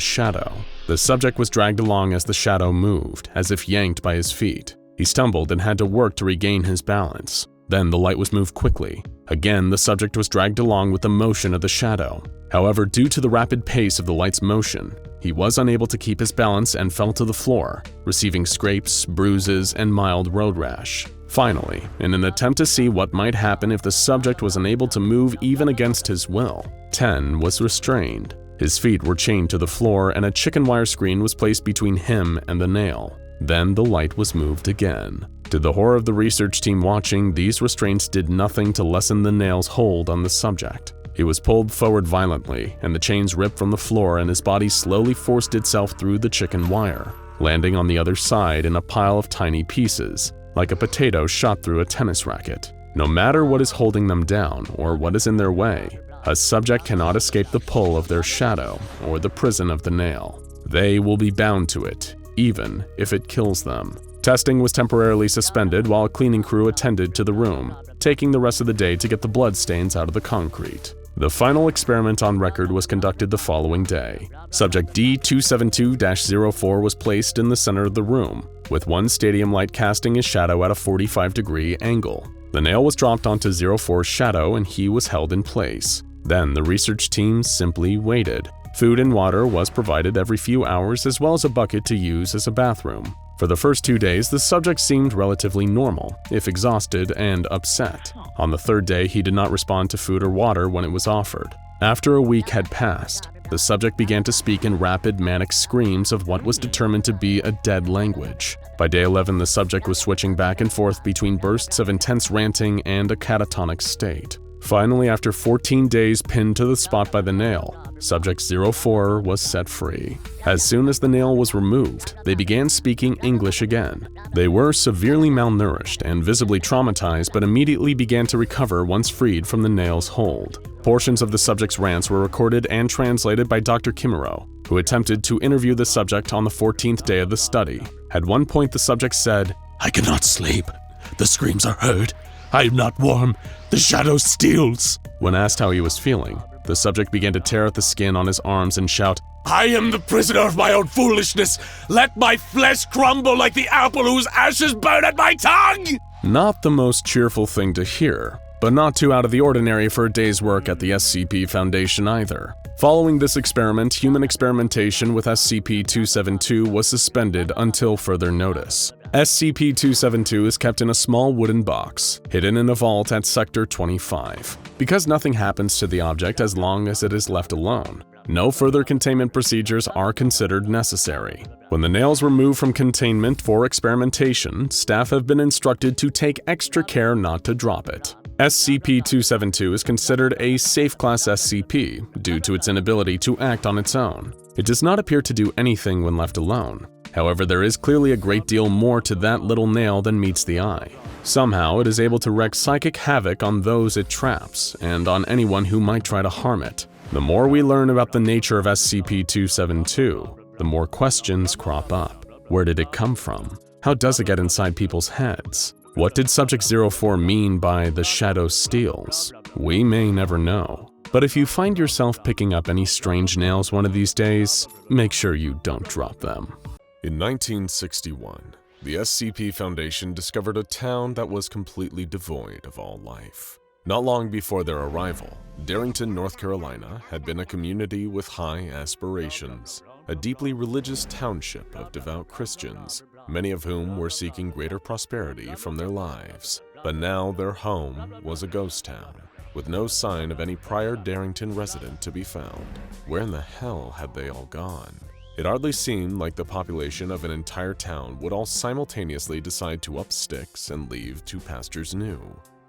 shadow. The subject was dragged along as the shadow moved, as if yanked by his feet. He stumbled and had to work to regain his balance. Then the light was moved quickly. Again, the subject was dragged along with the motion of the shadow. However, due to the rapid pace of the light's motion, he was unable to keep his balance and fell to the floor, receiving scrapes, bruises, and mild road rash. Finally, in an attempt to see what might happen if the subject was unable to move even against his will, 10 was restrained. His feet were chained to the floor and a chicken wire screen was placed between him and the nail. Then the light was moved again. To the horror of the research team watching, these restraints did nothing to lessen the nail's hold on the subject. He was pulled forward violently, and the chains ripped from the floor and his body slowly forced itself through the chicken wire, landing on the other side in a pile of tiny pieces, like a potato shot through a tennis racket. No matter what is holding them down or what is in their way, a subject cannot escape the pull of their shadow or the prison of the nail. They will be bound to it, even if it kills them. Testing was temporarily suspended while a cleaning crew attended to the room, taking the rest of the day to get the blood stains out of the concrete. The final experiment on record was conducted the following day. Subject D-272-04 was placed in the center of the room, with one stadium light casting his shadow at a 45-degree angle. The nail was dropped onto 04's shadow and he was held in place. Then the research team simply waited. Food and water was provided every few hours as well as a bucket to use as a bathroom. For the first 2 days, the subject seemed relatively normal, if exhausted and upset. On the third day, he did not respond to food or water when it was offered. After a week had passed, the subject began to speak in rapid manic screams of what was determined to be a dead language. By day 11, the subject was switching back and forth between bursts of intense ranting and a catatonic state. Finally, after 14 days pinned to the spot by the nail, Subject 04 was set free. As soon as the nail was removed, they began speaking English again. They were severely malnourished and visibly traumatized, but immediately began to recover once freed from the nail's hold. Portions of the subject's rants were recorded and translated by Dr. Kimuro, who attempted to interview the subject on the 14th day of the study. At one point, the subject said, "I cannot sleep. The screams are heard. I am not warm. The shadow steals." When asked how he was feeling, the subject began to tear at the skin on his arms and shout, "I am the prisoner of my own foolishness. Let my flesh crumble like the apple whose ashes burn at my tongue!" Not the most cheerful thing to hear, but not too out of the ordinary for a day's work at the SCP Foundation either. Following this experiment, human experimentation with SCP-272 was suspended until further notice. SCP-272 is kept in a small wooden box, hidden in a vault at Sector 25. Because nothing happens to the object as long as it is left alone, no further containment procedures are considered necessary. When the nails were moved from containment for experimentation, staff have been instructed to take extra care not to drop it. SCP-272 is considered a safe class SCP due to its inability to act on its own. It does not appear to do anything when left alone. However, there is clearly a great deal more to that little nail than meets the eye. Somehow, it is able to wreak psychic havoc on those it traps, and on anyone who might try to harm it. The more we learn about the nature of SCP-272, the more questions crop up. Where did it come from? How does it get inside people's heads? What did Subject 04 mean by the shadow steals? We may never know. But if you find yourself picking up any strange nails one of these days, make sure you don't drop them. In 1961, the SCP Foundation discovered a town that was completely devoid of all life. Not long before their arrival, Darrington, North Carolina had been a community with high aspirations, a deeply religious township of devout Christians, many of whom were seeking greater prosperity from their lives. But now their home was a ghost town, with no sign of any prior Darrington resident to be found. Where in the hell had they all gone? It hardly seemed like the population of an entire town would all simultaneously decide to up sticks and leave to pastures new.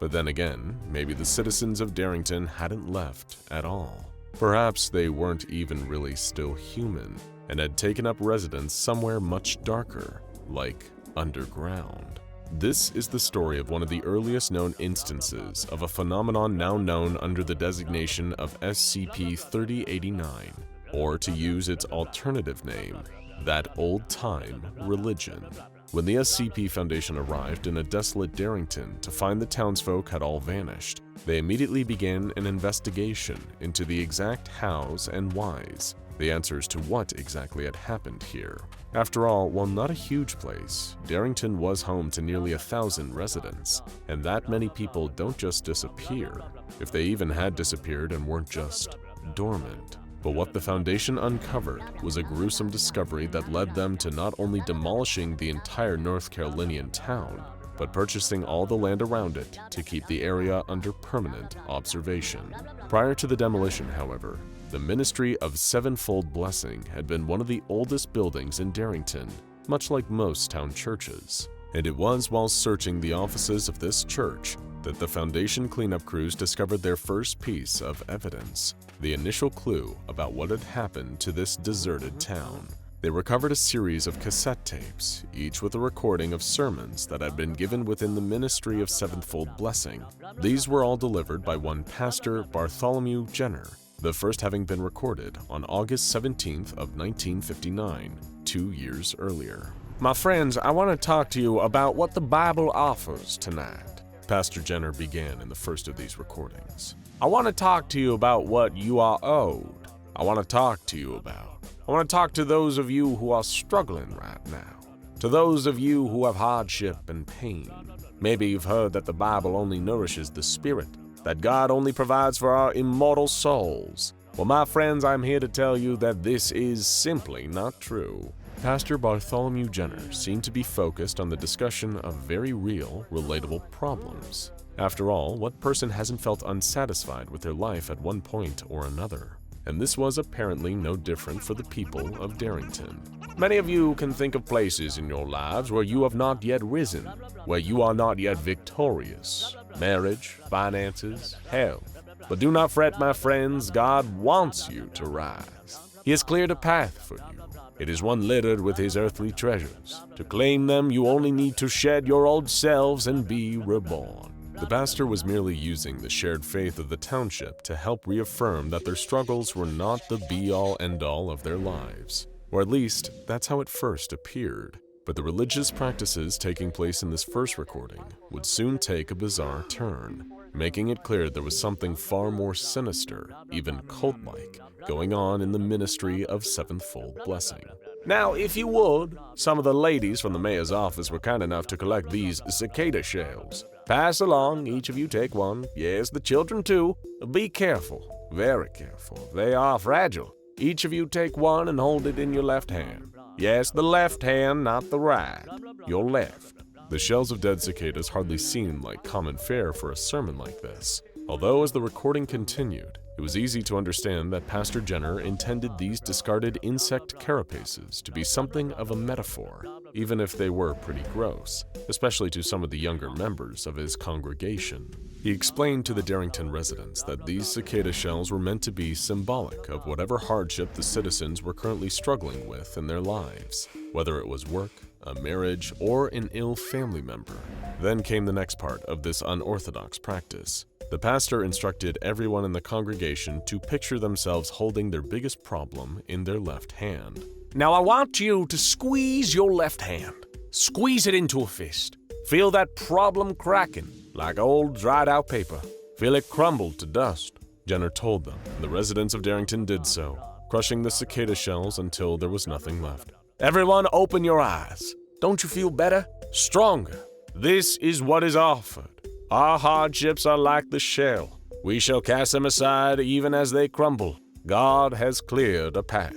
But then again, maybe the citizens of Darrington hadn't left at all. Perhaps they weren't even really still human and had taken up residence somewhere much darker, like underground. This is the story of one of the earliest known instances of a phenomenon now known under the designation of SCP-3089, or to use its alternative name, that old-time religion. When the SCP Foundation arrived in a desolate Darrington to find the townsfolk had all vanished, they immediately began an investigation into the exact hows and whys, the answers to what exactly had happened here. After all, while not a huge place, Darrington was home to nearly 1,000 residents, and that many people don't just disappear, if they even had disappeared and weren't just dormant. But what the Foundation uncovered was a gruesome discovery that led them to not only demolishing the entire North Carolinian town, but purchasing all the land around it to keep the area under permanent observation. Prior to the demolition, however, the Ministry of Sevenfold Blessing had been one of the oldest buildings in Darrington, much like most town churches. And it was while searching the offices of this church that the Foundation cleanup crews discovered their first piece of evidence, the initial clue about what had happened to this deserted town. They recovered a series of cassette tapes, each with a recording of sermons that had been given within the Ministry of Sevenfold Blessing. These were all delivered by one Pastor Bartholomew Jenner, the first having been recorded on August 17th of 1959, 2 years earlier. "My friends, I want to talk to you about what the Bible offers tonight," Pastor Jenner began in the first of these recordings. "I want to talk to you about what you are owed. I want to talk to those of you who are struggling right now. To those of you who have hardship and pain. Maybe you've heard that the Bible only nourishes the spirit, that God only provides for our immortal souls. Well, my friends, I'm here to tell you that this is simply not true. Pastor Bartholomew Jenner seemed to be focused on the discussion of very real, relatable problems. After all, what person hasn't felt unsatisfied with their life at one point or another? And this was apparently no different for the people of Darrington. Many of you can think of places in your lives where you have not yet risen, where you are not yet victorious. Marriage, finances, health. But do not fret, my friends, God wants you to rise. He has cleared a path for you. It is one littered with his earthly treasures. To claim them, you only need to shed your old selves and be reborn. The pastor was merely using the shared faith of the township to help reaffirm that their struggles were not the be-all end-all of their lives. Or at least, that's how it first appeared. But the religious practices taking place in this first recording would soon take a bizarre turn, making it clear there was something far more sinister, even cult-like, going on in the ministry of sevenfold blessing. Now, if you would, some of the ladies from the mayor's office were kind enough to collect these cicada shells. Pass along, each of you take one. Yes, the children too. Be careful, very careful. They are fragile. Each of you take one and hold it in your left hand. Yes, the left hand, not the right. Your left. The shells of dead cicadas hardly seemed like common fare for a sermon like this. Although as the recording continued, it was easy to understand that Pastor Jenner intended these discarded insect carapaces to be something of a metaphor, even if they were pretty gross, especially to some of the younger members of his congregation. He explained to the Darrington residents that these cicada shells were meant to be symbolic of whatever hardship the citizens were currently struggling with in their lives, whether it was work, a marriage, or an ill family member. Then came the next part of this unorthodox practice. The pastor instructed everyone in the congregation to picture themselves holding their biggest problem in their left hand. Now I want you to squeeze your left hand. Squeeze it into a fist. Feel that problem cracking like old dried out paper. Feel it crumble to dust. Jenner told them, and the residents of Darrington did so, crushing the cicada shells until there was nothing left. Everyone open your eyes. Don't you feel better? Stronger. This is what is offered. Our hardships are like the shell. We shall cast them aside even as they crumble. God has cleared a path.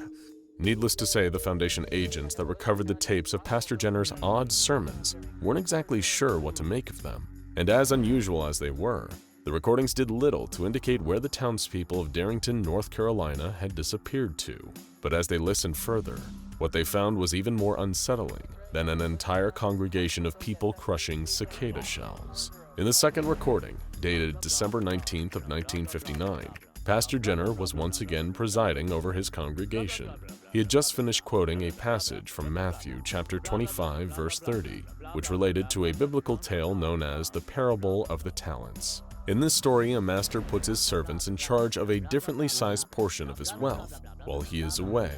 Needless to say, the Foundation agents that recovered the tapes of Pastor Jenner's odd sermons weren't exactly sure what to make of them. And as unusual as they were, the recordings did little to indicate where the townspeople of Darrington, North Carolina had disappeared to. But as they listened further, what they found was even more unsettling than an entire congregation of people crushing cicada shells. In the second recording, dated December 19th of 1959, Pastor Jenner was once again presiding over his congregation. He had just finished quoting a passage from Matthew chapter 25, verse 30, which related to a biblical tale known as the parable of the talents. In this story, a master puts his servants in charge of a differently sized portion of his wealth while he is away,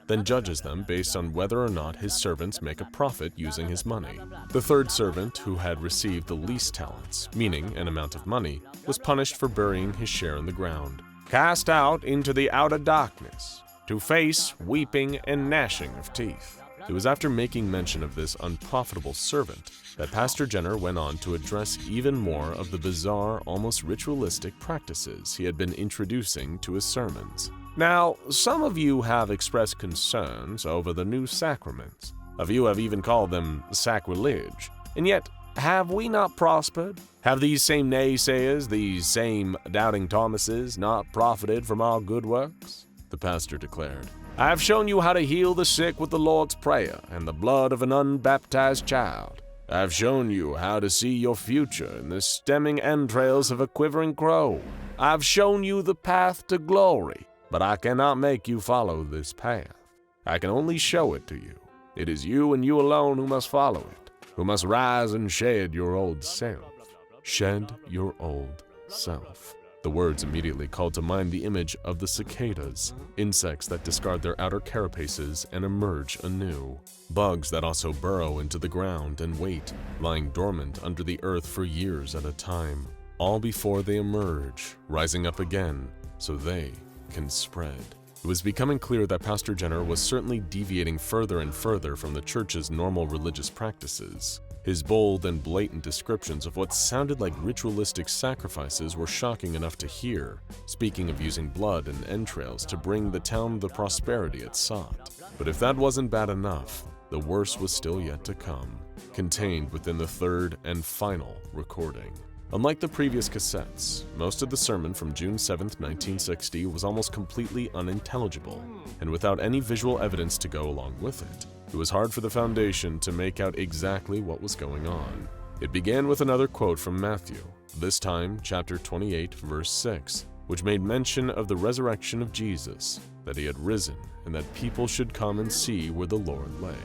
then judges them based on whether or not his servants make a profit using his money. The third servant, who had received the least talents, meaning an amount of money, was punished for burying his share in the ground. Cast out into the outer darkness, to face weeping and gnashing of teeth. It was after making mention of this unprofitable servant that Pastor Jenner went on to address even more of the bizarre, almost ritualistic practices he had been introducing to his sermons. Now, some of you have expressed concerns over the new sacraments. A few have even called them sacrilege. And yet, have we not prospered? Have these same naysayers, these same doubting Thomases, not profited from our good works? The pastor declared. I have shown you how to heal the sick with the Lord's Prayer and the blood of an unbaptized child. I have shown you how to see your future in the stemming entrails of a quivering crow. I have shown you the path to glory, but I cannot make you follow this path. I can only show it to you. It is you and you alone who must follow it, who must rise and shed your old self. Shed your old self. The words immediately called to mind the image of the cicadas, insects that discard their outer carapaces and emerge anew. Bugs that also burrow into the ground and wait, lying dormant under the earth for years at a time, all before they emerge, rising up again so they can spread. It was becoming clear that Pastor Jenner was certainly deviating further and further from the church's normal religious practices. His bold and blatant descriptions of what sounded like ritualistic sacrifices were shocking enough to hear, speaking of using blood and entrails to bring the town the prosperity it sought. But if that wasn't bad enough, the worst was still yet to come, contained within the third and final recording. Unlike the previous cassettes, most of the sermon from June 7, 1960 was almost completely unintelligible, and without any visual evidence to go along with it. It was hard for the Foundation to make out exactly what was going on. It began with another quote from Matthew, this time chapter 28, verse 6, which made mention of the resurrection of Jesus, that he had risen, and that people should come and see where the Lord lay.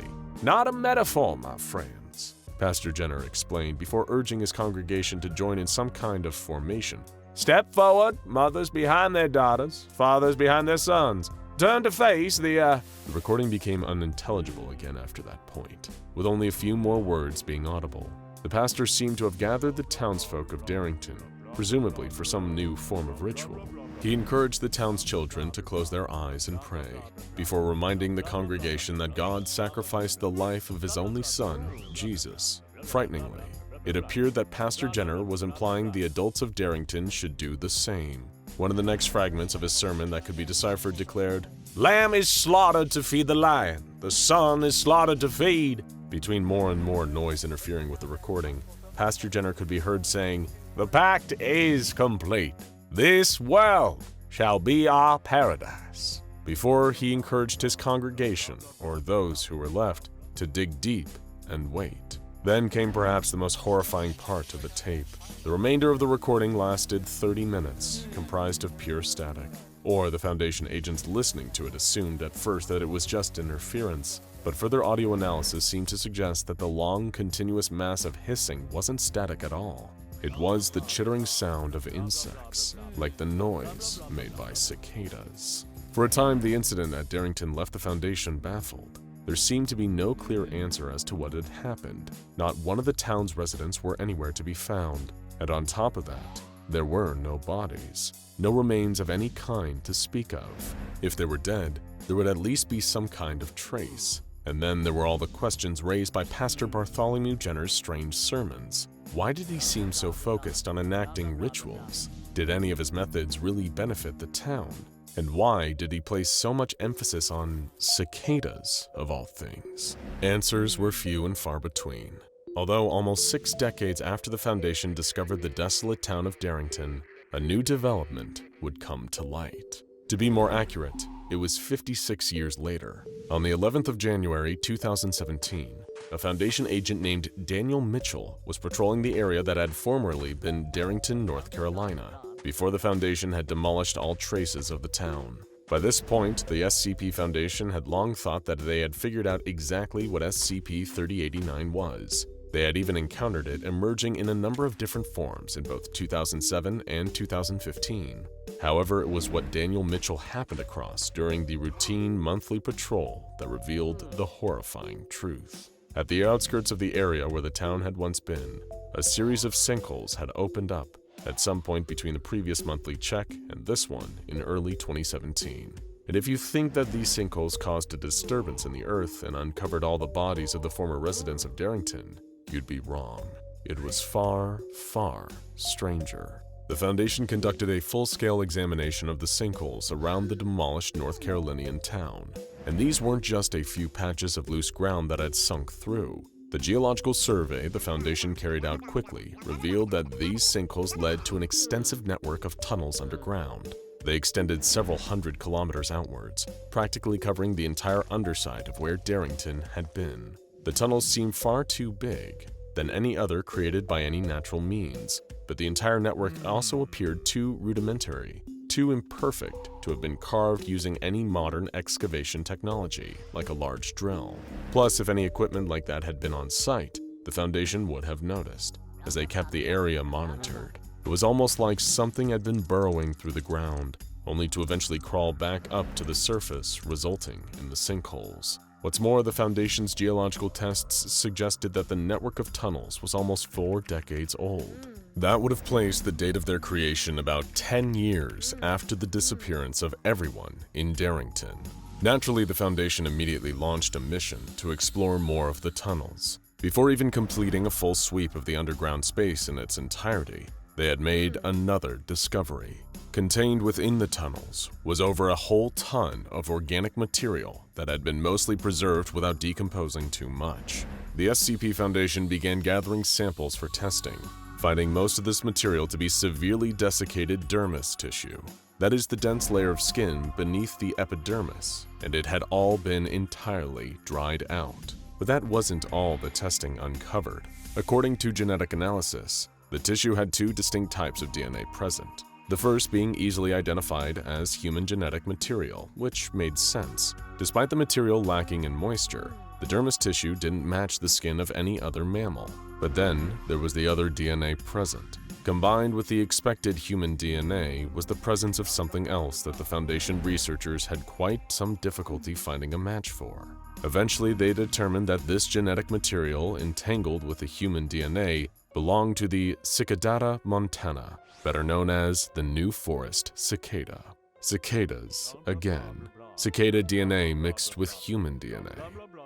Not a metaphor, my friends, Pastor Jenner explained before urging his congregation to join in some kind of formation. Step forward, mothers behind their daughters, fathers behind their sons. Turn to face the The recording became unintelligible again after that point, with only a few more words being audible. The pastor seemed to have gathered the townsfolk of Darrington, presumably for some new form of ritual. He encouraged the town's children to close their eyes and pray, before reminding the congregation that God sacrificed the life of his only son, Jesus. Frighteningly, it appeared that Pastor Jenner was implying the adults of Darrington should do the same. One of the next fragments of his sermon that could be deciphered declared, Lamb is slaughtered to feed the lion, the son is slaughtered to feed. Between more and more noise interfering with the recording, Pastor Jenner could be heard saying, The pact is complete. This world shall be our paradise. Before he encouraged his congregation, or those who were left, to dig deep and wait. Then came perhaps the most horrifying part of the tape. The remainder of the recording lasted 30 minutes, comprised of pure static. Or the Foundation agents listening to it assumed at first that it was just interference, but further audio analysis seemed to suggest that the long, continuous mass of hissing wasn't static at all. It was the chittering sound of insects, like the noise made by cicadas. For a time, the incident at Darrington left the Foundation baffled. There seemed to be no clear answer as to what had happened. Not one of the town's residents were anywhere to be found, and on top of that, there were no bodies, no remains of any kind to speak of. If they were dead, there would at least be some kind of trace. And then there were all the questions raised by Pastor Bartholomew Jenner's strange sermons. Why did he seem so focused on enacting rituals? Did any of his methods really benefit the town? And why did he place so much emphasis on cicadas, of all things? Answers were few and far between. Although almost 6 decades after the Foundation discovered the desolate town of Darrington, a new development would come to light. To be more accurate, it was 56 years later. On the 11th of January 2017, a Foundation agent named Daniel Mitchell was patrolling the area that had formerly been Darrington, North Carolina, before the Foundation had demolished all traces of the town. By this point, the SCP Foundation had long thought that they had figured out exactly what SCP-3089 was. They had even encountered it emerging in a number of different forms in both 2007 and 2015. However, it was what Daniel Mitchell happened across during the routine monthly patrol that revealed the horrifying truth. At the outskirts of the area where the town had once been, a series of sinkholes had opened up at some point between the previous monthly check and this one in early 2017. And if you think that these sinkholes caused a disturbance in the earth and uncovered all the bodies of the former residents of Darrington, you'd be wrong. It was far, far stranger. The Foundation conducted a full-scale examination of the sinkholes around the demolished North Carolinian town. And these weren't just a few patches of loose ground that had sunk through. The geological survey the Foundation carried out quickly revealed that these sinkholes led to an extensive network of tunnels underground. They extended several hundred kilometers outwards, practically covering the entire underside of where Darrington had been. The tunnels seemed far too big than any other created by any natural means, but the entire network also appeared too rudimentary, too imperfect to have been carved using any modern excavation technology, like a large drill. Plus, if any equipment like that had been on site, the Foundation would have noticed, as they kept the area monitored. It was almost like something had been burrowing through the ground, only to eventually crawl back up to the surface, resulting in the sinkholes. What's more, the Foundation's geological tests suggested that the network of tunnels was almost 4 decades old. That would have placed the date of their creation about 10 years after the disappearance of everyone in Darrington. Naturally, the Foundation immediately launched a mission to explore more of the tunnels. Before even completing a full sweep of the underground space in its entirety, they had made another discovery. Contained within the tunnels was over a whole ton of organic material that had been mostly preserved without decomposing too much. The SCP Foundation began gathering samples for testing, finding most of this material to be severely desiccated dermis tissue. That is the dense layer of skin beneath the epidermis, and it had all been entirely dried out. But that wasn't all the testing uncovered. According to genetic analysis, the tissue had two distinct types of DNA present. The first being easily identified as human genetic material, which made sense. Despite the material lacking in moisture, the dermis tissue didn't match the skin of any other mammal. But then there was the other DNA present. Combined with the expected human DNA was the presence of something else that the Foundation researchers had quite some difficulty finding a match for. Eventually, they determined that this genetic material entangled with the human DNA belonged to the Cicadata montana, better known as the New Forest cicada. Cicadas, again. Cicada DNA mixed with human DNA,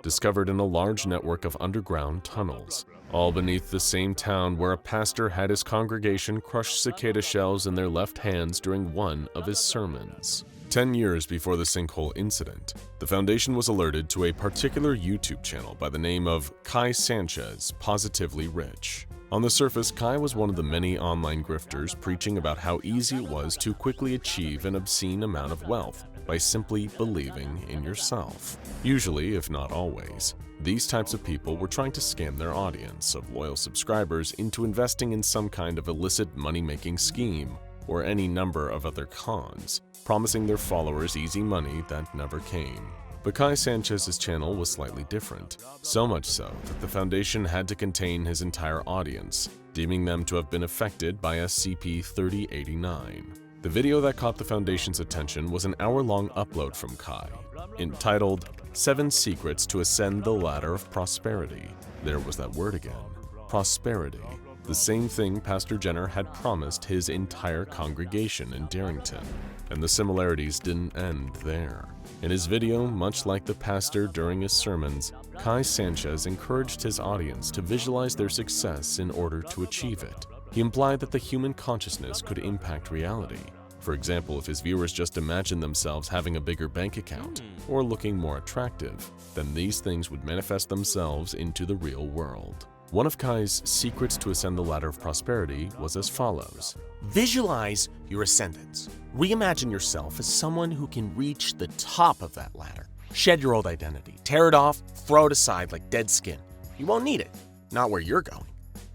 discovered in a large network of underground tunnels, all beneath the same town where a pastor had his congregation crush cicada shells in their left hands during one of his sermons. 10 years before the sinkhole incident, the Foundation was alerted to a particular YouTube channel by the name of Kai Sanchez Positively Rich. On the surface, Kai was one of the many online grifters preaching about how easy it was to quickly achieve an obscene amount of wealth by simply believing in yourself. Usually, if not always, these types of people were trying to scam their audience of loyal subscribers into investing in some kind of illicit money-making scheme or any number of other cons, promising their followers easy money that never came. But Kai Sanchez's channel was slightly different, so much so that the Foundation had to contain his entire audience, deeming them to have been affected by SCP-3089. The video that caught the Foundation's attention was an hour-long upload from Kai, entitled 7 Secrets to Ascend the Ladder of Prosperity. There was that word again, prosperity. The same thing Pastor Jenner had promised his entire congregation in Darrington. And the similarities didn't end there. In his video, much like the pastor during his sermons, Kai Sanchez encouraged his audience to visualize their success in order to achieve it. He implied that the human consciousness could impact reality. For example, if his viewers just imagined themselves having a bigger bank account or looking more attractive, then these things would manifest themselves into the real world. One of Kai's secrets to ascend the ladder of prosperity was as follows. Visualize your ascendance. Reimagine yourself as someone who can reach the top of that ladder. Shed your old identity, tear it off, throw it aside like dead skin. You won't need it, not where you're going.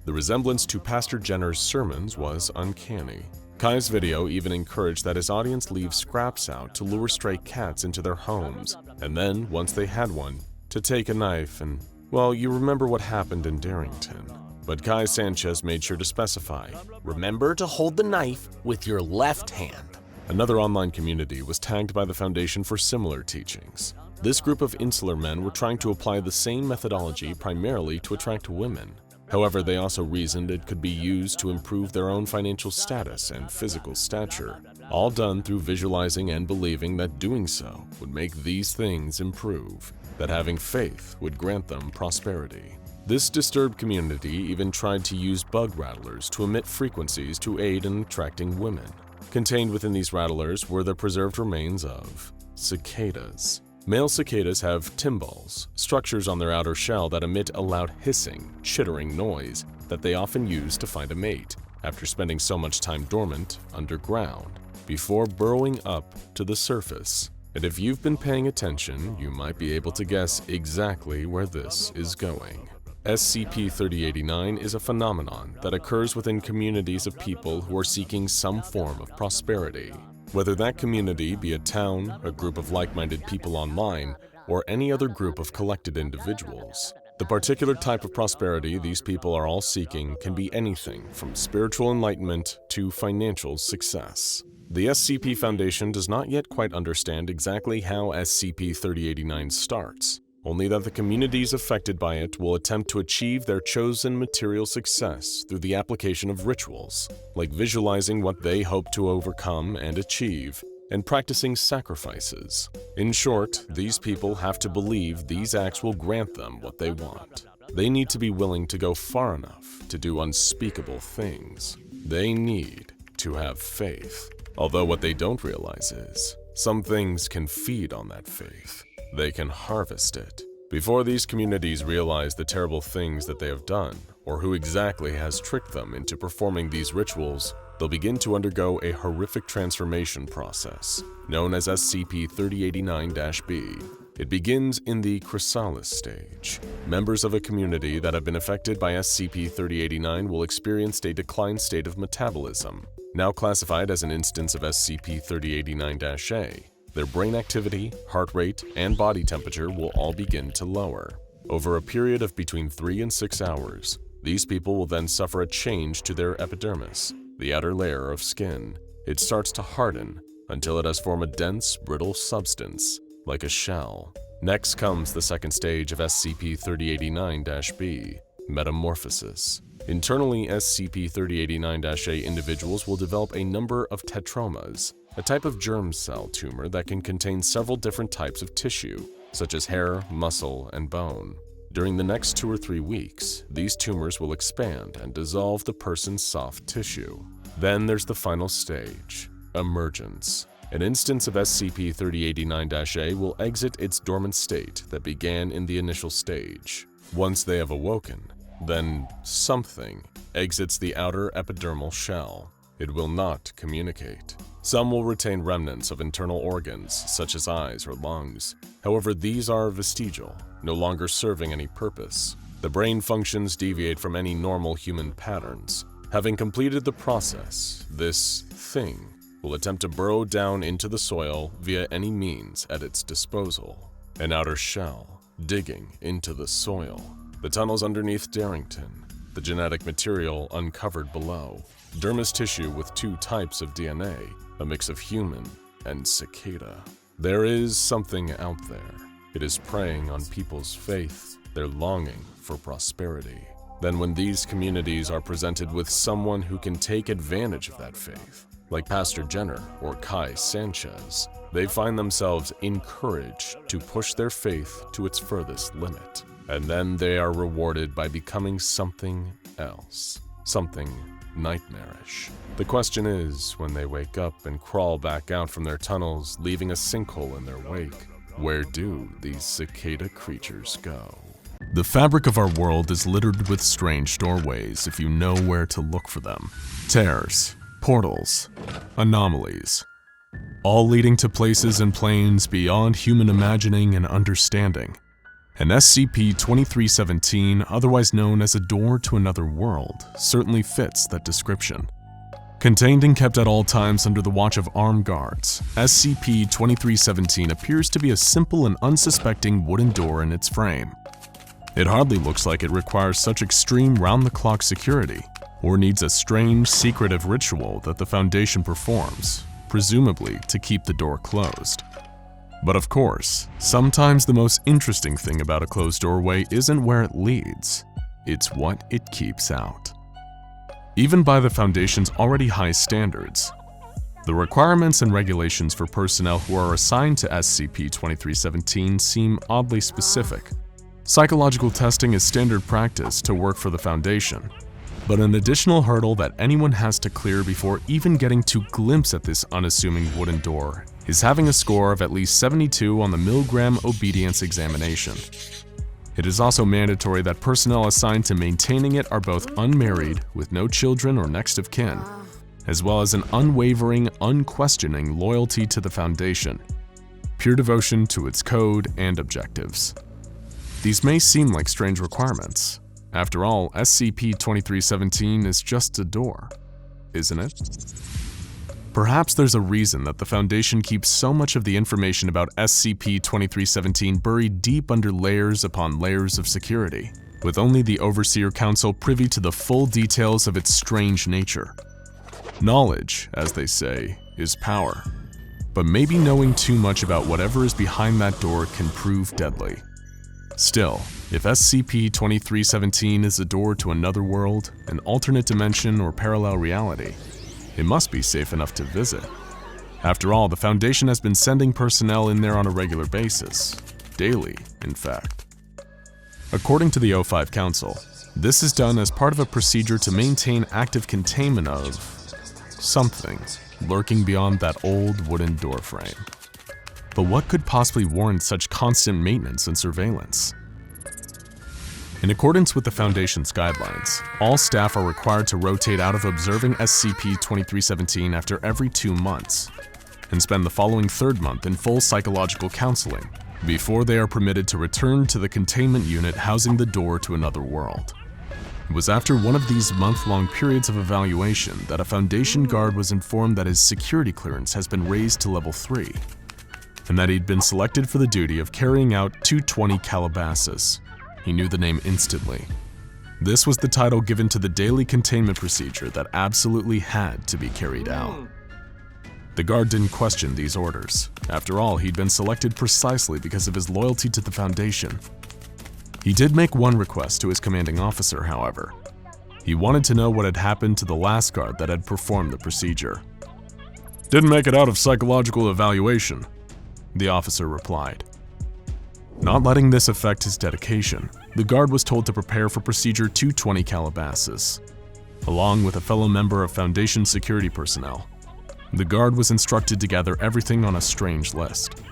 The resemblance to Pastor Jenner's sermons was uncanny. Kai's video even encouraged that his audience leave scraps out to lure stray cats into their homes, and then, once they had one, to take a knife and, well, you remember what happened in Darrington. But Kai Sanchez made sure to specify, remember to hold the knife with your left hand. Another online community was tagged by the Foundation for similar teachings. This group of insular men were trying to apply the same methodology primarily to attract women. However, they also reasoned it could be used to improve their own financial status and physical stature, all done through visualizing and believing that doing so would make these things improve, that having faith would grant them prosperity. This disturbed community even tried to use bug rattlers to emit frequencies to aid in attracting women. Contained within these rattlers were the preserved remains of cicadas. Male cicadas have tymbals, structures on their outer shell that emit a loud hissing, chittering noise that they often use to find a mate after spending so much time dormant underground before burrowing up to the surface. And if you've been paying attention, you might be able to guess exactly where this is going. SCP-3089 is a phenomenon that occurs within communities of people who are seeking some form of prosperity. Whether that community be a town, a group of like-minded people online, or any other group of collected individuals. The particular type of prosperity these people are all seeking can be anything from spiritual enlightenment to financial success. The SCP Foundation does not yet quite understand exactly how SCP-3089 starts, only that the communities affected by it will attempt to achieve their chosen material success through the application of rituals, like visualizing what they hope to overcome and achieve, and practicing sacrifices. In short, these people have to believe these acts will grant them what they want. they need to be willing to go far enough to do unspeakable things. They need to have faith. Although what they don't realize is, some things can feed on that faith. They can harvest it. Before these communities realize the terrible things that they have done, or who exactly has tricked them into performing these rituals, they'll begin to undergo a horrific transformation process, known as SCP-3089-B. It begins in the chrysalis stage. Members of a community that have been affected by SCP-3089 will experience a declined state of metabolism. Now classified as an instance of SCP-3089-A, their brain activity, heart rate, and body temperature will all begin to lower. Over a period of between 3 and 6 hours, these people will then suffer a change to their epidermis, the outer layer of skin. It starts to harden until it has formed a dense, brittle substance, like a shell. Next comes the second stage of SCP-3089-B, metamorphosis. Internally, SCP-3089-A individuals will develop a number of tetromas, a type of germ cell tumor that can contain several different types of tissue, such as hair, muscle, and bone. During the next 2 or 3 weeks, these tumors will expand and dissolve the person's soft tissue. Then there's the final stage, emergence. An instance of SCP-3089-A will exit its dormant state that began in the initial stage. Once they have awoken, then something exits the outer epidermal shell. It will not communicate. Some will retain remnants of internal organs, such as eyes or lungs. However, these are vestigial, no longer serving any purpose. The brain functions deviate from any normal human patterns. Having completed the process, this thing will attempt to burrow down into the soil via any means at its disposal. An outer shell, digging into the soil. The tunnels underneath Darrington, the genetic material uncovered below. Dermis tissue with 2 types of DNA, a mix of human and cicada. There is something out there. It is preying on people's faith, their longing for prosperity. Then when these communities are presented with someone who can take advantage of that faith, like Pastor Jenner or Kai Sanchez, they find themselves encouraged to push their faith to its furthest limit. And then they are rewarded by becoming something else, something nightmarish. The question is, when they wake up and crawl back out from their tunnels, leaving a sinkhole in their wake, where do these cicada creatures go? The fabric of our world is littered with strange doorways if you know where to look for them. Tears, portals, anomalies, all leading to places and planes beyond human imagining and understanding. And SCP-2317, otherwise known as a door to another world, certainly fits that description. Contained and kept at all times under the watch of armed guards, SCP-2317 appears to be a simple and unsuspecting wooden door in its frame. It hardly looks like it requires such extreme round-the-clock security, or needs a strange, secretive ritual that the Foundation performs, presumably to keep the door closed. But of course, sometimes the most interesting thing about a closed doorway isn't where it leads, it's what it keeps out. Even by the Foundation's already high standards, the requirements and regulations for personnel who are assigned to SCP-2317 seem oddly specific. Psychological testing is standard practice to work for the Foundation, but an additional hurdle that anyone has to clear before even getting to glimpse at this unassuming wooden door is having a score of at least 72 on the Milgram Obedience Examination. It is also mandatory that personnel assigned to maintaining it are both unmarried, with no children or next of kin, as well as an unwavering, unquestioning loyalty to the Foundation, pure devotion to its code and objectives. These may seem like strange requirements. After all, SCP-2317 is just a door, isn't it? Perhaps there's a reason that the Foundation keeps so much of the information about SCP-2317 buried deep under layers upon layers of security, with only the Overseer Council privy to the full details of its strange nature. Knowledge, as they say, is power. But maybe knowing too much about whatever is behind that door can prove deadly. Still, if SCP-2317 is a door to another world, an alternate dimension, or parallel reality, it must be safe enough to visit. After all, the Foundation has been sending personnel in there on a regular basis. Daily, in fact. According to the O5 Council, this is done as part of a procedure to maintain active containment of something lurking beyond that old wooden door frame. But what could possibly warrant such constant maintenance and surveillance? In accordance with the Foundation's guidelines, all staff are required to rotate out of observing SCP-2317 after every 2 months, and spend the following 3rd month in full psychological counseling before they are permitted to return to the containment unit housing the door to another world. It was after one of these month-long periods of evaluation that a Foundation guard was informed that his security clearance has been raised to level 3, and that he'd been selected for the duty of carrying out 220 Calabasas. He knew the name instantly. This was the title given to the daily containment procedure that absolutely had to be carried out. The guard didn't question these orders. After all, he'd been selected precisely because of his loyalty to the Foundation. He did make one request to his commanding officer, however. He wanted to know what had happened to the last guard that had performed the procedure. "Didn't make it out of psychological evaluation," the officer replied. Not letting this affect his dedication, the guard was told to prepare for procedure 220 Calabasas, along with a fellow member of Foundation security personnel. The guard was instructed to gather everything on a strange list.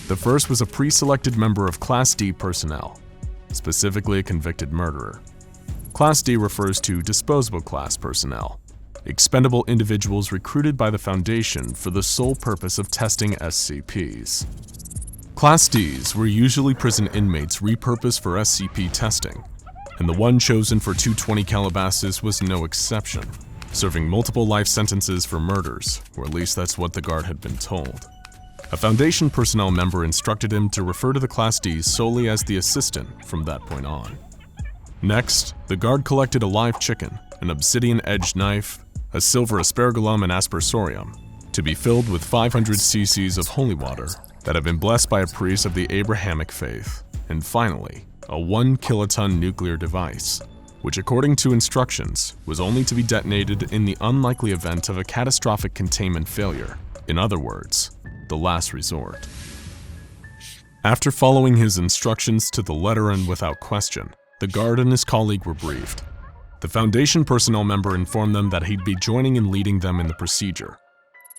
The first was a pre-selected member of Class D personnel, specifically a convicted murderer. Class D refers to disposable class personnel, expendable individuals recruited by the Foundation for the sole purpose of testing SCPs. Class Ds were usually prison inmates repurposed for SCP testing, and the one chosen for 220 Calabasas was no exception, serving multiple life sentences for murders, or at least that's what the guard had been told. A Foundation personnel member instructed him to refer to the Class Ds solely as the assistant from that point on. Next, the guard collected a live chicken, an obsidian-edged knife, a silver aspergillum and aspersorium, to be filled with 500 cc's of holy water that had been blessed by a priest of the Abrahamic faith, and finally, a 1-kiloton nuclear device, which according to instructions was only to be detonated in the unlikely event of a catastrophic containment failure. In other words, the last resort. After following his instructions to the letter and without question, the guard and his colleague were briefed. The Foundation personnel member informed them that he'd be joining and leading them in the procedure.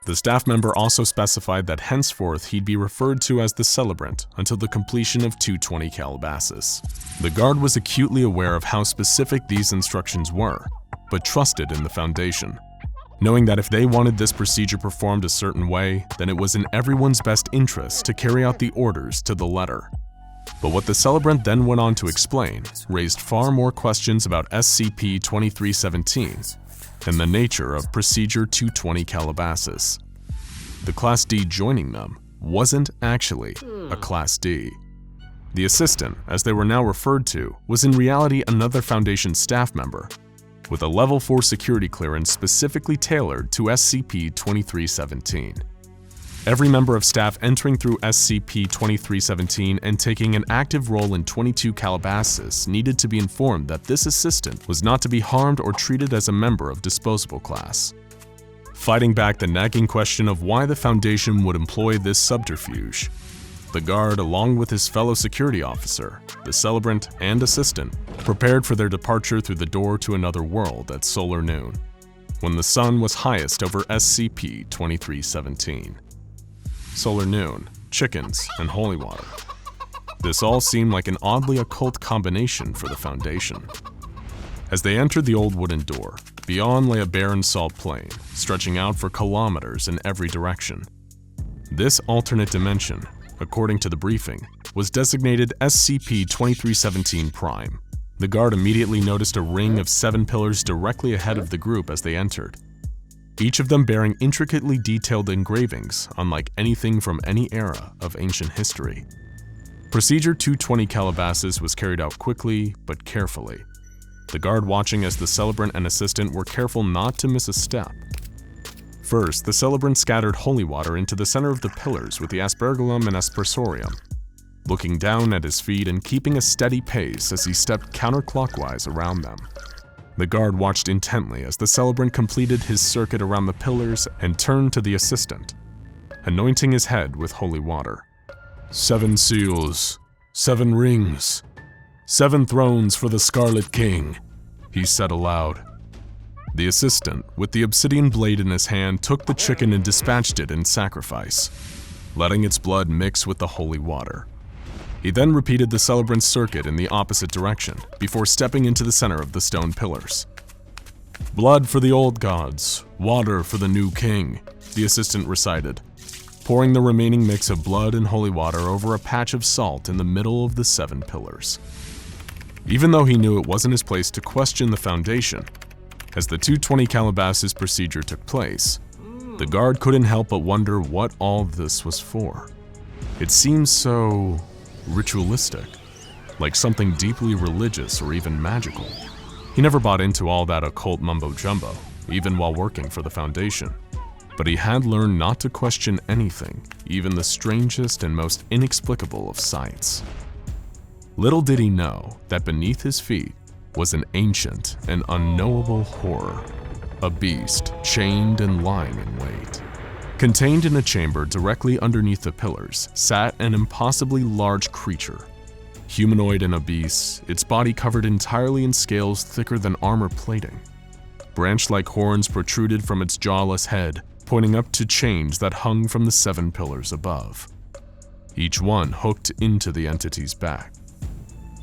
The staff member also specified that henceforth he'd be referred to as the Celebrant until the completion of 220 Calabasas. The guard was acutely aware of how specific these instructions were, but trusted in the Foundation, knowing that if they wanted this procedure performed a certain way, then it was in everyone's best interest to carry out the orders to the letter. But what the Celebrant then went on to explain raised far more questions about SCP-2317 and the nature of Procedure 220 Calabasas. The Class D joining them wasn't actually a Class D. The assistant, as they were now referred to, was in reality another Foundation staff member, with a Level 4 security clearance specifically tailored to SCP-2317. Every member of staff entering through SCP-2317 and taking an active role in 22 Calabasas needed to be informed that this assistant was not to be harmed or treated as a member of disposable class. Fighting back the nagging question of why the Foundation would employ this subterfuge, the guard, along with his fellow security officer, the Celebrant, and assistant, prepared for their departure through the door to another world at solar noon, when the sun was highest over SCP-2317. Solar noon, chickens, and holy water. This all seemed like an oddly occult combination for the Foundation. As they entered the old wooden door, beyond lay a barren salt plain, stretching out for kilometers in every direction. This alternate dimension, according to the briefing, was designated SCP-2317 Prime. The guard immediately noticed a ring of 7 pillars directly ahead of the group as they entered, each of them bearing intricately detailed engravings unlike anything from any era of ancient history. Procedure 220 Calabasas was carried out quickly but carefully, the guard watching as the Celebrant and assistant were careful not to miss a step. First, the Celebrant scattered holy water into the center of the pillars with the aspergillum and aspersorium, looking down at his feet and keeping a steady pace as he stepped counterclockwise around them. The guard watched intently as the Celebrant completed his circuit around the pillars and turned to the assistant, anointing his head with holy water. 7 seals, 7 rings, 7 thrones for the Scarlet King, he said aloud. The assistant, with the obsidian blade in his hand, took the chicken and dispatched it in sacrifice, letting its blood mix with the holy water. He then repeated the celebrant's circuit in the opposite direction before stepping into the center of the stone pillars. "Blood for the old gods, water for the new king," the assistant recited, pouring the remaining mix of blood and holy water over a patch of salt in the middle of the 7 pillars. Even though he knew it wasn't his place to question the Foundation, as the 220 Calabasas procedure took place, the guard couldn't help but wonder what all this was for. It seems so ritualistic, like something deeply religious or even magical. He never bought into all that occult mumbo-jumbo, even while working for the Foundation. But he had learned not to question anything, even the strangest and most inexplicable of sights. Little did he know that beneath his feet was an ancient and unknowable horror, a beast chained and lying in wait. Contained in a chamber directly underneath the pillars sat an impossibly large creature. Humanoid and obese, its body covered entirely in scales thicker than armor plating. Branch-like horns protruded from its jawless head, pointing up to chains that hung from the 7 pillars above, each one hooked into the entity's back.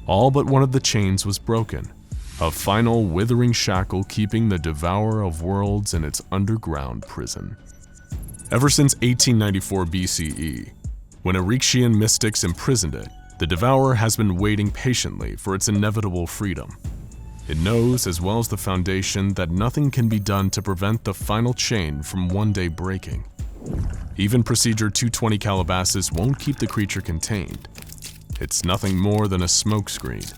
All but one of the chains was broken, a final withering shackle keeping the Devourer of Worlds in its underground prison. Ever since 1894 BCE, when Erexian mystics imprisoned it, the Devourer has been waiting patiently for its inevitable freedom. It knows, as well as the Foundation, that nothing can be done to prevent the final chain from one day breaking. Even Procedure 220 Calabasas won't keep the creature contained. It's nothing more than a smokescreen,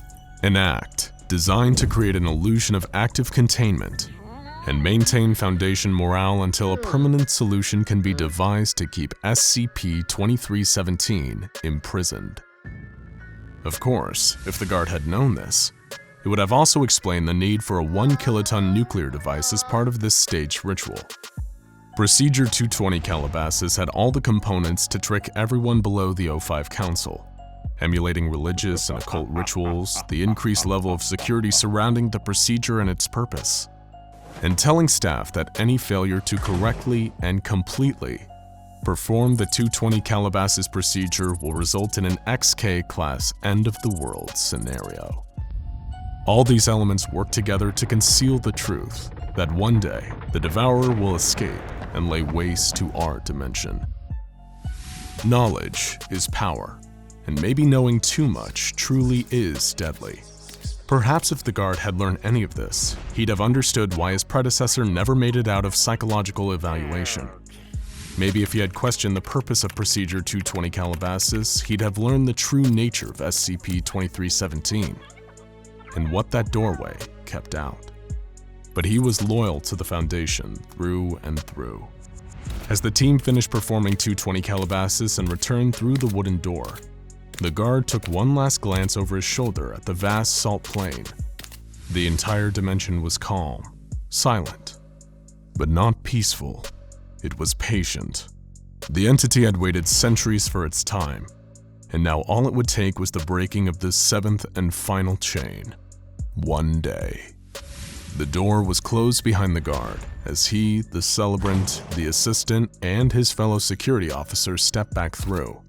an act designed to create an illusion of active containment and maintain Foundation morale until a permanent solution can be devised to keep SCP-2317 imprisoned. Of course, if the guard had known this, it would have also explained the need for a 1-kiloton nuclear device as part of this staged ritual. Procedure 220 Calabasas had all the components to trick everyone below the O5 Council, emulating religious and occult rituals, the increased level of security surrounding the procedure and its purpose, and telling staff that any failure to correctly and completely perform the 220 Calabasas procedure will result in an XK-class end-of-the-world scenario. All these elements work together to conceal the truth that one day the Devourer will escape and lay waste to our dimension. Knowledge is power, and maybe knowing too much truly is deadly. Perhaps if the guard had learned any of this, he'd have understood why his predecessor never made it out of psychological evaluation. Maybe if he had questioned the purpose of Procedure 220 Calabasas, he'd have learned the true nature of SCP-2317 and what that doorway kept out. But he was loyal to the Foundation through and through. As the team finished performing 220 Calabasas and returned through the wooden door, the guard took one last glance over his shoulder at the vast salt plain. The entire dimension was calm, silent, but not peaceful. It was patient. The entity had waited centuries for its time, and now all it would take was the breaking of this 7th and final chain. One day. The door was closed behind the guard as he, the celebrant, the assistant, and his fellow security officers stepped back through.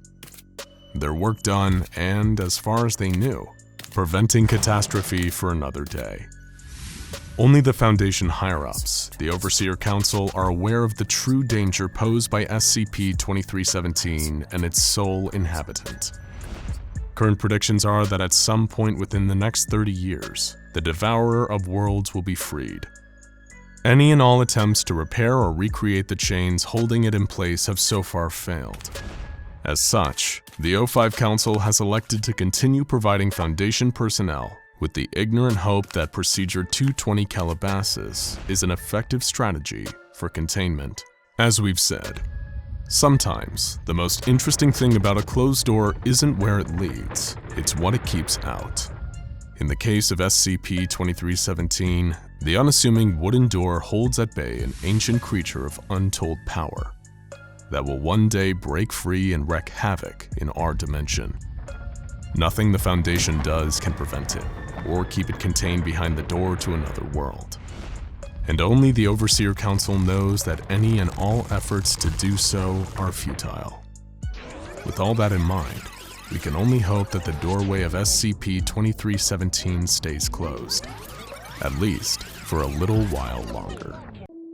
Their work done and, as far as they knew, preventing catastrophe for another day. Only the Foundation higher-ups, the Overseer Council, are aware of the true danger posed by SCP-2317 and its sole inhabitant. Current predictions are that at some point within the next 30 years, the Devourer of Worlds will be freed. Any and all attempts to repair or recreate the chains holding it in place have so far failed. As such, the O5 Council has elected to continue providing Foundation personnel with the ignorant hope that Procedure 220 Calabasas is an effective strategy for containment. As we've said, sometimes the most interesting thing about a closed door isn't where it leads, it's what it keeps out. In the case of SCP-2317, the unassuming wooden door holds at bay an ancient creature of untold power that will one day break free and wreak havoc in our dimension. Nothing the Foundation does can prevent it, or keep it contained behind the door to another world. And only the Overseer Council knows that any and all efforts to do so are futile. With all that in mind, we can only hope that the doorway of SCP-2317 stays closed, at least for a little while longer.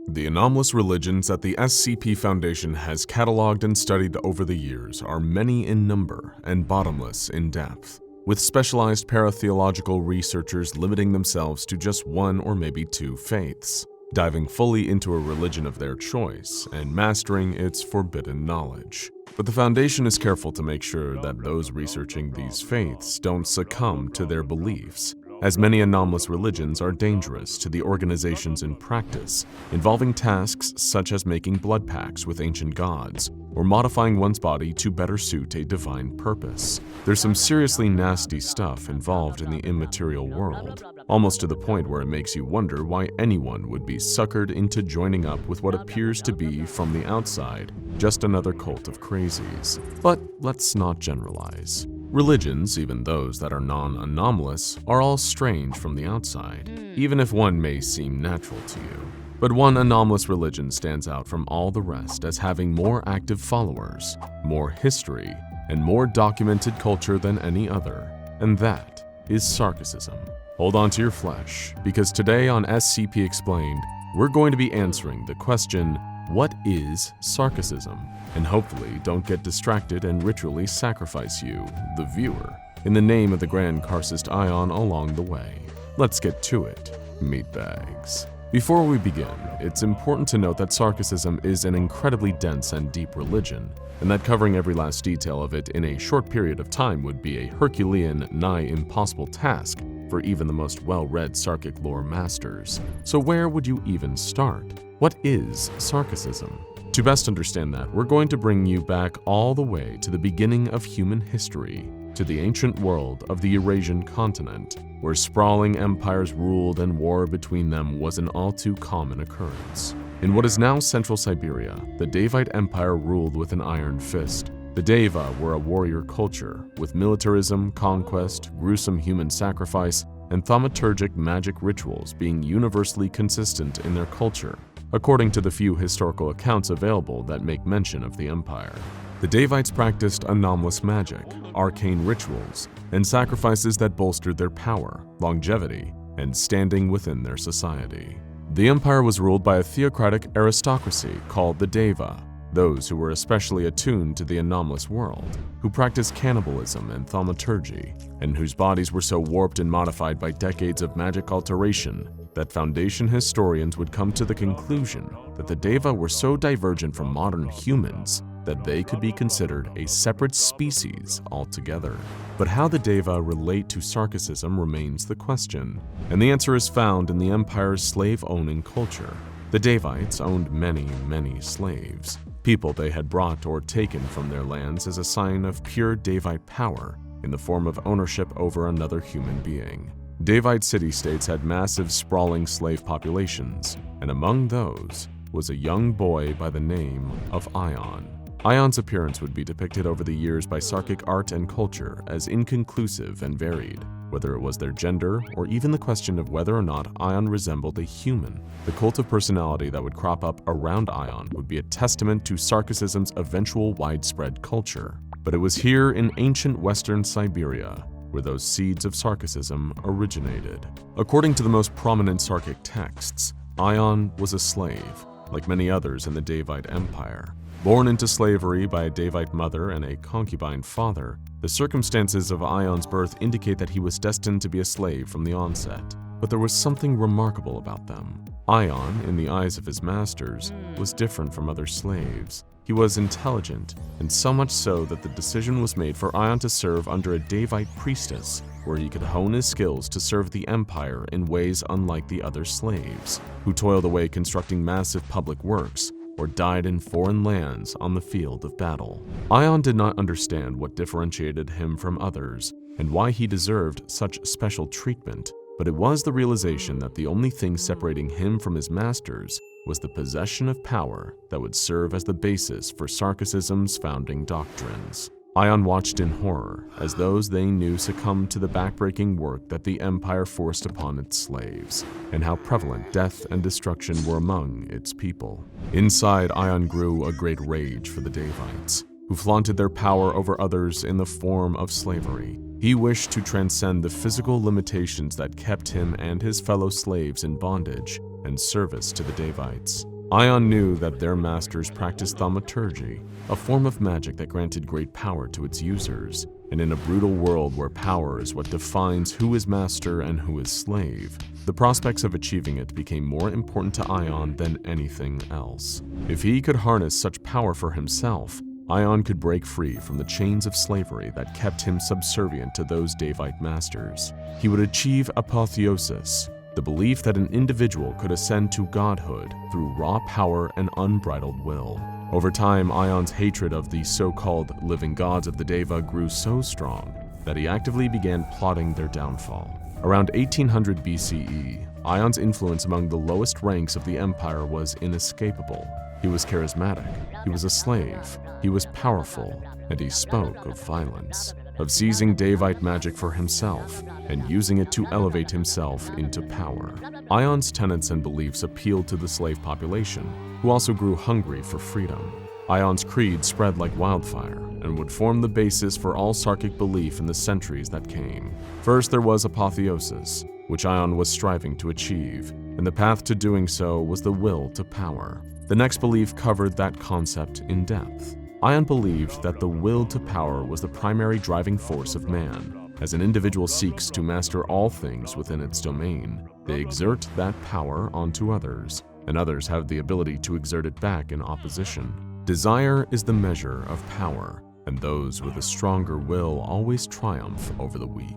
The anomalous religions that the SCP Foundation has cataloged and studied over the years are many in number and bottomless in depth, with specialized paratheological researchers limiting themselves to just one or maybe two faiths, diving fully into a religion of their choice and mastering its forbidden knowledge. But the Foundation is careful to make sure that those researching these faiths don't succumb to their beliefs, as many anomalous religions are dangerous to the organizations in practice, involving tasks such as making blood pacts with ancient gods, or modifying one's body to better suit a divine purpose. There's some seriously nasty stuff involved in the immaterial world, almost to the point where it makes you wonder why anyone would be suckered into joining up with what appears to be, from the outside, just another cult of crazies. But let's not generalize. Religions, even those that are non-anomalous, are all strange from the outside, even if one may seem natural to you. But one anomalous religion stands out from all the rest as having more active followers, more history, and more documented culture than any other, and that is Sarcasm. Hold on to your flesh, because today on SCP Explained, we're going to be answering the question, what is Sarcasm? And hopefully don't get distracted and ritually sacrifice you, the viewer, in the name of the Grand Karcist Ion along the way. Let's get to it, meatbags. Before we begin, it's important to note that Sarcasm is an incredibly dense and deep religion, and that covering every last detail of it in a short period of time would be a Herculean, nigh impossible task for even the most well-read Sarkic lore masters. So where would you even start? What is Sarcasm? To best understand that, we're going to bring you back all the way to the beginning of human history, to the ancient world of the Eurasian continent, where sprawling empires ruled and war between them was an all too common occurrence. In what is now Central Siberia, the Davite Empire ruled with an iron fist. The Deva were a warrior culture, with militarism, conquest, gruesome human sacrifice, and thaumaturgic magic rituals being universally consistent in their culture, according to the few historical accounts available that make mention of the empire. The Davites practiced anomalous magic, arcane rituals, and sacrifices that bolstered their power, longevity, and standing within their society. The empire was ruled by a theocratic aristocracy called the Deva, those who were especially attuned to the anomalous world, who practiced cannibalism and thaumaturgy, and whose bodies were so warped and modified by decades of magic alteration that Foundation historians would come to the conclusion that the Deva were so divergent from modern humans that they could be considered a separate species altogether. But how the Deva relate to Sarcasm remains the question, and the answer is found in the Empire's slave-owning culture. The Davites owned many, many slaves, people they had brought or taken from their lands as a sign of pure Davite power in the form of ownership over another human being. Davite city-states had massive sprawling slave populations, and among those was a young boy by the name of Ion. Ion's appearance would be depicted over the years by Sarkic art and culture as inconclusive and varied, whether it was their gender or even the question of whether or not Ion resembled a human. The cult of personality that would crop up around Ion would be a testament to Sarcasm's eventual widespread culture. But it was here in ancient Western Siberia where those seeds of Sarcasm originated. According to the most prominent Sarkic texts, Ion was a slave, like many others in the Davite Empire. Born into slavery by a Davite mother and a concubine father, the circumstances of Ion's birth indicate that he was destined to be a slave from the onset. But there was something remarkable about them. Ion, in the eyes of his masters, was different from other slaves. He was intelligent, and so much so that the decision was made for Ion to serve under a Davite priestess, where he could hone his skills to serve the Empire in ways unlike the other slaves, who toiled away constructing massive public works, or died in foreign lands on the field of battle. Ion did not understand what differentiated him from others, and why he deserved such special treatment, but it was the realization that the only thing separating him from his masters was the possession of power that would serve as the basis for Sarcasm's founding doctrines. Ion watched in horror as those they knew succumbed to the backbreaking work that the Empire forced upon its slaves, and how prevalent death and destruction were among its people. Inside, Ion grew a great rage for the Davites, who flaunted their power over others in the form of slavery. He wished to transcend the physical limitations that kept him and his fellow slaves in bondage and service to the Davites. Ion knew that their masters practiced thaumaturgy, a form of magic that granted great power to its users, and in a brutal world where power is what defines who is master and who is slave, the prospects of achieving it became more important to Ion than anything else. If he could harness such power for himself, Ion could break free from the chains of slavery that kept him subservient to those Davite masters. He would achieve apotheosis, the belief that an individual could ascend to godhood through raw power and unbridled will. Over time, Ion's hatred of the so-called living gods of the Deva grew so strong that he actively began plotting their downfall. Around 1800 BCE, Ion's influence among the lowest ranks of the Empire was inescapable. He was charismatic, he was a slave, he was powerful, and he spoke of violence, of seizing Davite magic for himself and using it to elevate himself into power. Ion's tenets and beliefs appealed to the slave population, who also grew hungry for freedom. Ion's creed spread like wildfire and would form the basis for all Sarkic belief in the centuries that came. First, there was apotheosis, which Ion was striving to achieve, and the path to doing so was the will to power. The next belief covered that concept in depth. Ion believed that the will to power was the primary driving force of man. As an individual seeks to master all things within its domain, they exert that power onto others, and others have the ability to exert it back in opposition. Desire is the measure of power, and those with a stronger will always triumph over the weak.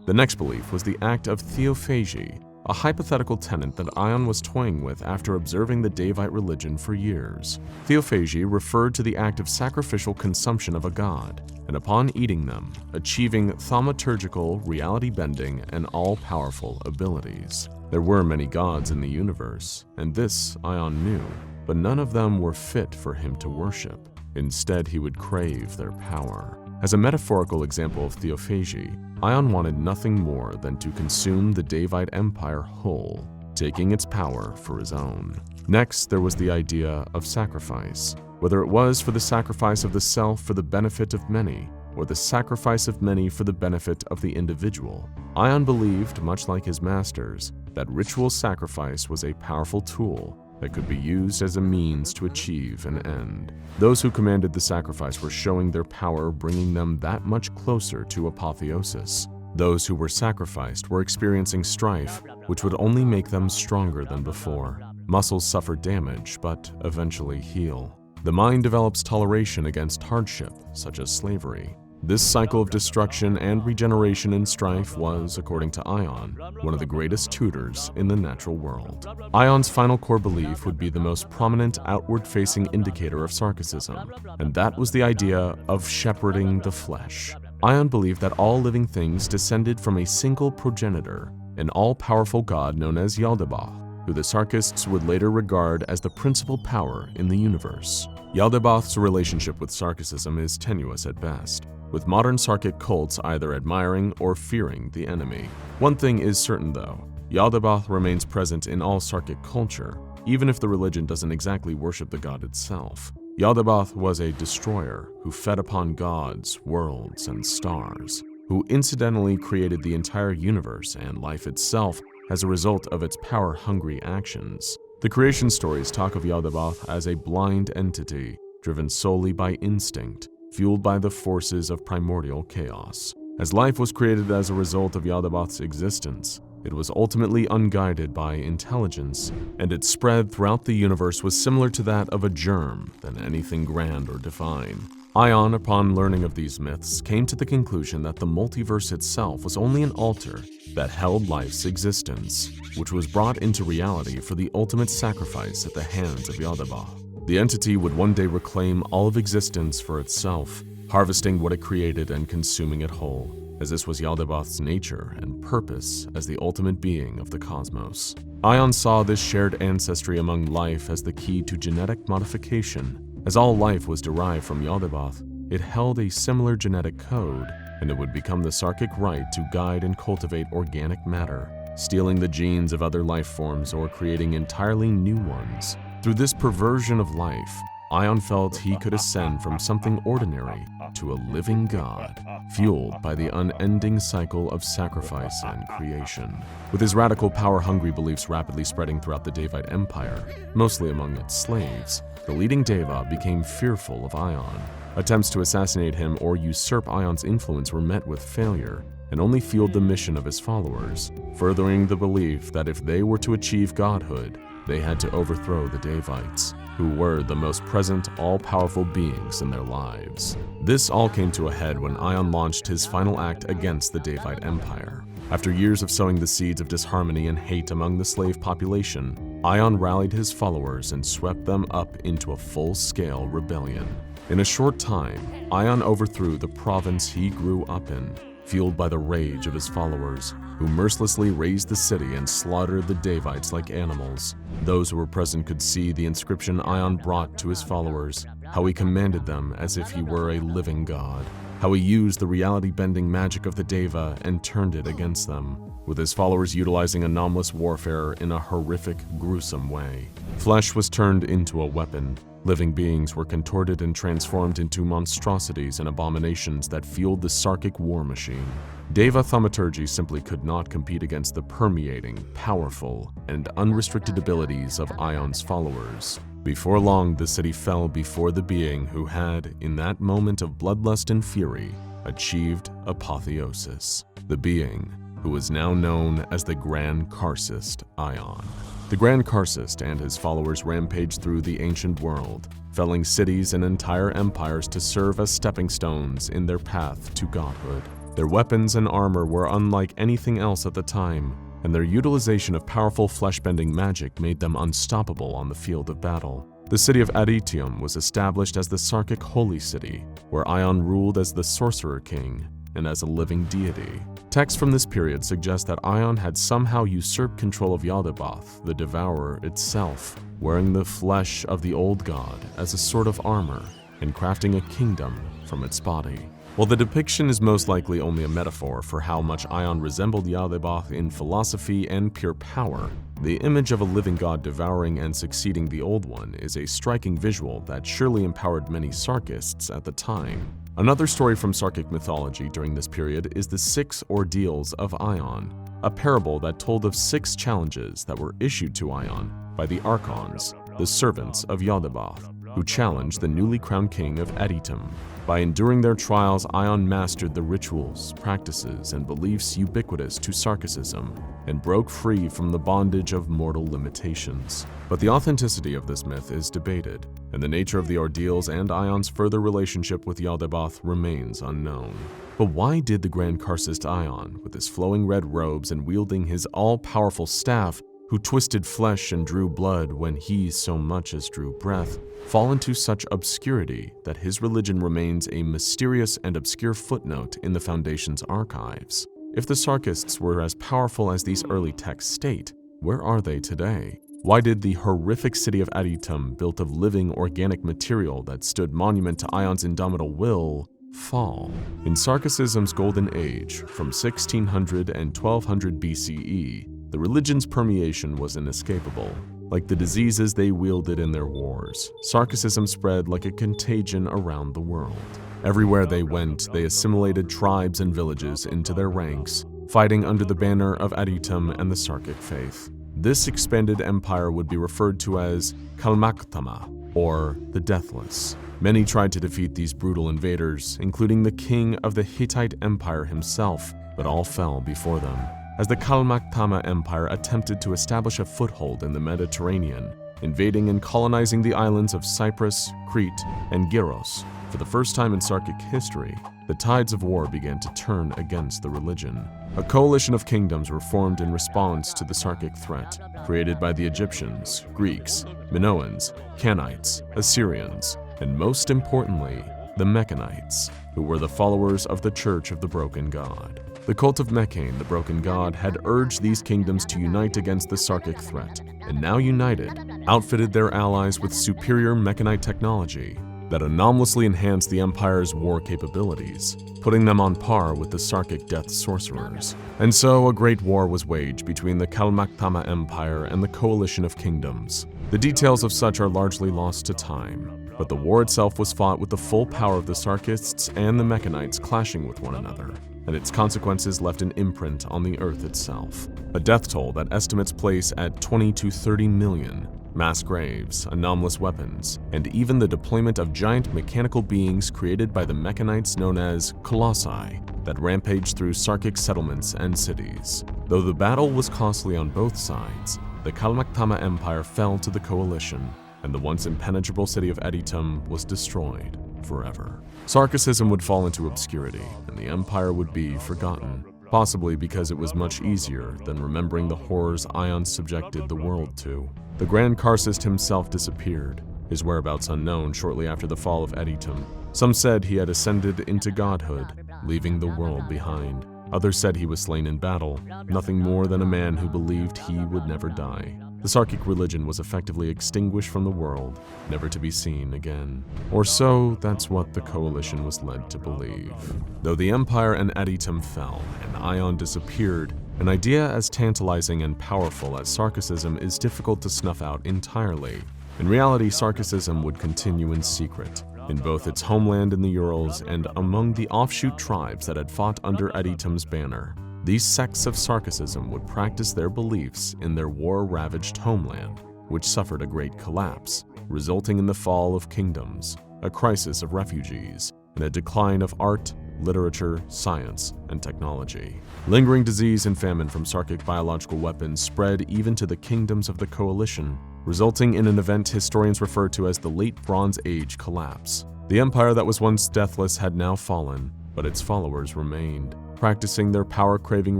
The next belief was the act of theophagy, a hypothetical tenet that Ion was toying with after observing the Davite religion for years. Theophagy referred to the act of sacrificial consumption of a god, and upon eating them, achieving thaumaturgical, reality-bending, and all-powerful abilities. There were many gods in the universe, and this Ion knew, but none of them were fit for him to worship. Instead, he would crave their power. As a metaphorical example of theophagy, Ion wanted nothing more than to consume the Davite Empire whole, taking its power for his own. Next, there was the idea of sacrifice, whether it was for the sacrifice of the self for the benefit of many, or the sacrifice of many for the benefit of the individual. Ion believed, much like his masters, that ritual sacrifice was a powerful tool that could be used as a means to achieve an end. Those who commanded the sacrifice were showing their power, bringing them that much closer to apotheosis. Those who were sacrificed were experiencing strife, which would only make them stronger than before. Muscles suffer damage, but eventually heal. The mind develops toleration against hardship, such as slavery. This cycle of destruction and regeneration in strife was, according to Ion, one of the greatest tutors in the natural world. Ion's final core belief would be the most prominent outward-facing indicator of Sarkicism, and that was the idea of shepherding the flesh. Ion believed that all living things descended from a single progenitor, an all-powerful god known as Yaldabaoth, who the Sarkists would later regard as the principal power in the universe. Yaldabaoth's relationship with Sarkicism is tenuous at best, with modern Sarkic cults either admiring or fearing the enemy. One thing is certain though, Yaldabaoth remains present in all Sarkic culture, even if the religion doesn't exactly worship the god itself. Yaldabaoth was a destroyer who fed upon gods, worlds, and stars, who incidentally created the entire universe and life itself as a result of its power-hungry actions. The creation stories talk of Yaldabaoth as a blind entity, driven solely by instinct, fueled by the forces of primordial chaos. As life was created as a result of Yaldabaoth's existence, it was ultimately unguided by intelligence, and its spread throughout the universe was similar to that of a germ than anything grand or divine. Ion, upon learning of these myths, came to the conclusion that the multiverse itself was only an altar that held life's existence, which was brought into reality for the ultimate sacrifice at the hands of Yaldabaoth. The entity would one day reclaim all of existence for itself, harvesting what it created and consuming it whole, as this was Yaldabaoth's nature and purpose as the ultimate being of the cosmos. Ion saw this shared ancestry among life as the key to genetic modification. As all life was derived from Yaldabaoth, it held a similar genetic code, and it would become the Sarkic right to guide and cultivate organic matter, stealing the genes of other life forms or creating entirely new ones. Through this perversion of life, Ion felt he could ascend from something ordinary to a living god, fueled by the unending cycle of sacrifice and creation. With his radical power-hungry beliefs rapidly spreading throughout the Devite Empire, mostly among its slaves, the leading Deva became fearful of Ion. Attempts to assassinate him or usurp Ion's influence were met with failure, and only fueled the mission of his followers, furthering the belief that if they were to achieve godhood, they had to overthrow the Devites, who were the most present, all-powerful beings in their lives. This all came to a head when Ion launched his final act against the Devite Empire. After years of sowing the seeds of disharmony and hate among the slave population, Ion rallied his followers and swept them up into a full-scale rebellion. In a short time, Ion overthrew the province he grew up in, fueled by the rage of his followers, who mercilessly razed the city and slaughtered the Devites like animals. Those who were present could see the inscription Ion brought to his followers, how he commanded them as if he were a living god, how he used the reality-bending magic of the Deva and turned it against them, with his followers utilizing anomalous warfare in a horrific, gruesome way. Flesh was turned into a weapon. Living beings were contorted and transformed into monstrosities and abominations that fueled the Sarkic war machine. Deva thaumaturgy simply could not compete against the permeating, powerful, and unrestricted abilities of Ion's followers. Before long, the city fell before the being who had, in that moment of bloodlust and fury, achieved apotheosis. The being who was now known as the Grand Karcist Ion. The Grand Karcist and his followers rampaged through the ancient world, felling cities and entire empires to serve as stepping stones in their path to godhood. Their weapons and armor were unlike anything else at the time, and their utilization of powerful flesh-bending magic made them unstoppable on the field of battle. The city of Aditium was established as the Sarkic Holy City, where Ion ruled as the Sorcerer King and as a living deity. Texts from this period suggest that Ion had somehow usurped control of Yaldabaoth, the Devourer itself, wearing the flesh of the old god as a sort of armor and crafting a kingdom from its body. While the depiction is most likely only a metaphor for how much Ion resembled Yaldabaoth in philosophy and pure power, the image of a living god devouring and succeeding the old one is a striking visual that surely empowered many Sarkists at the time. Another story from Sarkic mythology during this period is the 6 Ordeals of Ion, a parable that told of 6 challenges that were issued to Ion by the Archons, the servants of Yaldabaoth, who challenged the newly crowned king of Aditum. By enduring their trials, Ion mastered the rituals, practices, and beliefs ubiquitous to Sarkicism, and broke free from the bondage of mortal limitations. But the authenticity of this myth is debated, and the nature of the ordeals and Ion's further relationship with Yaldabaoth remains unknown. But why did the Grand Karcist Ion, with his flowing red robes and wielding his all-powerful staff, who twisted flesh and drew blood when he so much as drew breath, fall into such obscurity that his religion remains a mysterious and obscure footnote in the Foundation's archives? If the Sarkists were as powerful as these early texts state, where are they today? Why did the horrific city of Aditum, built of living organic material that stood monument to Ion's indomitable will, fall? In Sarkicism's golden age, from 1600 and 1200 BCE, the religion's permeation was inescapable. Like the diseases they wielded in their wars, Sarkicism spread like a contagion around the world. Everywhere they went, they assimilated tribes and villages into their ranks, fighting under the banner of Aditum and the Sarkic faith. This expanded empire would be referred to as Kalmaktama, or the Deathless. Many tried to defeat these brutal invaders, including the king of the Hittite Empire himself, but all fell before them. As the Kalmaktama Empire attempted to establish a foothold in the Mediterranean, invading and colonizing the islands of Cyprus, Crete, and Gyros, for the first time in Sarkic history, the tides of war began to turn against the religion. A coalition of kingdoms were formed in response to the Sarkic threat, created by the Egyptians, Greeks, Minoans, Canaanites, Assyrians, and most importantly, the Mechanites, who were the followers of the Church of the Broken God. The cult of Mechane, the Broken God, had urged these kingdoms to unite against the Sarkic threat, and now united, outfitted their allies with superior Mechanite technology. that anomalously enhanced the Empire's war capabilities, putting them on par with the Sarkic death sorcerers. And so a great war was waged between the Kalmaktama Empire and the Coalition of Kingdoms. The details of such are largely lost to time, but the war itself was fought with the full power of the Sarkists and the Mechanites clashing with one another, and its consequences left an imprint on the Earth itself. A death toll that estimates place at 20 to 30 million, mass graves, anomalous weapons, and even the deployment of giant mechanical beings created by the Mechanites known as Colossi that rampaged through Sarkic settlements and cities. Though the battle was costly on both sides, the Kalmaktama Empire fell to the Coalition, and the once impenetrable city of Editum was destroyed forever. Sarkicism would fall into obscurity, and the Empire would be forgotten, possibly because it was much easier than remembering the horrors Ion subjected the world to. The Grand Karsist himself disappeared, his whereabouts unknown shortly after the fall of Editum. Some said he had ascended into godhood, leaving the world behind. Others said he was slain in battle, nothing more than a man who believed he would never die. The Sarkic religion was effectively extinguished from the world, never to be seen again. Or so, that's what the Coalition was led to believe. Though the Empire and Editum fell, and Ion disappeared, an idea as tantalizing and powerful as Sarkicism is difficult to snuff out entirely. In reality, Sarkicism would continue in secret, in both its homeland in the Urals and among the offshoot tribes that had fought under Editum's banner. These sects of Sarkicism would practice their beliefs in their war-ravaged homeland, which suffered a great collapse, resulting in the fall of kingdoms, a crisis of refugees, and a decline of art, literature, science, and technology. Lingering disease and famine from Sarkic biological weapons spread even to the kingdoms of the Coalition, resulting in an event historians refer to as the Late Bronze Age collapse. The empire that was once deathless had now fallen, but its followers remained, practicing their power-craving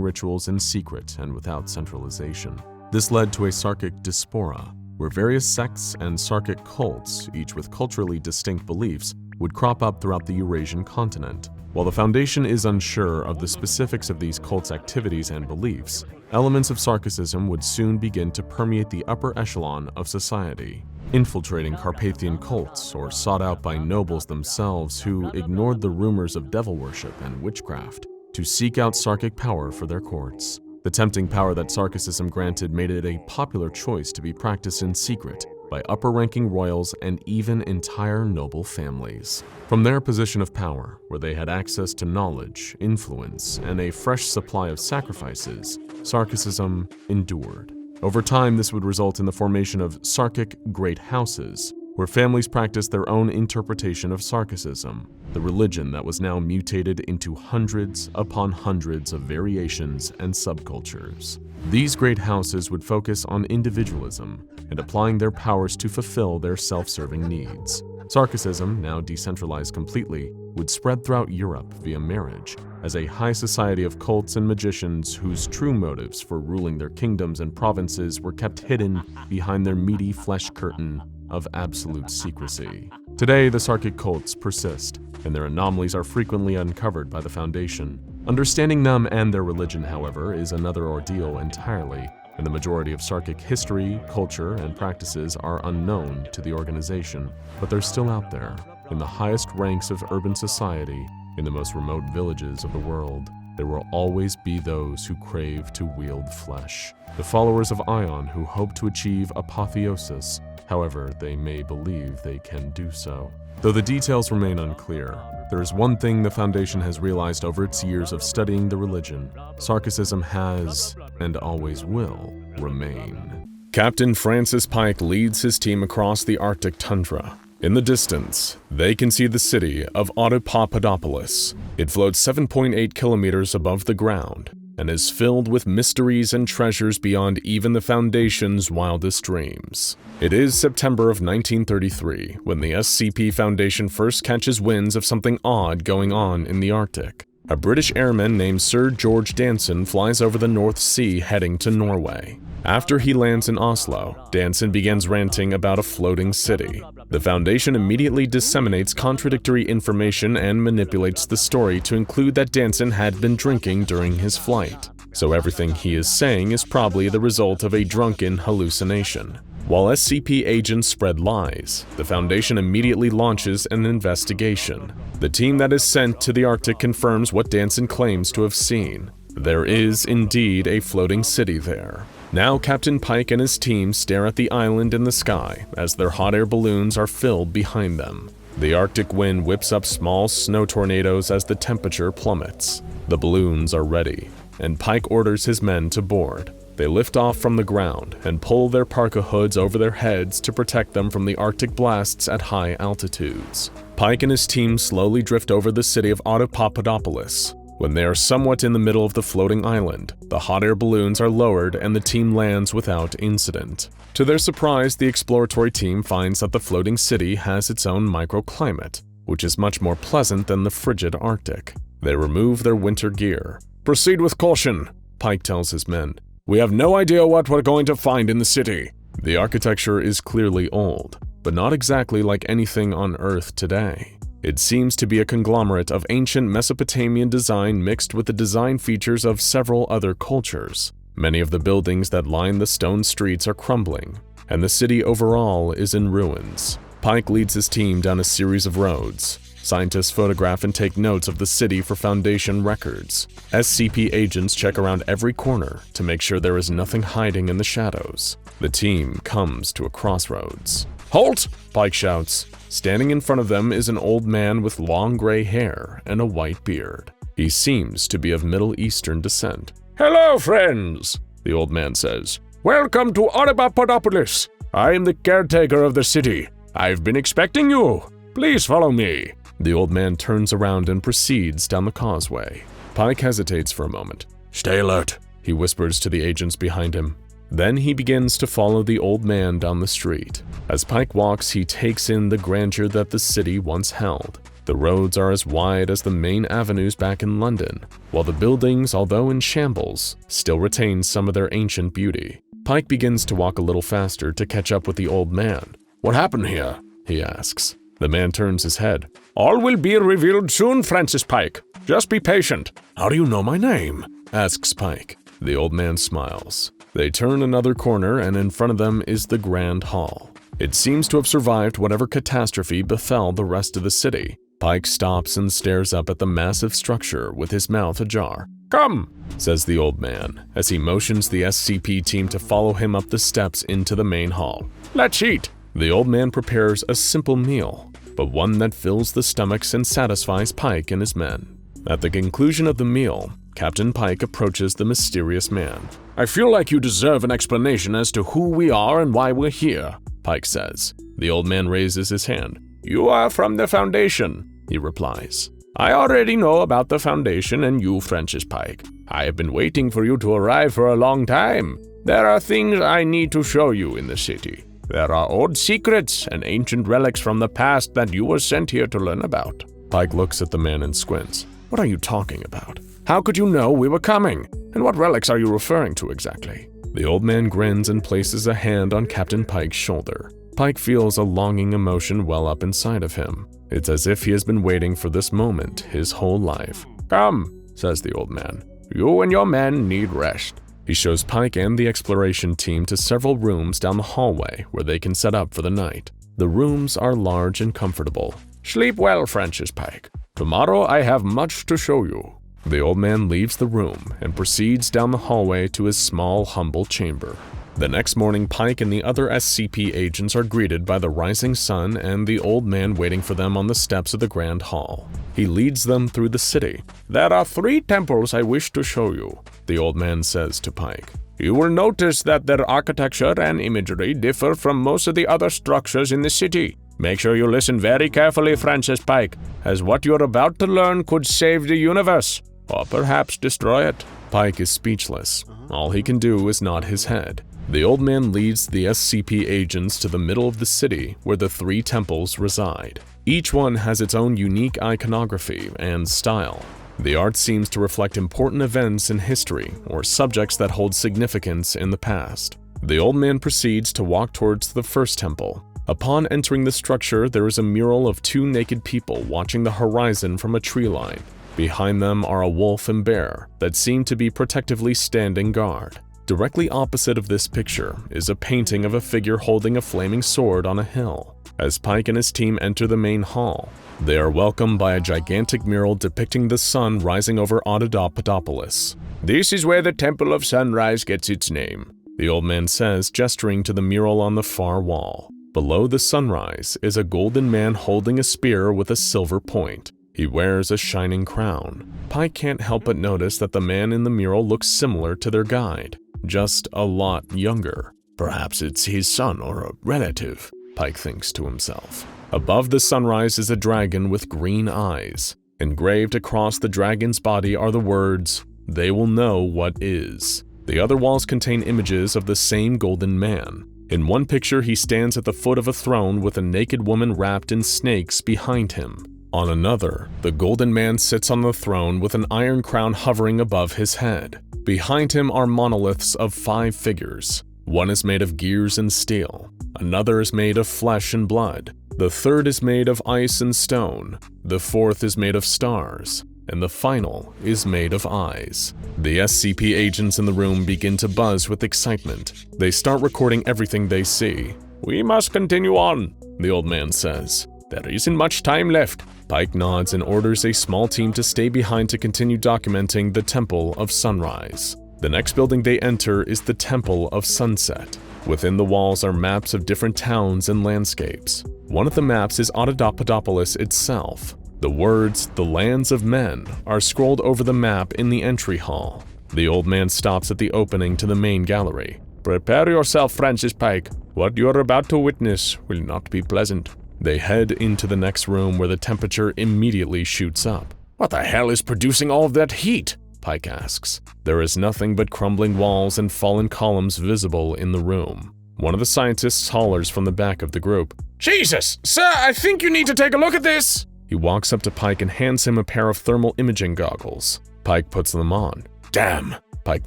rituals in secret and without centralization. This led to a Sarkic diaspora, where various sects and Sarkic cults, each with culturally distinct beliefs, would crop up throughout the Eurasian continent. While the Foundation is unsure of the specifics of these cults' activities and beliefs, elements of Sarkicism would soon begin to permeate the upper echelon of society, infiltrating Carpathian cults or sought out by nobles themselves who ignored the rumors of devil worship and witchcraft to seek out Sarkic power for their courts. The tempting power that Sarkicism granted made it a popular choice to be practiced in secret by upper-ranking royals and even entire noble families. From their position of power, where they had access to knowledge, influence, and a fresh supply of sacrifices, Sarkicism endured. Over time, this would result in the formation of Sarkic great houses, where families practiced their own interpretation of Sarkicism, the religion that was now mutated into hundreds upon hundreds of variations and subcultures. These great houses would focus on individualism and applying their powers to fulfill their self-serving needs. Sarkicism, now decentralized completely, would spread throughout Europe via marriage, as a high society of cults and magicians whose true motives for ruling their kingdoms and provinces were kept hidden behind their meaty flesh curtain of absolute secrecy. Today, the Sarkic cults persist, and their anomalies are frequently uncovered by the Foundation. Understanding them and their religion, however, is another ordeal entirely, and the majority of Sarkic history, culture, and practices are unknown to the organization, but they're still out there, in the highest ranks of urban society, in the most remote villages of the world. There will always be those who crave to wield flesh, the followers of Ion who hope to achieve apotheosis, however they may believe they can do so. Though the details remain unclear, there is one thing the Foundation has realized over its years of studying the religion: Sarkicism has, and always will, remain. Captain Francis Pike leads his team across the Arctic tundra. In the distance, they can see the city of Audapaupadopolis. It floats 7.8 kilometers above the ground and is filled with mysteries and treasures beyond even the Foundation's wildest dreams. It is September of 1933 when the SCP Foundation first catches winds of something odd going on in the Arctic. A British airman named Sir George Danson flies over the North Sea heading to Norway. After he lands in Oslo, Danson begins ranting about a floating city. The Foundation immediately disseminates contradictory information and manipulates the story to include that Danson had been drinking during his flight, so everything he is saying is probably the result of a drunken hallucination. While SCP agents spread lies, the Foundation immediately launches an investigation. The team that is sent to the Arctic confirms what Danson claims to have seen. There is indeed a floating city there. Now Captain Pike and his team stare at the island in the sky as their hot air balloons are filled behind them. The Arctic wind whips up small snow tornadoes as the temperature plummets. The balloons are ready, and Pike orders his men to board. They lift off from the ground and pull their parka hoods over their heads to protect them from the Arctic blasts at high altitudes. Pike and his team slowly drift over the city of Audapaupadopolis. When they are somewhat in the middle of the floating island, the hot air balloons are lowered and the team lands without incident. To their surprise, the exploratory team finds that the floating city has its own microclimate, which is much more pleasant than the frigid Arctic. They remove their winter gear. "Proceed with caution," Pike tells his men. "We have no idea what we're going to find in the city." The architecture is clearly old, but not exactly like anything on Earth today. It seems to be a conglomerate of ancient Mesopotamian design mixed with the design features of several other cultures. Many of the buildings that line the stone streets are crumbling, and the city overall is in ruins. Pike leads his team down a series of roads. Scientists photograph and take notes of the city for Foundation records. SCP agents check around every corner to make sure there is nothing hiding in the shadows. The team comes to a crossroads. "Halt!" Pike shouts. Standing in front of them is an old man with long gray hair and a white beard. He seems to be of Middle Eastern descent. "Hello, friends," the old man says. "Welcome to Audapaupadopolis. I am the caretaker of the city. I've been expecting you. Please follow me." The old man turns around and proceeds down the causeway. Pike hesitates for a moment. "Stay alert," he whispers to the agents behind him. Then he begins to follow the old man down the street. As Pike walks, he takes in the grandeur that the city once held. The roads are as wide as the main avenues back in London, while the buildings, although in shambles, still retain some of their ancient beauty. Pike begins to walk a little faster to catch up with the old man. "What happened here?" he asks. The man turns his head. "All will be revealed soon, Francis Pike. Just be patient." "How do you know my name?" asks Pike. The old man smiles. They turn another corner and in front of them is the Grand Hall. It seems to have survived whatever catastrophe befell the rest of the city. Pike stops and stares up at the massive structure with his mouth ajar. "Come," says the old man, as he motions the SCP team to follow him up the steps into the main hall. "Let's eat." The old man prepares a simple meal, but one that fills the stomachs and satisfies Pike and his men. At the conclusion of the meal, Captain Pike approaches the mysterious man. "I feel like you deserve an explanation as to who we are and why we're here," Pike says. The old man raises his hand. "You are from the Foundation," he replies. "I already know about the Foundation and you, Francis Pike. I have been waiting for you to arrive for a long time. There are things I need to show you in the city. There are old secrets and ancient relics from the past that you were sent here to learn about." Pike looks at the man and squints. "What are you talking about? How could you know we were coming? And what relics are you referring to exactly?" The old man grins and places a hand on Captain Pike's shoulder. Pike feels a longing emotion well up inside of him. It's as if he has been waiting for this moment his whole life. "Come," says the old man. "You and your men need rest." He shows Pike and the exploration team to several rooms down the hallway where they can set up for the night. The rooms are large and comfortable. "Sleep well, Francis Pike. Tomorrow I have much to show you." The old man leaves the room and proceeds down the hallway to his small, humble chamber. The next morning, Pike and the other SCP agents are greeted by the rising sun and the old man waiting for them on the steps of the Grand Hall. He leads them through the city. "There are 3 temples I wish to show you," the old man says to Pike. "You will notice that their architecture and imagery differ from most of the other structures in the city. Make sure you listen very carefully, Francis Pike, as what you're about to learn could save the universe, or perhaps destroy it." Pike is speechless. All he can do is nod his head. The old man leads the SCP agents to the middle of the city where the 3 temples reside. Each one has its own unique iconography and style. The art seems to reflect important events in history or subjects that hold significance in the past. The old man proceeds to walk towards the first temple. Upon entering the structure, there is a mural of 2 naked people watching the horizon from a tree line. Behind them are a wolf and bear that seem to be protectively standing guard. Directly opposite of this picture is a painting of a figure holding a flaming sword on a hill. As Pike and his team enter the main hall, they are welcomed by a gigantic mural depicting the sun rising over Audapaupadopolis. "This is where the Temple of Sunrise gets its name," the old man says, gesturing to the mural on the far wall. Below the sunrise is a golden man holding a spear with a silver point. He wears a shining crown. Pike can't help but notice that the man in the mural looks similar to their guide, just a lot younger. Perhaps it's his son or a relative, Pike thinks to himself. Above the sunrise is a dragon with green eyes. Engraved across the dragon's body are the words, "They will know what is." The other walls contain images of the same golden man. In one picture, he stands at the foot of a throne with a naked woman wrapped in snakes behind him. On another, the golden man sits on the throne with an iron crown hovering above his head. Behind him are monoliths of 5 figures. One is made of gears and steel. Another is made of flesh and blood. The third is made of ice and stone. The fourth is made of stars. And the final is made of eyes. The SCP agents in the room begin to buzz with excitement. They start recording everything they see. "We must continue on," the old man says. "There isn't much time left." Pike nods and orders a small team to stay behind to continue documenting the Temple of Sunrise. The next building they enter is the Temple of Sunset. Within the walls are maps of different towns and landscapes. One of the maps is Audapaupadopolis itself. The words, "The Lands of Men," are scrolled over the map in the entry hall. The old man stops at the opening to the main gallery. "Prepare yourself, Francis Pike. What you are about to witness will not be pleasant." They head into the next room where the temperature immediately shoots up. "What the hell is producing all of that heat?" Pike asks. There is nothing but crumbling walls and fallen columns visible in the room. One of the scientists hollers from the back of the group. "Jesus! Sir, I think you need to take a look at this!" He walks up to Pike and hands him a pair of thermal imaging goggles. Pike puts them on. "Damn," Pike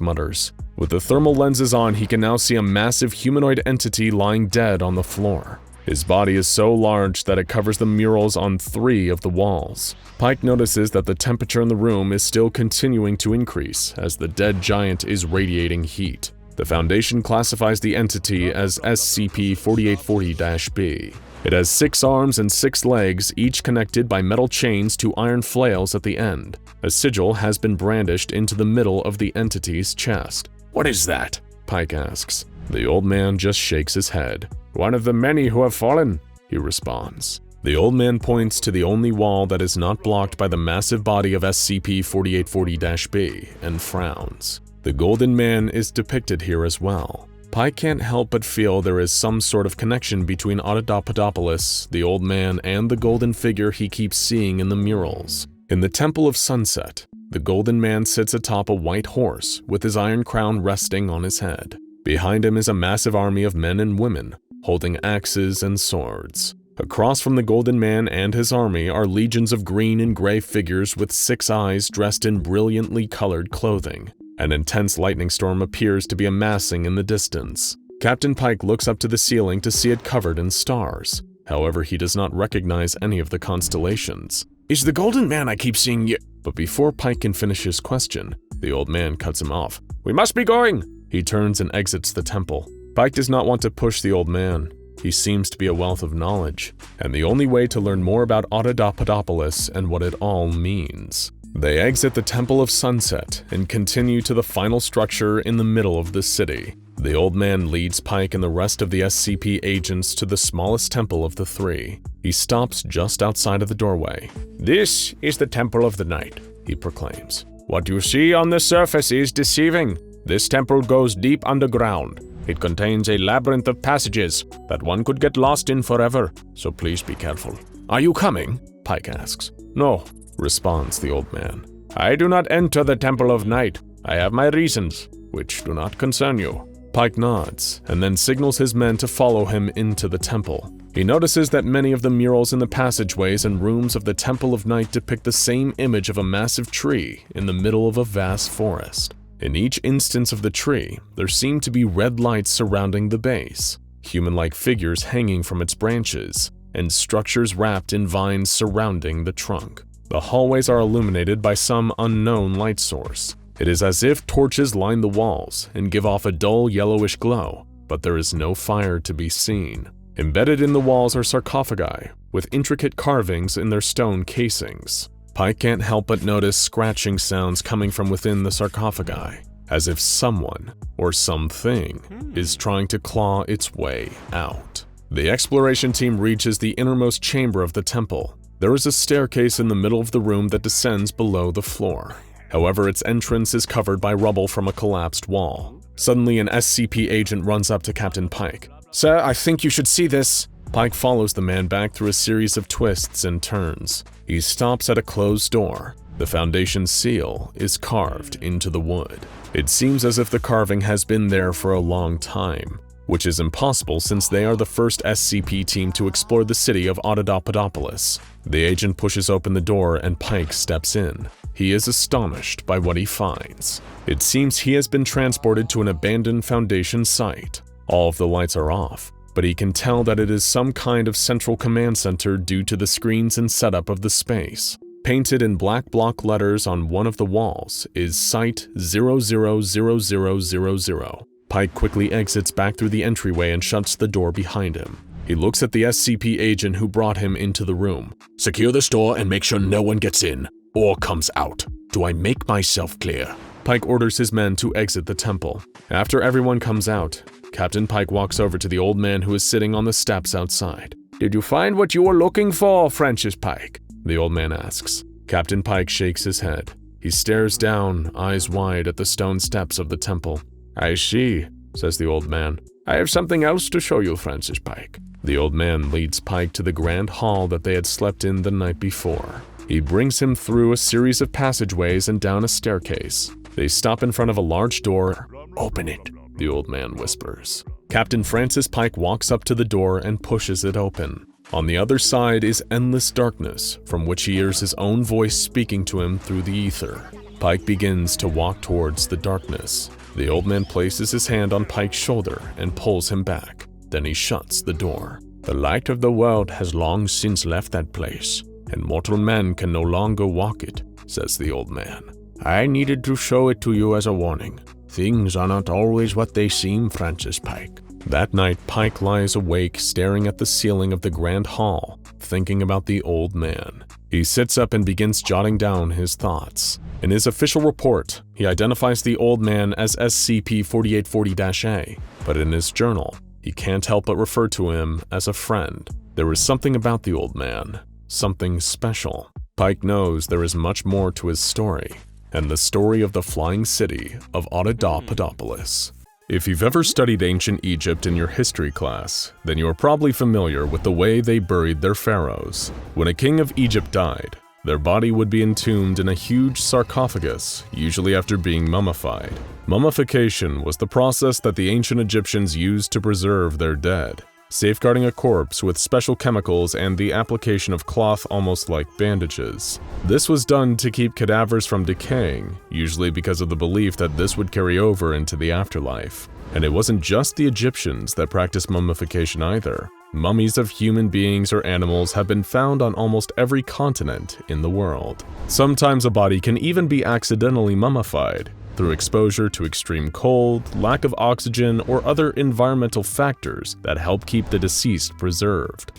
mutters. With the thermal lenses on, he can now see a massive humanoid entity lying dead on the floor. His body is so large that it covers the murals on 3 of the walls. Pike notices that the temperature in the room is still continuing to increase as the dead giant is radiating heat. The Foundation classifies the entity as SCP-4840-B. It has 6 arms and 6 legs, each connected by metal chains to iron flails at the end. A sigil has been brandished into the middle of the entity's chest. "What is that?" Pike asks. The old man just shakes his head. "One of the many who have fallen," he responds. The old man points to the only wall that is not blocked by the massive body of SCP-4840-B and frowns. The Golden Man is depicted here as well. Pike can't help but feel there is some sort of connection between Audapaupadopolis, the old man, and the golden figure he keeps seeing in the murals. In the Temple of Sunset, the Golden Man sits atop a white horse with his iron crown resting on his head. Behind him is a massive army of men and women, holding axes and swords. Across from the Golden Man and his army are legions of green and gray figures with 6 eyes dressed in brilliantly colored clothing. An intense lightning storm appears to be amassing in the distance. Captain Pike looks up to the ceiling to see it covered in stars. However, he does not recognize any of the constellations. "Is the Golden Man I keep seeing you?" But before Pike can finish his question, the old man cuts him off. "We must be going!" He turns and exits the temple. Pike does not want to push the old man. He seems to be a wealth of knowledge, and the only way to learn more about Audapaupadopolis and what it all means. They exit the Temple of Sunset and continue to the final structure in the middle of the city. The old man leads Pike and the rest of the SCP agents to the smallest temple of the 3. He stops just outside of the doorway. "This is the Temple of the Night," he proclaims. "What you see on the surface is deceiving. This temple goes deep underground. It contains a labyrinth of passages that one could get lost in forever, so please be careful." "Are you coming?" Pike asks. "No," responds the old man. "I do not enter the Temple of Night. I have my reasons, which do not concern you." Pike nods, and then signals his men to follow him into the temple. He notices that many of the murals in the passageways and rooms of the Temple of Night depict the same image of a massive tree in the middle of a vast forest. In each instance of the tree, there seem to be red lights surrounding the base, human-like figures hanging from its branches, and structures wrapped in vines surrounding the trunk. The hallways are illuminated by some unknown light source. It is as if torches line the walls and give off a dull yellowish glow, but there is no fire to be seen. Embedded in the walls are sarcophagi, with intricate carvings in their stone casings. Pike can't help but notice scratching sounds coming from within the sarcophagi, as if someone, or something, is trying to claw its way out. The exploration team reaches the innermost chamber of the temple. There is a staircase in the middle of the room that descends below the floor. However, its entrance is covered by rubble from a collapsed wall. Suddenly, an SCP agent runs up to Captain Pike. "Sir, I think you should see this." Pike follows the man back through a series of twists and turns. He stops at a closed door. The Foundation seal is carved into the wood. It seems as if the carving has been there for a long time, which is impossible since they are the first SCP team to explore the city of Audapaupadopolis. The agent pushes open the door and Pike steps in. He is astonished by what he finds. It seems he has been transported to an abandoned Foundation site. All of the lights are off, but he can tell that it is some kind of central command center due to the screens and setup of the space. Painted in black block letters on one of the walls is Site 000000. Pike quickly exits back through the entryway and shuts the door behind him. He looks at the SCP agent who brought him into the room. "Secure this door and make sure no one gets in or comes out. Do I make myself clear?" Pike orders his men to exit the temple. After everyone comes out, Captain Pike walks over to the old man who is sitting on the steps outside. "Did you find what you were looking for, Francis Pike?" the old man asks. Captain Pike shakes his head. He stares down, eyes wide, at the stone steps of the temple. "I see," says the old man. "I have something else to show you, Francis Pike." The old man leads Pike to the grand hall that they had slept in the night before. He brings him through a series of passageways and down a staircase. They stop in front of a large door. "Open it," the old man whispers. Captain Francis Pike walks up to the door and pushes it open. On the other side is endless darkness, from which he hears his own voice speaking to him through the ether. Pike begins to walk towards the darkness. The old man places his hand on Pike's shoulder and pulls him back. Then he shuts the door. "The light of the world has long since left that place, and mortal man can no longer walk it," says the old man. "I needed to show it to you as a warning. Things are not always what they seem, Francis Pike." That night, Pike lies awake staring at the ceiling of the grand hall, thinking about the old man. He sits up and begins jotting down his thoughts. In his official report, he identifies the old man as SCP-4840-A, but in his journal, he can't help but refer to him as a friend. There is something about the old man, something special. Pike knows there is much more to his story, and the story of the flying city of Audapaupadopolis. If you've ever studied ancient Egypt in your history class, then you are probably familiar with the way they buried their pharaohs. When a king of Egypt died, their body would be entombed in a huge sarcophagus, usually after being mummified. Mummification was the process that the ancient Egyptians used to preserve their dead, safeguarding a corpse with special chemicals and the application of cloth almost like bandages. This was done to keep cadavers from decaying, usually because of the belief that this would carry over into the afterlife. And it wasn't just the Egyptians that practiced mummification either. Mummies of human beings or animals have been found on almost every continent in the world. Sometimes a body can even be accidentally mummified through exposure to extreme cold, lack of oxygen, or other environmental factors that help keep the deceased preserved.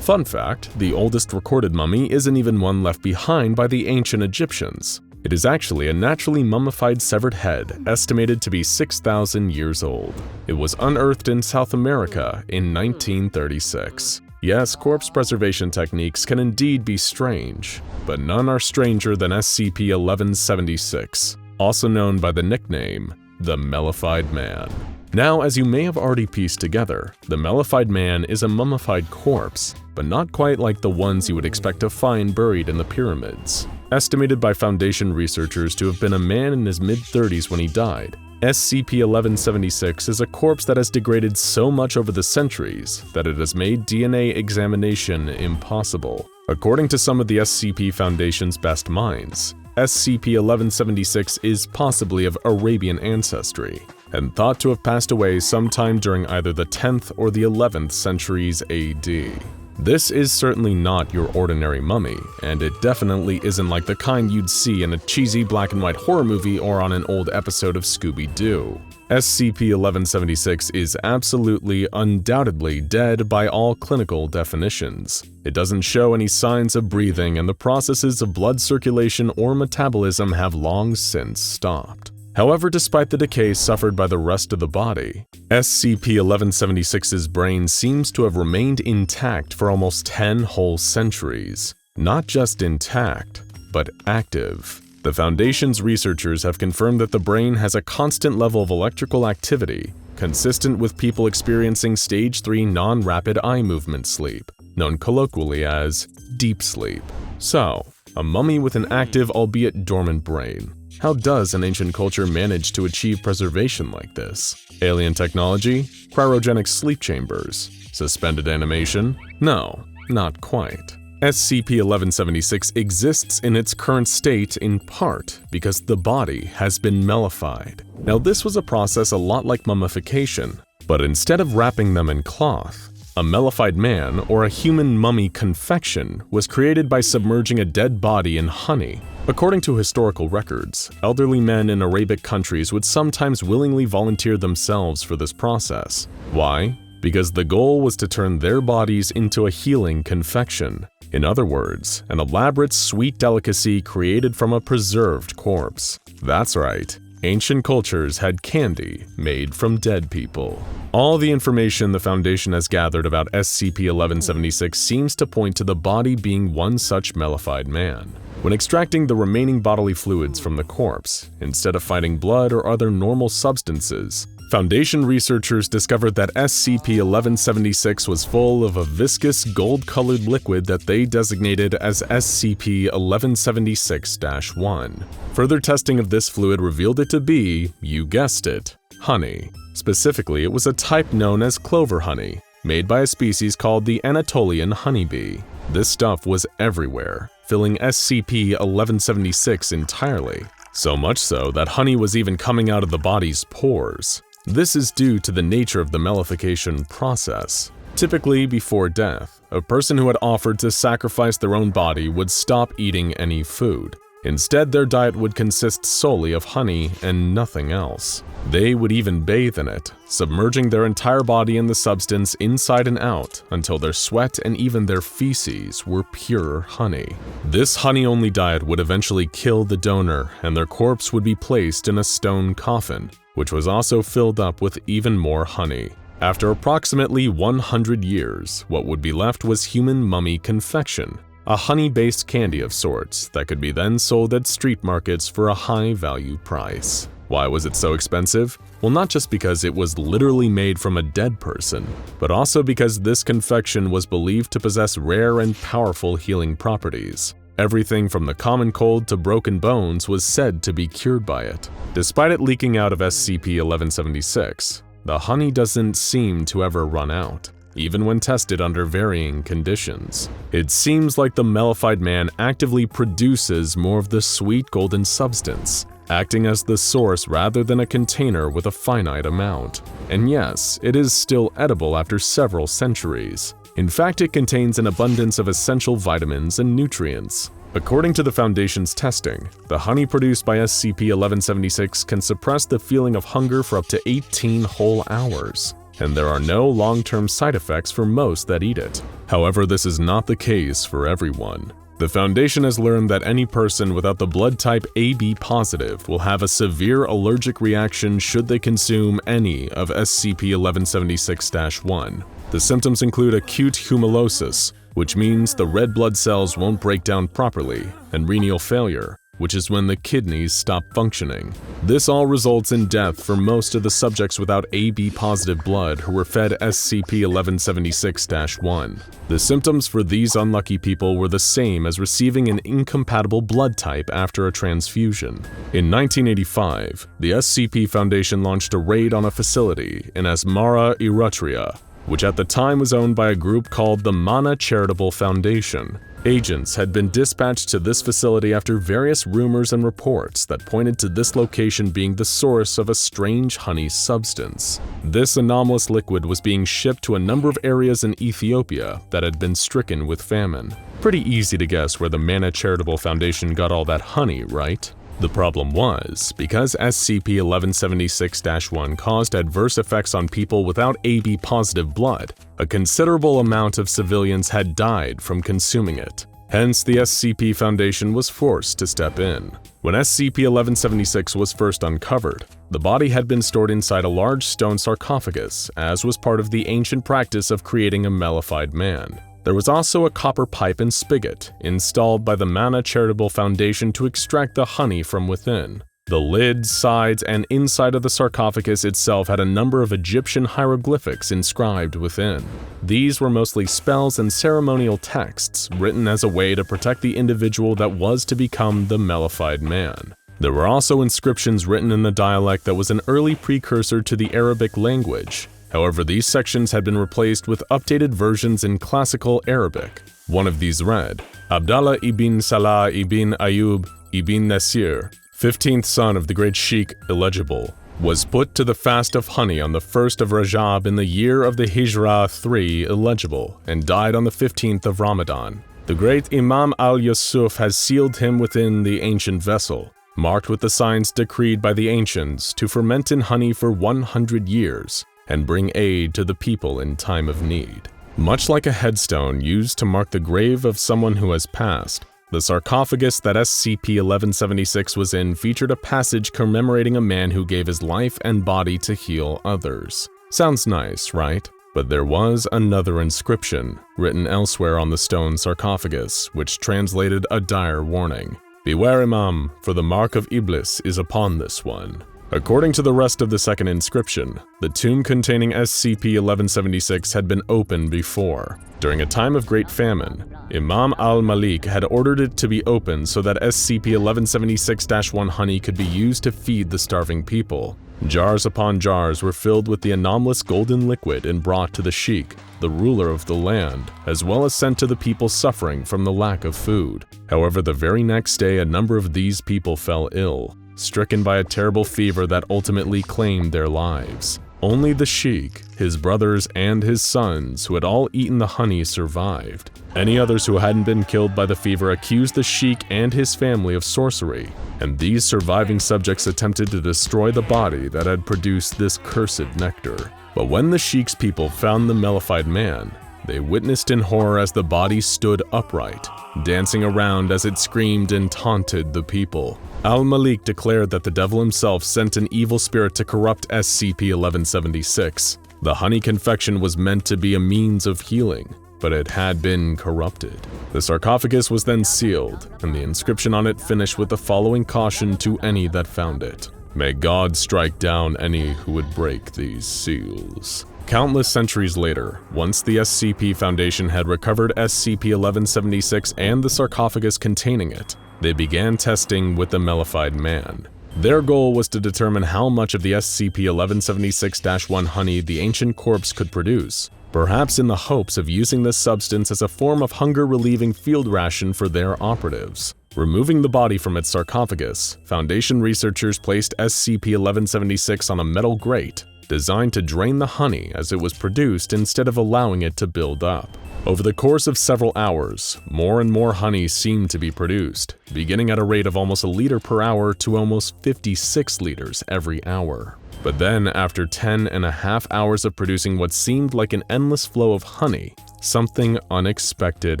Fun fact, the oldest recorded mummy isn't even one left behind by the ancient Egyptians. It is actually a naturally mummified severed head, estimated to be 6,000 years old. It was unearthed in South America in 1936. Yes, corpse preservation techniques can indeed be strange, but none are stranger than SCP-1176, also known by the nickname, the Mellified Man. Now, as you may have already pieced together, the Mellified Man is a mummified corpse, but not quite like the ones you would expect to find buried in the pyramids. Estimated by Foundation researchers to have been a man in his mid-30s when he died, SCP-1176 is a corpse that has degraded so much over the centuries that it has made DNA examination impossible. According to some of the SCP Foundation's best minds, SCP-1176 is possibly of Arabian ancestry, and thought to have passed away sometime during either the 10th or the 11th centuries AD. This is certainly not your ordinary mummy, and it definitely isn't like the kind you'd see in a cheesy black and white horror movie or on an old episode of Scooby-Doo. SCP-1176 is absolutely, undoubtedly dead by all clinical definitions. It doesn't show any signs of breathing, and the processes of blood circulation or metabolism have long since stopped. However, despite the decay suffered by the rest of the body, SCP-1176's brain seems to have remained intact for almost 10 whole centuries. Not just intact, but active. The Foundation's researchers have confirmed that the brain has a constant level of electrical activity, consistent with people experiencing Stage 3 non-rapid eye movement sleep, known colloquially as deep sleep. So, a mummy with an active, albeit dormant brain. How does an ancient culture manage to achieve preservation like this? Alien technology? Cryogenic sleep chambers? Suspended animation? No, not quite. SCP-1176 exists in its current state in part because the body has been mummified. Now, this was a process a lot like mummification, but instead of wrapping them in cloth, a mummified man or a human mummy confection was created by submerging a dead body in honey. According to historical records, elderly men in Arabic countries would sometimes willingly volunteer themselves for this process. Why? Because the goal was to turn their bodies into a healing confection. In other words, an elaborate sweet delicacy created from a preserved corpse. That's right. Ancient cultures had candy made from dead people. All the information the Foundation has gathered about SCP-1176 seems to point to the body being one such mummified man. When extracting the remaining bodily fluids from the corpse, instead of finding blood or other normal substances, Foundation researchers discovered that SCP-1176 was full of a viscous gold-colored liquid that they designated as SCP-1176-1. Further testing of this fluid revealed it to be, you guessed it, honey. Specifically, it was a type known as clover honey, made by a species called the Anatolian honeybee. This stuff was everywhere, filling SCP-1176 entirely. So much so that honey was even coming out of the body's pores. This is due to the nature of the mummification process. Typically, before death, a person who had offered to sacrifice their own body would stop eating any food. Instead, their diet would consist solely of honey and nothing else. They would even bathe in it, submerging their entire body in the substance inside and out until their sweat and even their feces were pure honey. This honey-only diet would eventually kill the donor, and their corpse would be placed in a stone coffin, which was also filled up with even more honey. After approximately 100 years, what would be left was human mummy confection, a honey-based candy of sorts that could be then sold at street markets for a high-value price. Why was it so expensive? Well, not just because it was literally made from a dead person, but also because this confection was believed to possess rare and powerful healing properties. Everything from the common cold to broken bones was said to be cured by it. Despite it leaking out of SCP-1176, the honey doesn't seem to ever run out, even when tested under varying conditions. It seems like the mummified man actively produces more of the sweet golden substance, acting as the source rather than a container with a finite amount. And yes, it is still edible after several centuries. In fact, it contains an abundance of essential vitamins and nutrients. According to the Foundation's testing, the honey produced by SCP-1176 can suppress the feeling of hunger for up to 18 whole hours, and there are no long-term side effects for most that eat it. However, this is not the case for everyone. The Foundation has learned that any person without the blood type AB positive will have a severe allergic reaction should they consume any of SCP-1176-1. The symptoms include acute hemolysis, which means the red blood cells won't break down properly, and renal failure, which is when the kidneys stop functioning. This all results in death for most of the subjects without AB-positive blood who were fed SCP-1176-1. The symptoms for these unlucky people were the same as receiving an incompatible blood type after a transfusion. In 1985, the SCP Foundation launched a raid on a facility in Asmara, Eritrea. which at the time was owned by a group called the Mana Charitable Foundation. Agents had been dispatched to this facility after various rumors and reports that pointed to this location being the source of a strange honey substance. This anomalous liquid was being shipped to a number of areas in Ethiopia that had been stricken with famine. Pretty easy to guess where the Mana Charitable Foundation got all that honey, right? The problem was, because SCP-1176-1 caused adverse effects on people without AB-positive blood, a considerable amount of civilians had died from consuming it. Hence, the SCP Foundation was forced to step in. When SCP-1176 was first uncovered, the body had been stored inside a large stone sarcophagus, as was part of the ancient practice of creating a mellified man. There was also a copper pipe and spigot installed by the Mana Charitable Foundation to extract the honey from within. The lid, sides, and inside of the sarcophagus itself had a number of Egyptian hieroglyphics inscribed within. These were mostly spells and ceremonial texts written as a way to protect the individual that was to become the mellified man. There were also inscriptions written in the dialect that was an early precursor to the Arabic language. However, these sections had been replaced with updated versions in classical Arabic. One of these read, Abdallah ibn Salah ibn Ayyub ibn Nasir, 15th son of the great Sheikh Illegible, was put to the fast of honey on the 1st of Rajab in the year of the Hijrah 3 Illegible, and died on the 15th of Ramadan. The great Imam al-Yusuf has sealed him within the ancient vessel, marked with the signs decreed by the ancients to ferment in honey for 100 years, and bring aid to the people in time of need. Much like a headstone used to mark the grave of someone who has passed, the sarcophagus that SCP-1176 was in featured a passage commemorating a man who gave his life and body to heal others. Sounds nice, right? But there was another inscription, written elsewhere on the stone sarcophagus, which translated a dire warning. Beware, Imam, for the mark of Iblis is upon this one. According to the rest of the second inscription, the tomb containing SCP-1176 had been opened before. During a time of great famine, Imam al-Malik had ordered it to be opened so that SCP-1176-1 honey could be used to feed the starving people. Jars upon jars were filled with the anomalous golden liquid and brought to the sheikh, the ruler of the land, as well as sent to the people suffering from the lack of food. However, the very next day, a number of these people fell ill, stricken by a terrible fever that ultimately claimed their lives. Only the sheikh, his brothers, and his sons, who had all eaten the honey, survived. Any others who hadn't been killed by the fever accused the sheikh and his family of sorcery, and these surviving subjects attempted to destroy the body that had produced this cursed nectar. But when the sheikh's people found the mellified man, they witnessed in horror as the body stood upright, dancing around as it screamed and taunted the people. Al-Malik declared that the devil himself sent an evil spirit to corrupt SCP-1176. The honey confection was meant to be a means of healing, but it had been corrupted. The sarcophagus was then sealed, and the inscription on it finished with the following caution to any that found it. May God strike down any who would break these seals. Countless centuries later, once the SCP Foundation had recovered SCP-1176 and the sarcophagus containing it, they began testing with the mellified man. Their goal was to determine how much of the SCP-1176-1 honey the ancient corpse could produce, perhaps in the hopes of using this substance as a form of hunger-relieving field ration for their operatives. Removing the body from its sarcophagus, Foundation researchers placed SCP-1176 on a metal grate, designed to drain the honey as it was produced instead of allowing it to build up. Over the course of several hours, more and more honey seemed to be produced, beginning at a rate of almost a liter per hour to almost 56 liters every hour. But then, after 10.5 hours of producing what seemed like an endless flow of honey, something unexpected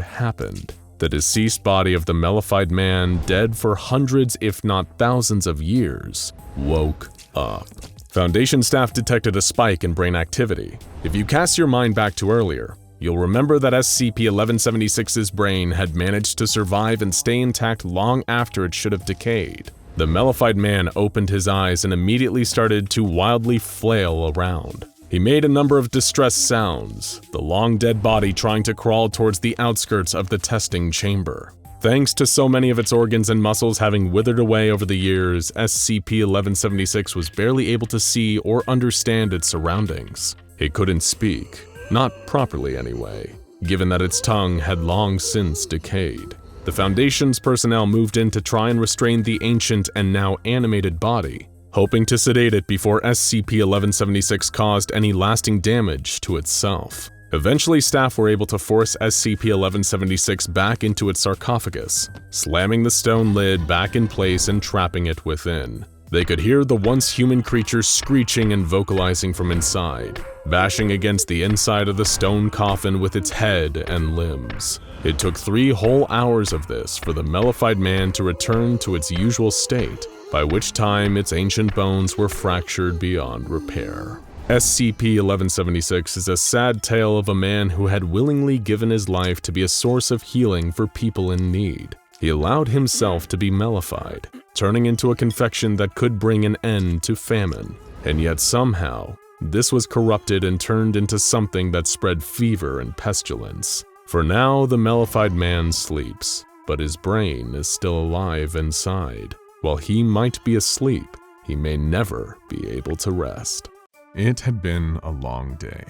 happened. The deceased body of the mellified man, dead for hundreds if not thousands of years, woke up. Foundation staff detected a spike in brain activity. If you cast your mind back to earlier, you'll remember that SCP-1176's brain had managed to survive and stay intact long after it should have decayed. The mellified man opened his eyes and immediately started to wildly flail around. He made a number of distressed sounds, the long dead body trying to crawl towards the outskirts of the testing chamber. Thanks to so many of its organs and muscles having withered away over the years, SCP-1176 was barely able to see or understand its surroundings. It couldn't speak, Not properly anyway, given that its tongue had long since decayed. The Foundation's personnel moved in to try and restrain the ancient and now animated body, hoping to sedate it before SCP-1176 caused any lasting damage to itself. Eventually, staff were able to force SCP-1176 back into its sarcophagus, slamming the stone lid back in place and trapping it within. They could hear the once human creature screeching and vocalizing from inside, bashing against the inside of the stone coffin with its head and limbs. It took 3 whole hours of this for the mellified man to return to its usual state, by which time its ancient bones were fractured beyond repair. SCP-1176 is a sad tale of a man who had willingly given his life to be a source of healing for people in need. He allowed himself to be mellified, turning into a confection that could bring an end to famine. And yet somehow, this was corrupted and turned into something that spread fever and pestilence. For now, the mellified man sleeps, but his brain is still alive inside. While he might be asleep, he may never be able to rest. It had been a long day.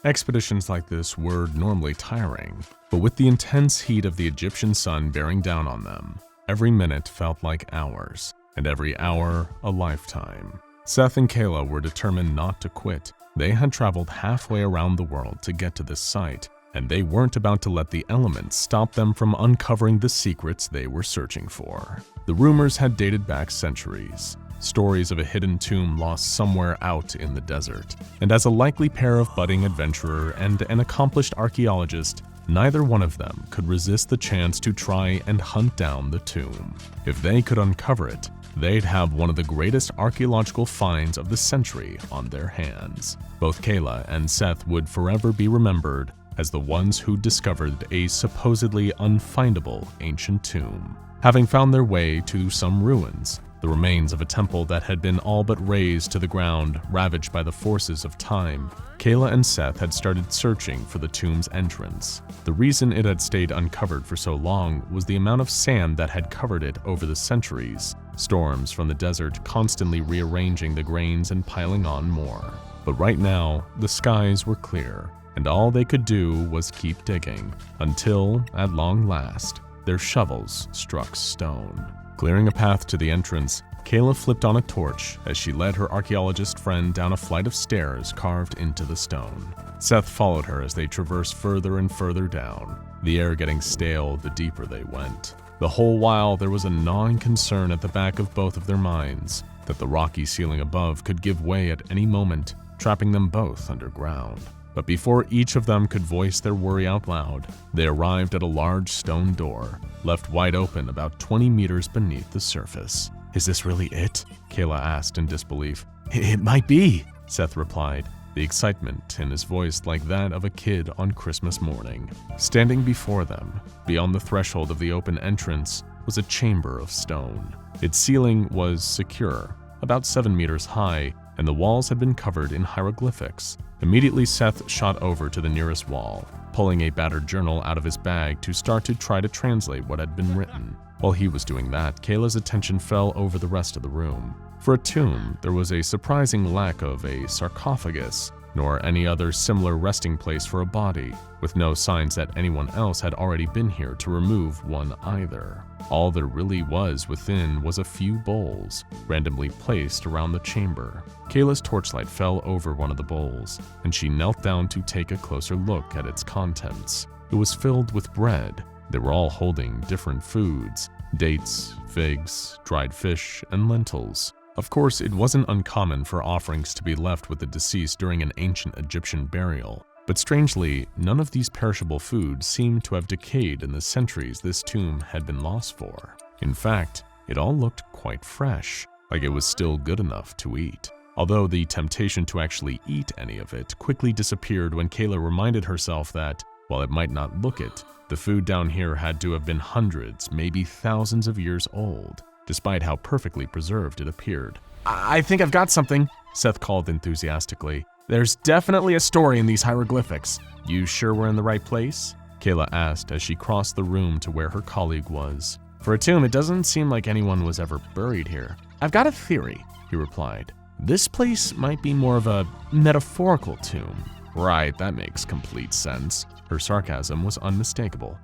Expeditions like this were normally tiring, but with the intense heat of the Egyptian sun bearing down on them, every minute felt like hours, and every hour a lifetime. Seth and Kayla were determined not to quit. They had traveled halfway around the world to get to this site, and they weren't about to let the elements stop them from uncovering the secrets they were searching for. The rumors had dated back centuries. Stories of a hidden tomb lost somewhere out in the desert. And as a likely pair of budding adventurer and an accomplished archaeologist, neither one of them could resist the chance to try and hunt down the tomb. If they could uncover it, they'd have one of the greatest archaeological finds of the century on their hands. Both Kayla and Seth would forever be remembered as the ones who discovered a supposedly unfindable ancient tomb. Having found their way to some ruins, the remains of a temple that had been all but razed to the ground, ravaged by the forces of time, Kayla and Seth had started searching for the tomb's entrance. The reason it had stayed uncovered for so long was the amount of sand that had covered it over the centuries, storms from the desert constantly rearranging the grains and piling on more. But right now, the skies were clear, and all they could do was keep digging, until, at long last, their shovels struck stone. Clearing a path to the entrance, Kayla flipped on a torch as she led her archaeologist friend down a flight of stairs carved into the stone. Seth followed her as they traversed further and further down, the air getting stale the deeper they went. The whole while there was a gnawing concern at the back of both of their minds that the rocky ceiling above could give way at any moment, trapping them both underground. But before each of them could voice their worry out loud, they arrived at a large stone door, left wide open about 20 meters beneath the surface. "Is this really it?" Kayla asked in disbelief. "It might be," Seth replied, the excitement in his voice like that of a kid on Christmas morning. Standing before them, beyond the threshold of the open entrance, was a chamber of stone. Its ceiling was secure, about 7 meters high, and the walls had been covered in hieroglyphics. Immediately, Seth shot over to the nearest wall, pulling a battered journal out of his bag to start to try to translate what had been written. While he was doing that, Kayla's attention fell over the rest of the room. For a tomb, there was a surprising lack of a sarcophagus, nor any other similar resting place for a body, with no signs that anyone else had already been here to remove one either. All there really was within was a few bowls, randomly placed around the chamber. Kayla's torchlight fell over one of the bowls, and she knelt down to take a closer look at its contents. It was filled with bread. They were all holding different foods: dates, figs, dried fish, and lentils. Of course, it wasn't uncommon for offerings to be left with the deceased during an ancient Egyptian burial. But strangely, none of these perishable foods seemed to have decayed in the centuries this tomb had been lost for. In fact, it all looked quite fresh, like it was still good enough to eat. Although the temptation to actually eat any of it quickly disappeared when Kayla reminded herself that, while it might not look it, the food down here had to have been hundreds, maybe thousands of years old, despite how perfectly preserved it appeared. "I think I've got something," Seth called enthusiastically. "There's definitely a story in these hieroglyphics." "You sure we're in the right place?" Kayla asked as she crossed the room to where her colleague was. "For a tomb, it doesn't seem like anyone was ever buried here." "I've got a theory," he replied. "This place might be more of a metaphorical tomb, Right, that makes complete sense. Her sarcasm was unmistakable.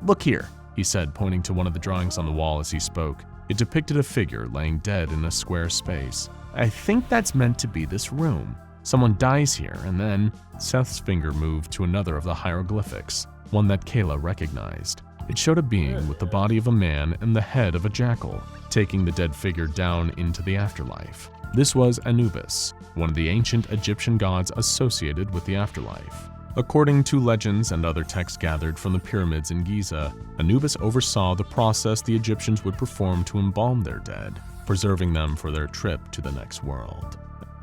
Look here, he said, pointing to one of the drawings on the wall as he spoke. It depicted a figure laying dead in a square space. I think that's meant to be this room. Someone dies here, and then Seth's finger moved to another of the hieroglyphics, one that Kayla recognized. It showed a being with the body of a man and the head of a jackal, taking the dead figure down into the afterlife. This was Anubis, one of the ancient Egyptian gods associated with the afterlife. According to legends and other texts gathered from the pyramids in Giza, Anubis oversaw the process the Egyptians would perform to embalm their dead, preserving them for their trip to the next world.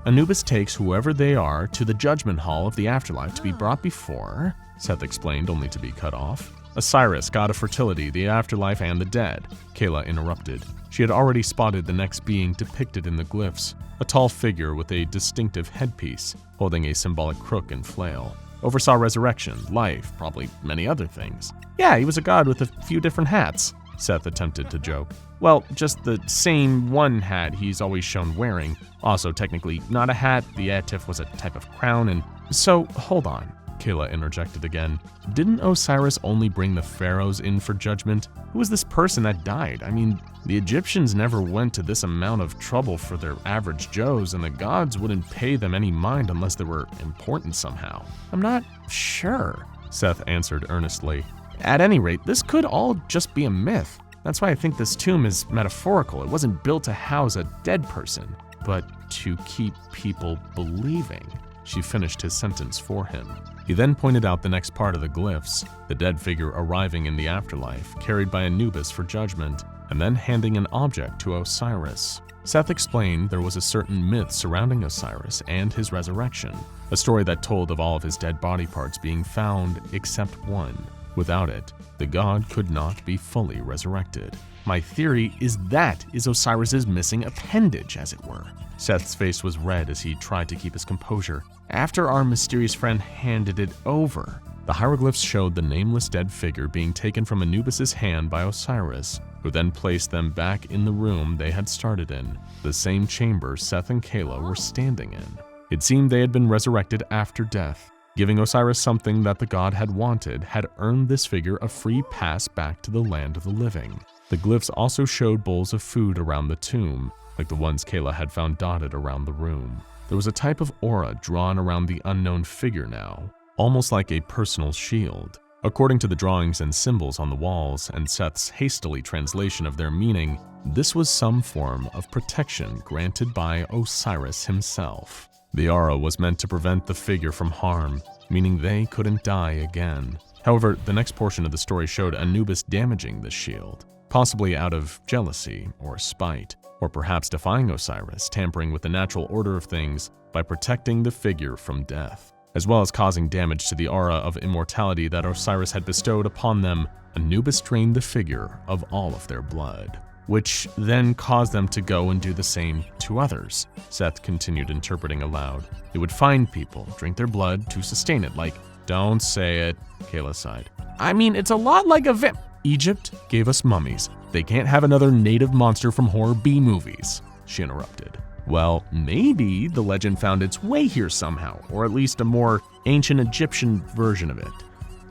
Anubis takes whoever they are to the judgment hall of the afterlife to be brought before, Seth explained, only to be cut off. Osiris, god of fertility, the afterlife, and the dead, Kayla interrupted. She had already spotted the next being depicted in the glyphs, a tall figure with a distinctive headpiece, holding a symbolic crook and flail. Oversaw resurrection, life, probably many other things. Yeah, he was a god with a few different hats, Seth attempted to joke. Well, just the same one hat he's always shown wearing. Also, technically not a hat, the atif was a type of crown, and so, hold on, Kayla interjected again. Didn't Osiris only bring the pharaohs in for judgment? Who was this person that died? I mean, the Egyptians never went to this amount of trouble for their average Joes, and the gods wouldn't pay them any mind unless they were important somehow. I'm not sure, Seth answered earnestly. At any rate, this could all just be a myth. That's why I think this tomb is metaphorical. It wasn't built to house a dead person, but to keep people believing. She finished his sentence for him. He then pointed out the next part of the glyphs, the dead figure arriving in the afterlife, carried by Anubis for judgment, and then handing an object to Osiris. Seth explained there was a certain myth surrounding Osiris and his resurrection, a story that told of all of his dead body parts being found except one. Without it, the god could not be fully resurrected. My theory is that is Osiris's missing appendage, as it were. Seth's face was red as he tried to keep his composure. After our mysterious friend handed it over, the hieroglyphs showed the nameless dead figure being taken from Anubis's hand by Osiris, who then placed them back in the room they had started in, the same chamber Seth and Kayla were standing in. It seemed they had been resurrected after death. Giving Osiris something that the god had wanted had earned this figure a free pass back to the land of the living. The glyphs also showed bowls of food around the tomb, like the ones Kayla had found dotted around the room. There was a type of aura drawn around the unknown figure now, almost like a personal shield. According to the drawings and symbols on the walls and Seth's hastily translation of their meaning, this was some form of protection granted by Osiris himself. The aura was meant to prevent the figure from harm, meaning they couldn't die again. However, the next portion of the story showed Anubis damaging the shield, possibly out of jealousy or spite, or perhaps defying Osiris, tampering with the natural order of things by protecting the figure from death. As well as causing damage to the aura of immortality that Osiris had bestowed upon them, Anubis drained the figure of all of their blood, which then caused them to go and do the same to others. Seth continued interpreting aloud. It would find people, drink their blood to sustain it, like, don't say it, Kayla sighed. I mean, it's a lot like a Egypt gave us mummies. They can't have another native monster from horror B movies, she interrupted. Well, maybe the legend found its way here somehow, or at least a more ancient Egyptian version of it.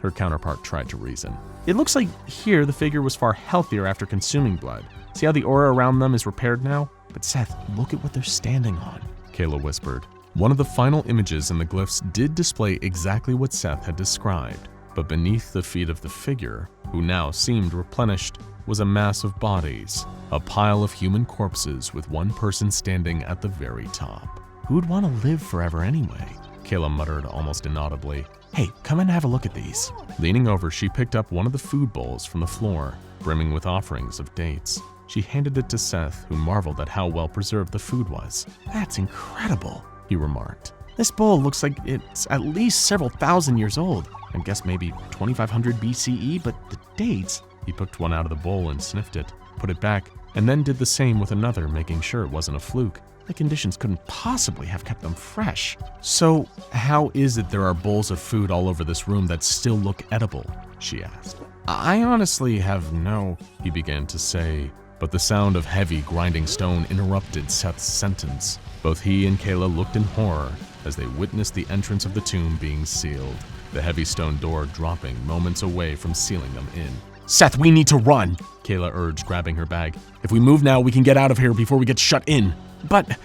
Her counterpart tried to reason. It looks like here the figure was far healthier after consuming blood. See how the aura around them is repaired now? But Seth, look at what they're standing on, Kayla whispered. One of the final images in the glyphs did display exactly what Seth had described, but beneath the feet of the figure, who now seemed replenished, was a mass of bodies, a pile of human corpses with one person standing at the very top. Who'd want to live forever anyway? Kayla muttered almost inaudibly. Hey, come and have a look at these. Leaning over, she picked up one of the food bowls from the floor, brimming with offerings of dates. She handed it to Seth, who marveled at how well preserved the food was. That's incredible, he remarked. This bowl looks like it's at least several thousand years old. I guess maybe 2500 BCE, but the dates... He picked one out of the bowl and sniffed it, put it back, and then did the same with another, making sure it wasn't a fluke. The conditions couldn't possibly have kept them fresh. So, how is it there are bowls of food all over this room that still look edible? She asked. I honestly have no, he began to say, but the sound of heavy grinding stone interrupted Seth's sentence. Both he and Kayla looked in horror as they witnessed the entrance of the tomb being sealed, the heavy stone door dropping moments away from sealing them in. Seth, we need to run, Kayla urged, grabbing her bag. If we move now, we can get out of here before we get shut in. But,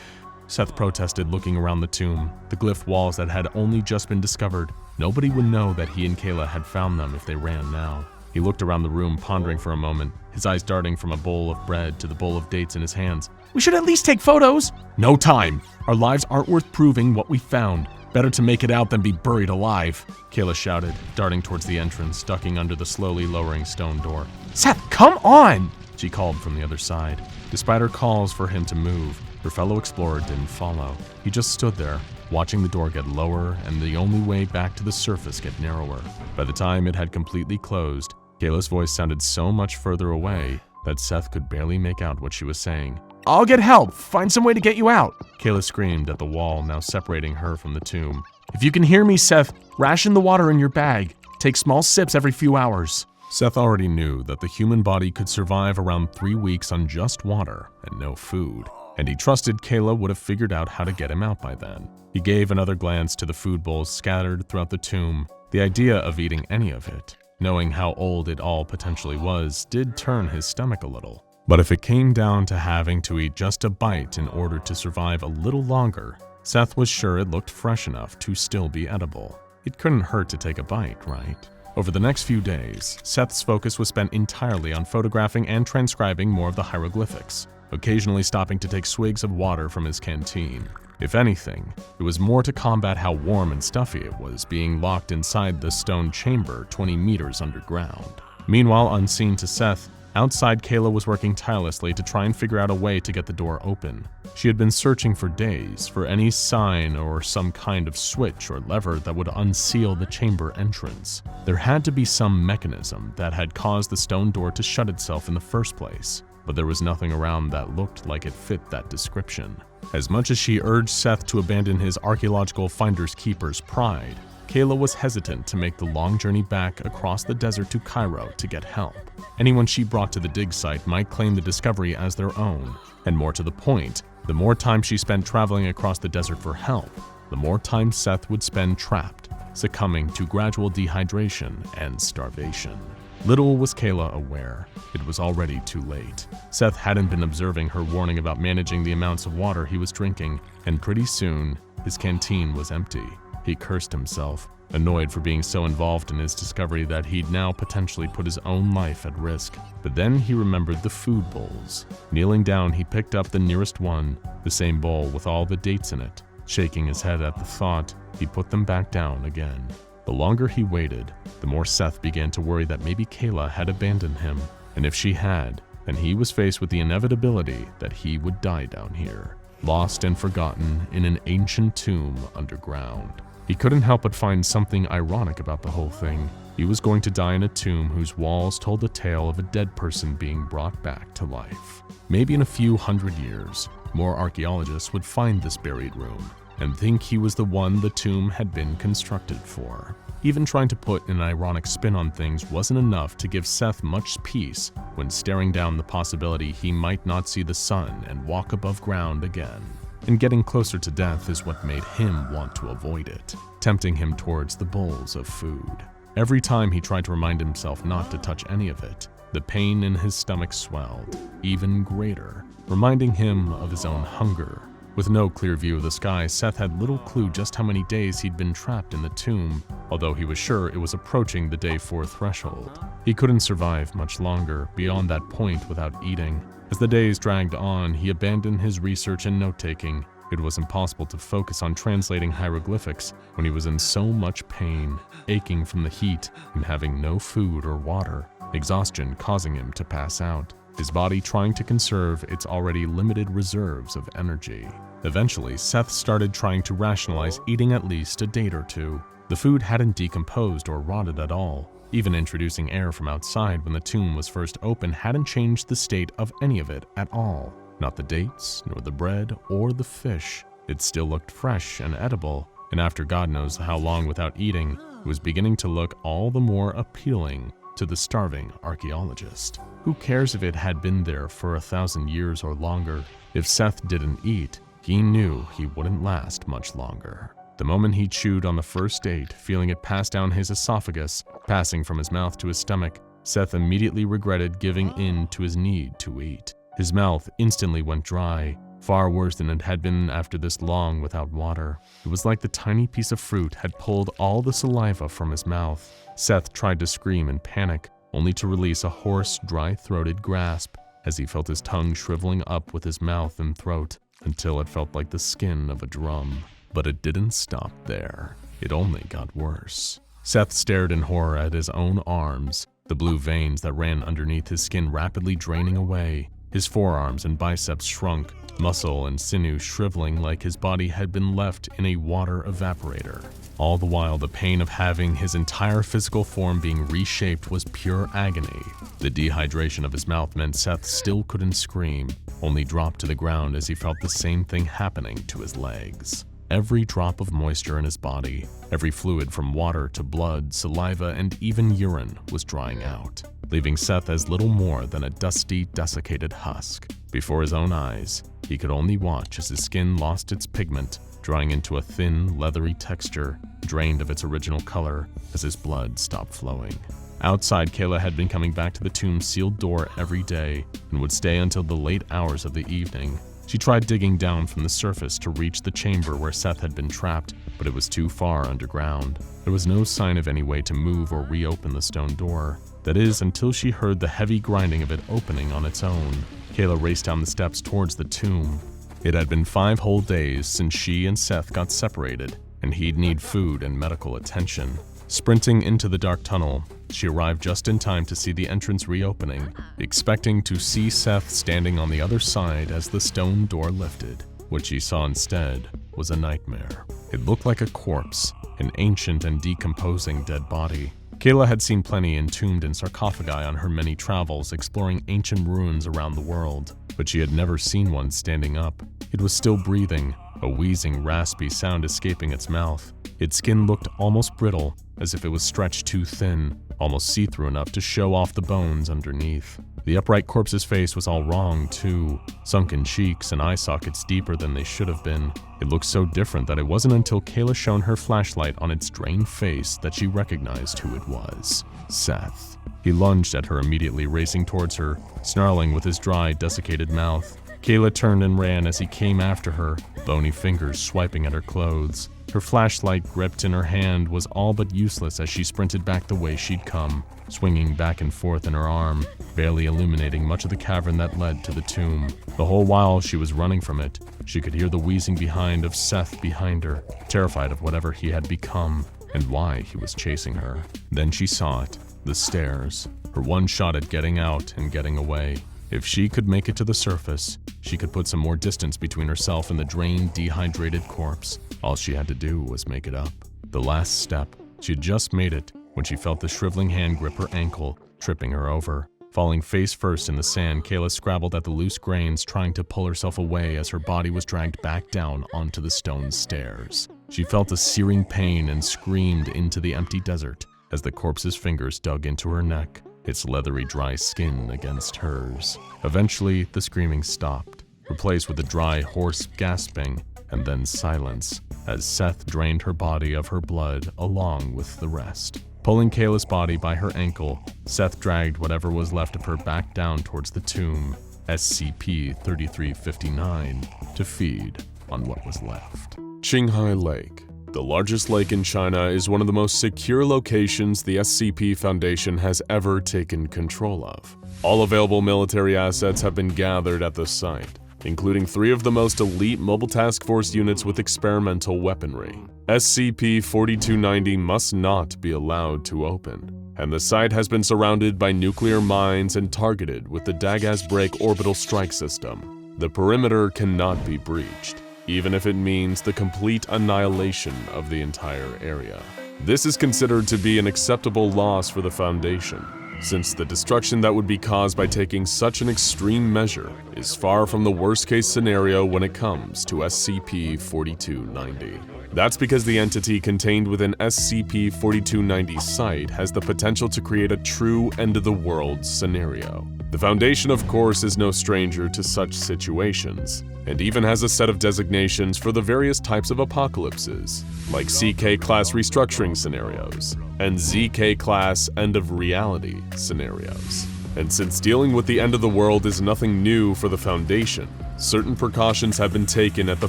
Seth protested, looking around the tomb, the glyph walls that had only just been discovered. Nobody would know that he and Kayla had found them if they ran now. He looked around the room, pondering for a moment, his eyes darting from a bowl of bread to the bowl of dates in his hands. We should at least take photos. No time. Our lives aren't worth proving what we found. Better to make it out than be buried alive, Kayla shouted, darting towards the entrance, ducking under the slowly lowering stone door. Seth, come on, she called from the other side. Despite her calls for him to move, her fellow explorer didn't follow. He just stood there, watching the door get lower and the only way back to the surface get narrower. By the time it had completely closed, Kayla's voice sounded so much further away that Seth could barely make out what she was saying. I'll get help. Find some way to get you out, Kayla screamed at the wall now separating her from the tomb. If you can hear me, Seth, ration the water in your bag. Take small sips every few hours. Seth already knew that the human body could survive around 3 weeks on just water and no food, and he trusted Kayla would have figured out how to get him out by then. He gave another glance to the food bowls scattered throughout the tomb. The idea of eating any of it, knowing how old it all potentially was, did turn his stomach a little. But if it came down to having to eat just a bite in order to survive a little longer, Seth was sure it looked fresh enough to still be edible. It couldn't hurt to take a bite, right? Over the next few days, Seth's focus was spent entirely on photographing and transcribing more of the hieroglyphics, occasionally stopping to take swigs of water from his canteen. If anything, it was more to combat how warm and stuffy it was being locked inside the stone chamber 20 meters underground. Meanwhile, unseen to Seth, outside, Kayla was working tirelessly to try and figure out a way to get the door open. She had been searching for days for any sign or some kind of switch or lever that would unseal the chamber entrance. There had to be some mechanism that had caused the stone door to shut itself in the first place, but there was nothing around that looked like it fit that description. As much as she urged Seth to abandon his archaeological finders keepers pride, Kayla was hesitant to make the long journey back across the desert to Cairo to get help. Anyone she brought to the dig site might claim the discovery as their own, and more to the point, the more time she spent traveling across the desert for help, the more time Seth would spend trapped, succumbing to gradual dehydration and starvation. Little was Kayla aware. It was already too late. Seth hadn't been observing her warning about managing the amounts of water he was drinking, and pretty soon, his canteen was empty. He cursed himself, annoyed for being so involved in his discovery that he'd now potentially put his own life at risk. But then he remembered the food bowls. Kneeling down, he picked up the nearest one, the same bowl with all the dates in it. Shaking his head at the thought, he put them back down again. The longer he waited, the more Seth began to worry that maybe Kayla had abandoned him. And if she had, then he was faced with the inevitability that he would die down here, lost and forgotten in an ancient tomb underground. He couldn't help but find something ironic about the whole thing. He was going to die in a tomb whose walls told the tale of a dead person being brought back to life. Maybe in a few hundred years, more archaeologists would find this buried room and think he was the one the tomb had been constructed for. Even trying to put an ironic spin on things wasn't enough to give Seth much peace when staring down the possibility he might not see the sun and walk above ground again. And getting closer to death is what made him want to avoid it, tempting him towards the bowls of food. Every time he tried to remind himself not to touch any of it, the pain in his stomach swelled, even greater, reminding him of his own hunger. With no clear view of the sky, Seth had little clue just how many days he'd been trapped in the tomb, although he was sure it was approaching the day 4 threshold. He couldn't survive much longer beyond that point without eating. As the days dragged on, he abandoned his research and note-taking. It was impossible to focus on translating hieroglyphics when he was in so much pain, aching from the heat and having no food or water, exhaustion causing him to pass out, his body trying to conserve its already limited reserves of energy. Eventually, Seth started trying to rationalize eating at least a date or two. The food hadn't decomposed or rotted at all. Even introducing air from outside when the tomb was first opened hadn't changed the state of any of it at all. Not the dates, nor the bread, or the fish. It still looked fresh and edible, and after God knows how long without eating, it was beginning to look all the more appealing to the starving archaeologist. Who cares if it had been there for 1,000 years or longer? If Seth didn't eat, he knew he wouldn't last much longer. The moment he chewed on the first 8, feeling it pass down his esophagus, passing from his mouth to his stomach, Seth immediately regretted giving in to his need to eat. His mouth instantly went dry, far worse than it had been after this long without water. It was like the tiny piece of fruit had pulled all the saliva from his mouth. Seth tried to scream in panic, only to release a hoarse, dry-throated grasp as he felt his tongue shriveling up with his mouth and throat until it felt like the skin of a drum. But it didn't stop there. It only got worse. Seth stared in horror at his own arms, the blue veins that ran underneath his skin rapidly draining away. His forearms and biceps shrunk, muscle and sinew shriveling like his body had been left in a water evaporator. All the while, the pain of having his entire physical form being reshaped was pure agony. The dehydration of his mouth meant Seth still couldn't scream, only dropped to the ground as he felt the same thing happening to his legs. Every drop of moisture in his body, every fluid from water to blood, saliva, and even urine was drying out, leaving Seth as little more than a dusty, desiccated husk. Before his own eyes, he could only watch as his skin lost its pigment, drying into a thin, leathery texture, drained of its original color as his blood stopped flowing. Outside, Kayla had been coming back to the tomb's sealed door every day and would stay until the late hours of the evening. She tried digging down from the surface to reach the chamber where Seth had been trapped, but it was too far underground. There was no sign of any way to move or reopen the stone door. That is, until she heard the heavy grinding of it opening on its own. Kayla raced down the steps towards the tomb. It had been 5 whole days since she and Seth got separated, and he'd need food and medical attention. Sprinting into the dark tunnel, she arrived just in time to see the entrance reopening, expecting to see Seth standing on the other side as the stone door lifted. What she saw instead was a nightmare. It looked like a corpse, an ancient and decomposing dead body. Kayla had seen plenty entombed in sarcophagi on her many travels exploring ancient ruins around the world, but she had never seen one standing up. It was still breathing, a wheezing, raspy sound escaping its mouth. Its skin looked almost brittle, as if it was stretched too thin, almost see-through enough to show off the bones underneath. The upright corpse's face was all wrong, too. Sunken cheeks and eye sockets deeper than they should have been. It looked so different that it wasn't until Kayla shone her flashlight on its drained face that she recognized who it was. Seth. He lunged at her immediately, racing towards her, snarling with his dry, desiccated mouth. Kayla turned and ran as he came after her, bony fingers swiping at her clothes. Her flashlight gripped in her hand was all but useless as she sprinted back the way she'd come, swinging back and forth in her arm, barely illuminating much of the cavern that led to the tomb. The whole while she was running from it, she could hear the wheezing behind of Seth behind her, terrified of whatever he had become and why he was chasing her. Then she saw it, the stairs, her one shot at getting out and getting away. If she could make it to the surface, she could put some more distance between herself and the drained, dehydrated corpse. All she had to do was make it up. The last step. She had just made it when she felt the shriveling hand grip her ankle, tripping her over. Falling face first in the sand, Kayla scrabbled at the loose grains, trying to pull herself away as her body was dragged back down onto the stone stairs. She felt a searing pain and screamed into the empty desert as the corpse's fingers dug into her neck, its leathery dry skin against hers. Eventually, the screaming stopped, replaced with a dry, hoarse gasping, and then silence, as Seth drained her body of her blood along with the rest. Pulling Kayla's body by her ankle, Seth dragged whatever was left of her back down towards the tomb, SCP-3359, to feed on what was left. Qinghai Lake. The largest lake in China is one of the most secure locations the SCP Foundation has ever taken control of. All available military assets have been gathered at the site, including 3 of the most elite Mobile Task Force units with experimental weaponry. SCP-4290 must not be allowed to open, and the site has been surrounded by nuclear mines and targeted with the Dagaz Break orbital strike system. The perimeter cannot be breached, even if it means the complete annihilation of the entire area. This is considered to be an acceptable loss for the Foundation, since the destruction that would be caused by taking such an extreme measure is far from the worst-case scenario when it comes to SCP-4290. That's because the entity contained within SCP-4290's site has the potential to create a true end-of-the-world scenario. The Foundation, of course, is no stranger to such situations, and even has a set of designations for the various types of apocalypses, like CK-class restructuring scenarios and ZK-class end-of-reality scenarios. And since dealing with the end of the world is nothing new for the Foundation, certain precautions have been taken at the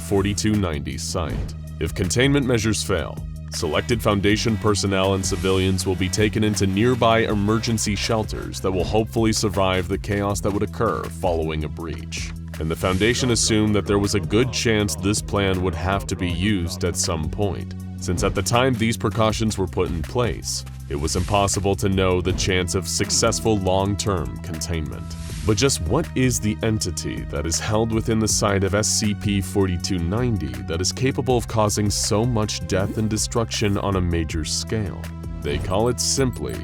4290 site. If containment measures fail, selected Foundation personnel and civilians will be taken into nearby emergency shelters that will hopefully survive the chaos that would occur following a breach. And the Foundation assumed that there was a good chance this plan would have to be used at some point, since at the time these precautions were put in place, it was impossible to know the chance of successful long-term containment. But just what is the entity that is held within the site of SCP-4290 that is capable of causing so much death and destruction on a major scale? They call it simply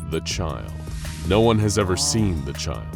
the Child. No one has ever seen the Child.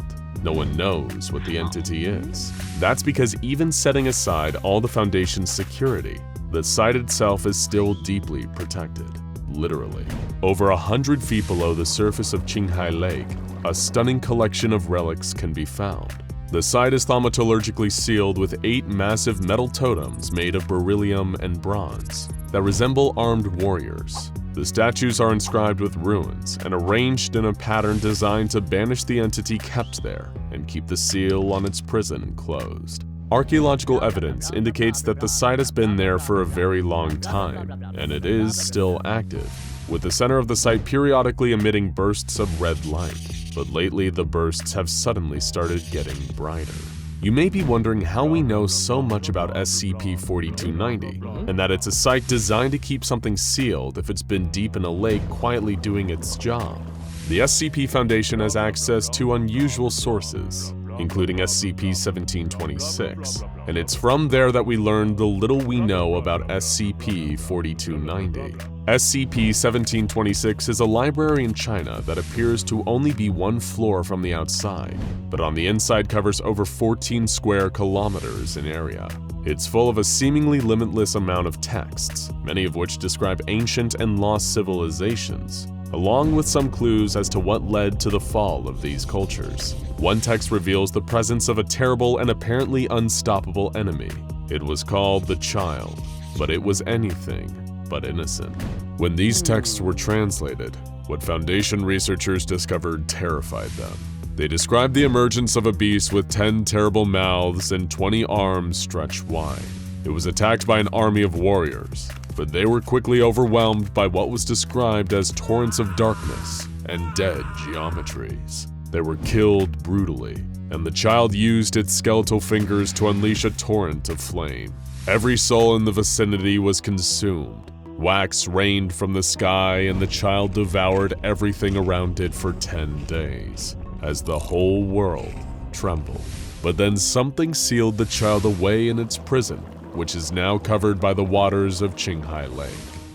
No one knows what the entity is. That's because even setting aside all the Foundation's security, the site itself is still deeply protected. Literally. Over 100 feet below the surface of Qinghai Lake, a stunning collection of relics can be found. The site is thaumaturgically sealed with 8 massive metal totems made of beryllium and bronze that resemble armed warriors. The statues are inscribed with runes and arranged in a pattern designed to banish the entity kept there and keep the seal on its prison closed. Archaeological evidence indicates that the site has been there for a very long time, and it is still active, with the center of the site periodically emitting bursts of red light, but lately the bursts have suddenly started getting brighter. You may be wondering how we know so much about SCP-4290, and that it's a site designed to keep something sealed if it's been deep in a lake quietly doing its job. The SCP Foundation has access to unusual sources, including SCP-1726, and it's from there that we learned the little we know about SCP-4290. SCP-1726 is a library in China that appears to only be 1 floor from the outside, but on the inside covers over 14 square kilometers in area. It's full of a seemingly limitless amount of texts, many of which describe ancient and lost civilizations, along with some clues as to what led to the fall of these cultures. One text reveals the presence of a terrible and apparently unstoppable enemy. It was called the Child, but it was anything but innocent. When these texts were translated, what Foundation researchers discovered terrified them. They described the emergence of a beast with 10 terrible mouths and 20 arms stretched wide. It was attacked by an army of warriors, but they were quickly overwhelmed by what was described as torrents of darkness and dead geometries. They were killed brutally, and the Child used its skeletal fingers to unleash a torrent of flame. Every soul in the vicinity was consumed. Wax rained from the sky, and the Child devoured everything around it for 10 days, as the whole world trembled. But then something sealed the Child away in its prison, which is now covered by the waters of Qinghai Lake.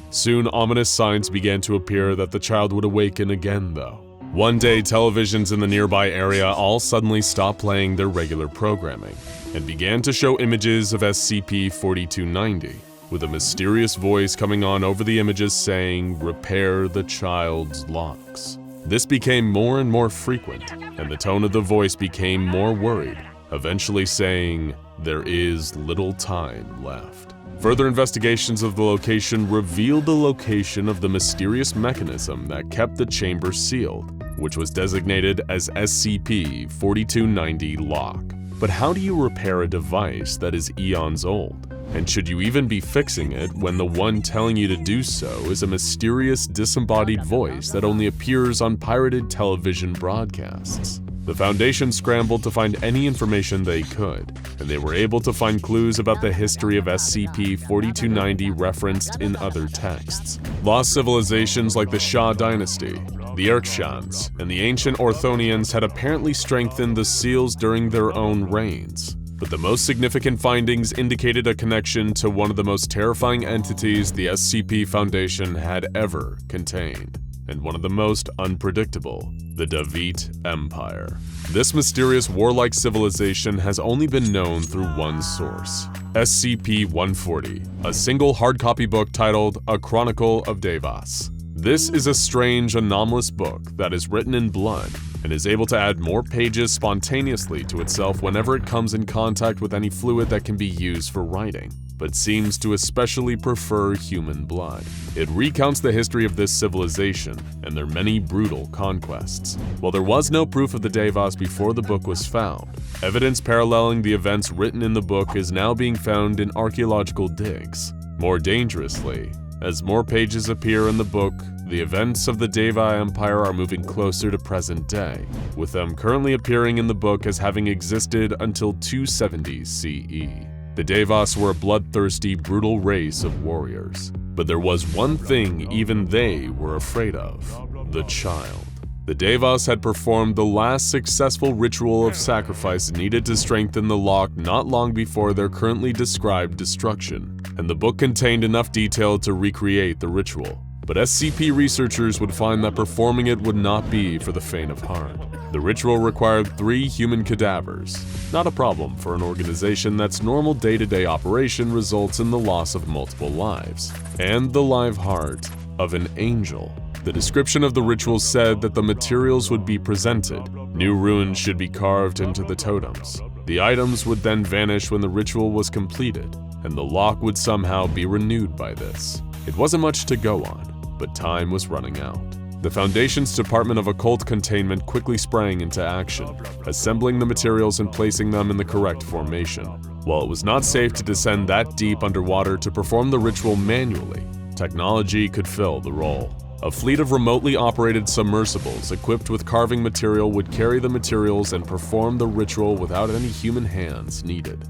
Soon, ominous signs began to appear that the Child would awaken again, though. One day, televisions in the nearby area all suddenly stopped playing their regular programming and began to show images of SCP-4290, with a mysterious voice coming on over the images saying, "Repair the Child's locks." This became more and more frequent, and the tone of the voice became more worried, eventually saying, "There is little time left." Further investigations of the location revealed the location of the mysterious mechanism that kept the chamber sealed, which was designated as SCP-4290 lock. But how do you repair a device that is eons old? And should you even be fixing it when the one telling you to do so is a mysterious disembodied voice that only appears on pirated television broadcasts? The Foundation scrambled to find any information they could, and they were able to find clues about the history of SCP-4290 referenced in other texts. Lost civilizations like the Xia Dynasty, the Erkshans, and the ancient Orthonians had apparently strengthened the seals during their own reigns. But the most significant findings indicated a connection to one of the most terrifying entities the SCP Foundation had ever contained. and one of the most unpredictable, the David Empire. This mysterious warlike civilization has only been known through one source, SCP-140, a single hard copy book titled A Chronicle of Devas. This is a strange, anomalous book that is written in blood and is able to add more pages spontaneously to itself whenever it comes in contact with any fluid that can be used for writing, but seems to especially prefer human blood. It recounts the history of this civilization and their many brutal conquests. While there was no proof of the Devas before the book was found, evidence paralleling the events written in the book is now being found in archaeological digs. More dangerously, as more pages appear in the book, the events of the Deva Empire are moving closer to present day, with them currently appearing in the book as having existed until 270 CE. The Devas were a bloodthirsty, brutal race of warriors. But there was one thing even they were afraid of: the child. The Devas had performed the last successful ritual of sacrifice needed to strengthen the lock not long before their currently described destruction, and the book contained enough detail to recreate the ritual. But SCP researchers would find that performing it would not be for the faint of heart. The ritual required 3 human cadavers, not a problem for an organization that's normal day-to-day operation results in the loss of multiple lives, and the live heart of an angel. The description of the ritual said that the materials would be presented. New runes should be carved into the totems. The items would then vanish when the ritual was completed, and the lock would somehow be renewed by this. It wasn't much to go on, but time was running out. The Foundation's Department of Occult Containment quickly sprang into action, assembling the materials and placing them in the correct formation. While it was not safe to descend that deep underwater to perform the ritual manually, technology could fill the role. A fleet of remotely operated submersibles equipped with carving material would carry the materials and perform the ritual without any human hands needed.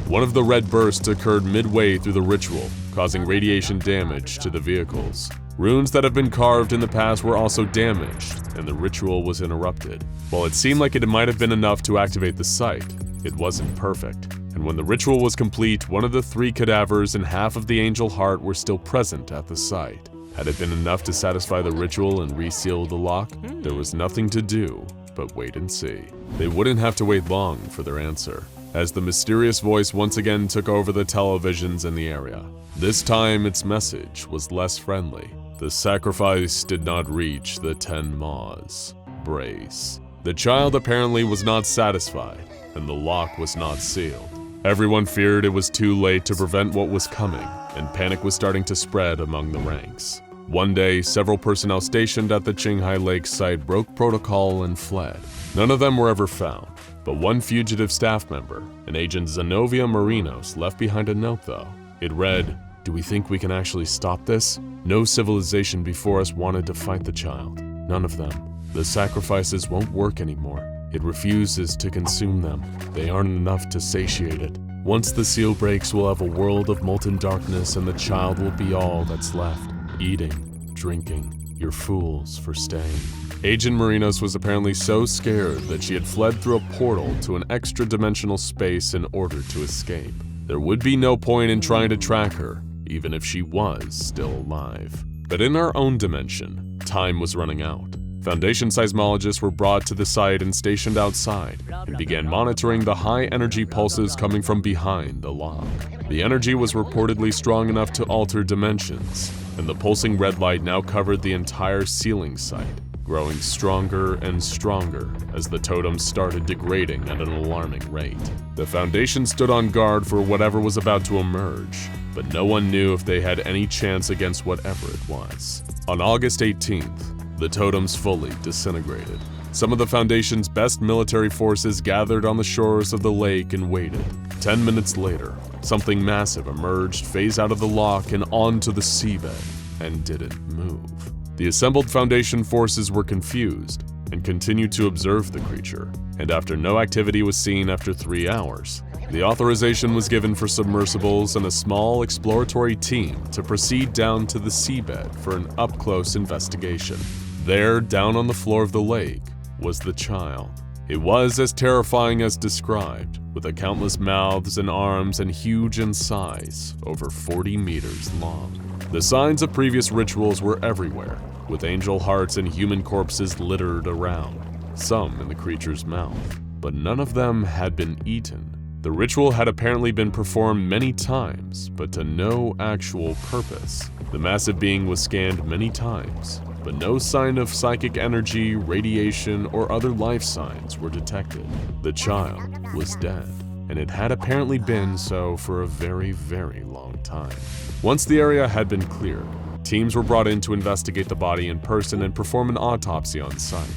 One of the red bursts occurred midway through the ritual, causing radiation damage to the vehicles. Runes that have been carved in the past were also damaged, and the ritual was interrupted. While it seemed like it might have been enough to activate the site, it wasn't perfect. And when the ritual was complete, one of the 3 cadavers and half of the angel heart were still present at the site. Had it been enough to satisfy the ritual and reseal the lock? There was nothing to do but wait and see. They wouldn't have to wait long for their answer, as the mysterious voice once again took over the televisions in the area. This time, its message was less friendly. The sacrifice did not reach the 10 maws. Brace. The child apparently was not satisfied, and the lock was not sealed. Everyone feared it was too late to prevent what was coming, and panic was starting to spread among the ranks. One day, several personnel stationed at the Qinghai Lake site broke protocol and fled. None of them were ever found, but one fugitive staff member, an Agent Zenobia Marinos, left behind a note though. It read, "Do we think we can actually stop this? No civilization before us wanted to fight the child. None of them. The sacrifices won't work anymore. It refuses to consume them. They aren't enough to satiate it. Once the seal breaks, we'll have a world of molten darkness and the child will be all that's left. Eating, drinking. You're fools for staying." Agent Marinos was apparently so scared that she had fled through a portal to an extra-dimensional space in order to escape. There would be no point in trying to track her, even if she was still alive. But in our own dimension, time was running out. Foundation seismologists were brought to the site and stationed outside, and began monitoring the high-energy pulses coming from behind the lock. The energy was reportedly strong enough to alter dimensions, and the pulsing red light now covered the entire ceiling site, growing stronger and stronger as the totems started degrading at an alarming rate. The Foundation stood on guard for whatever was about to emerge, but no one knew if they had any chance against whatever it was. On August 18th, the totems fully disintegrated. Some of the Foundation's best military forces gathered on the shores of the lake and waited. 10 minutes later, something massive emerged, phased out of the lock and onto the seabed, and didn't move. The assembled Foundation forces were confused and continued to observe the creature, and after no activity was seen after 3 hours, the authorization was given for submersibles and a small exploratory team to proceed down to the seabed for an up-close investigation. There, down on the floor of the lake, was the child. It was as terrifying as described, with a countless mouths and arms and huge in size, over 40 meters long. The signs of previous rituals were everywhere, with angel hearts and human corpses littered around, some in the creature's mouth, but none of them had been eaten. The ritual had apparently been performed many times, but to no actual purpose. The massive being was scanned many times, but no sign of psychic energy, radiation, or other life signs were detected. The child was dead, and it had apparently been so for a very, very long time. Once the area had been cleared, teams were brought in to investigate the body in person and perform an autopsy on site.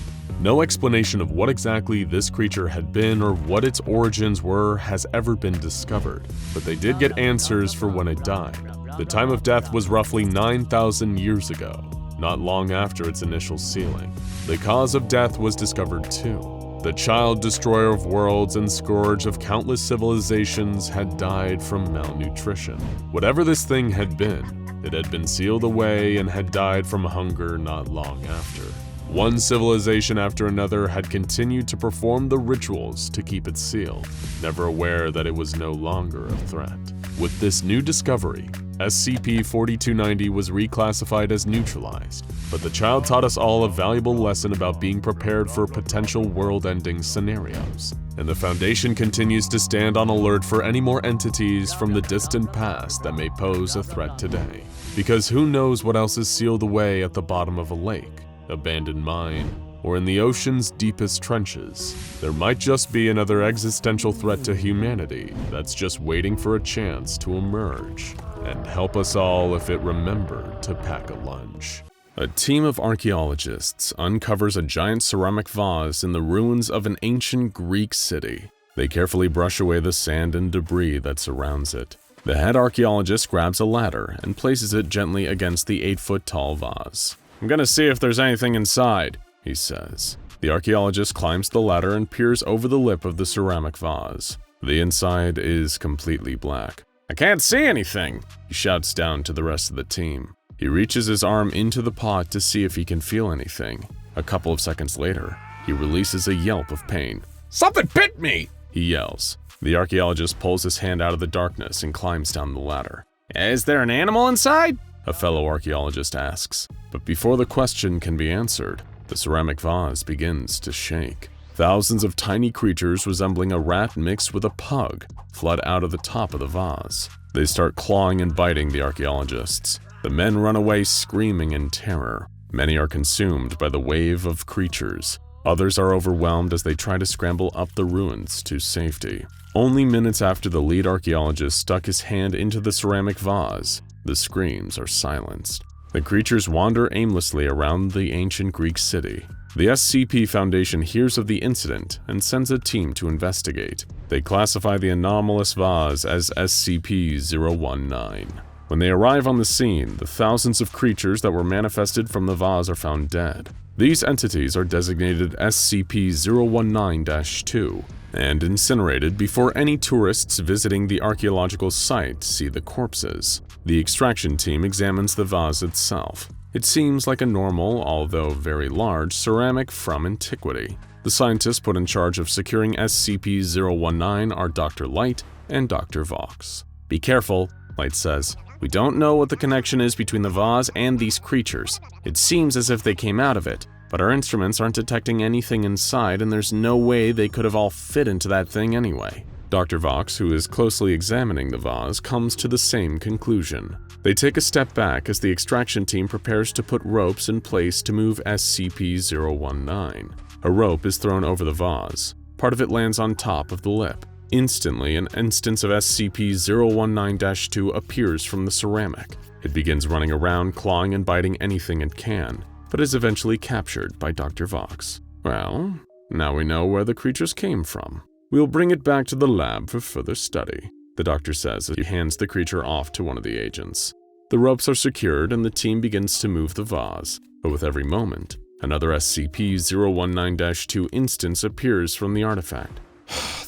No explanation of what exactly this creature had been or what its origins were has ever been discovered, but they did get answers for when it died. The time of death was roughly 9,000 years ago, not long after its initial sealing. The cause of death was discovered too. The child destroyer of worlds and scourge of countless civilizations had died from malnutrition. Whatever this thing had been, it had been sealed away and had died from hunger not long after. One civilization after another had continued to perform the rituals to keep it sealed, never aware that it was no longer a threat. With this new discovery, SCP-4290 was reclassified as neutralized, but the child taught us all a valuable lesson about being prepared for potential world-ending scenarios. And the Foundation continues to stand on alert for any more entities from the distant past that may pose a threat today. Because who knows what else is sealed away at the bottom of a lake, abandoned mine, or in the ocean's deepest trenches. There might just be another existential threat to humanity that's just waiting for a chance to emerge and help us all if it remembered to pack a lunch. A team of archaeologists uncovers a giant ceramic vase in the ruins of an ancient Greek city. They carefully brush away the sand and debris that surrounds it. The head archaeologist grabs a ladder and places it gently against the 8-foot-tall vase. "I'm gonna see if there's anything inside," he says. The archaeologist climbs the ladder and peers over the lip of the ceramic vase. The inside is completely black. "I can't see anything," he shouts down to the rest of the team. He reaches his arm into the pot to see if he can feel anything. A couple of seconds later, he releases a yelp of pain. Something bit me, he yells. The archaeologist pulls his hand out of the darkness and climbs down the ladder. "Is there an animal inside?" a fellow archaeologist asks. But before the question can be answered, the ceramic vase begins to shake. Thousands of tiny creatures resembling a rat mixed with a pug flood out of the top of the vase. They start clawing and biting the archaeologists. The men run away screaming in terror. Many are consumed by the wave of creatures. Others are overwhelmed as they try to scramble up the ruins to safety. Only minutes after the lead archaeologist stuck his hand into the ceramic vase, the screams are silenced. The creatures wander aimlessly around the ancient Greek city. The SCP Foundation hears of the incident and sends a team to investigate. They classify the anomalous vase as SCP-019. When they arrive on the scene, the thousands of creatures that were manifested from the vase are found dead. These entities are designated SCP-019-2 and incinerated before any tourists visiting the archaeological site see the corpses. The extraction team examines the vase itself. It seems like a normal, although very large, ceramic from antiquity. The scientists put in charge of securing SCP-019 are Dr. Light and Dr. Vox. "Be careful," Light says. "We don't know what the connection is between the vase and these creatures. It seems as if they came out of it, but our instruments aren't detecting anything inside and there's no way they could have all fit into that thing anyway." Dr. Vox, who is closely examining the vase, comes to the same conclusion. They take a step back as the extraction team prepares to put ropes in place to move SCP-019. A rope is thrown over the vase. Part of it lands on top of the lip. Instantly, an instance of SCP-019-2 appears from the ceramic. It begins running around, clawing and biting anything it can, but is eventually captured by Dr. Vox. "Well, now we know where the creatures came from. We'll bring it back to the lab for further study," the doctor says as he hands the creature off to one of the agents. The ropes are secured and the team begins to move the vase, but with every moment, another SCP-019-2 instance appears from the artifact.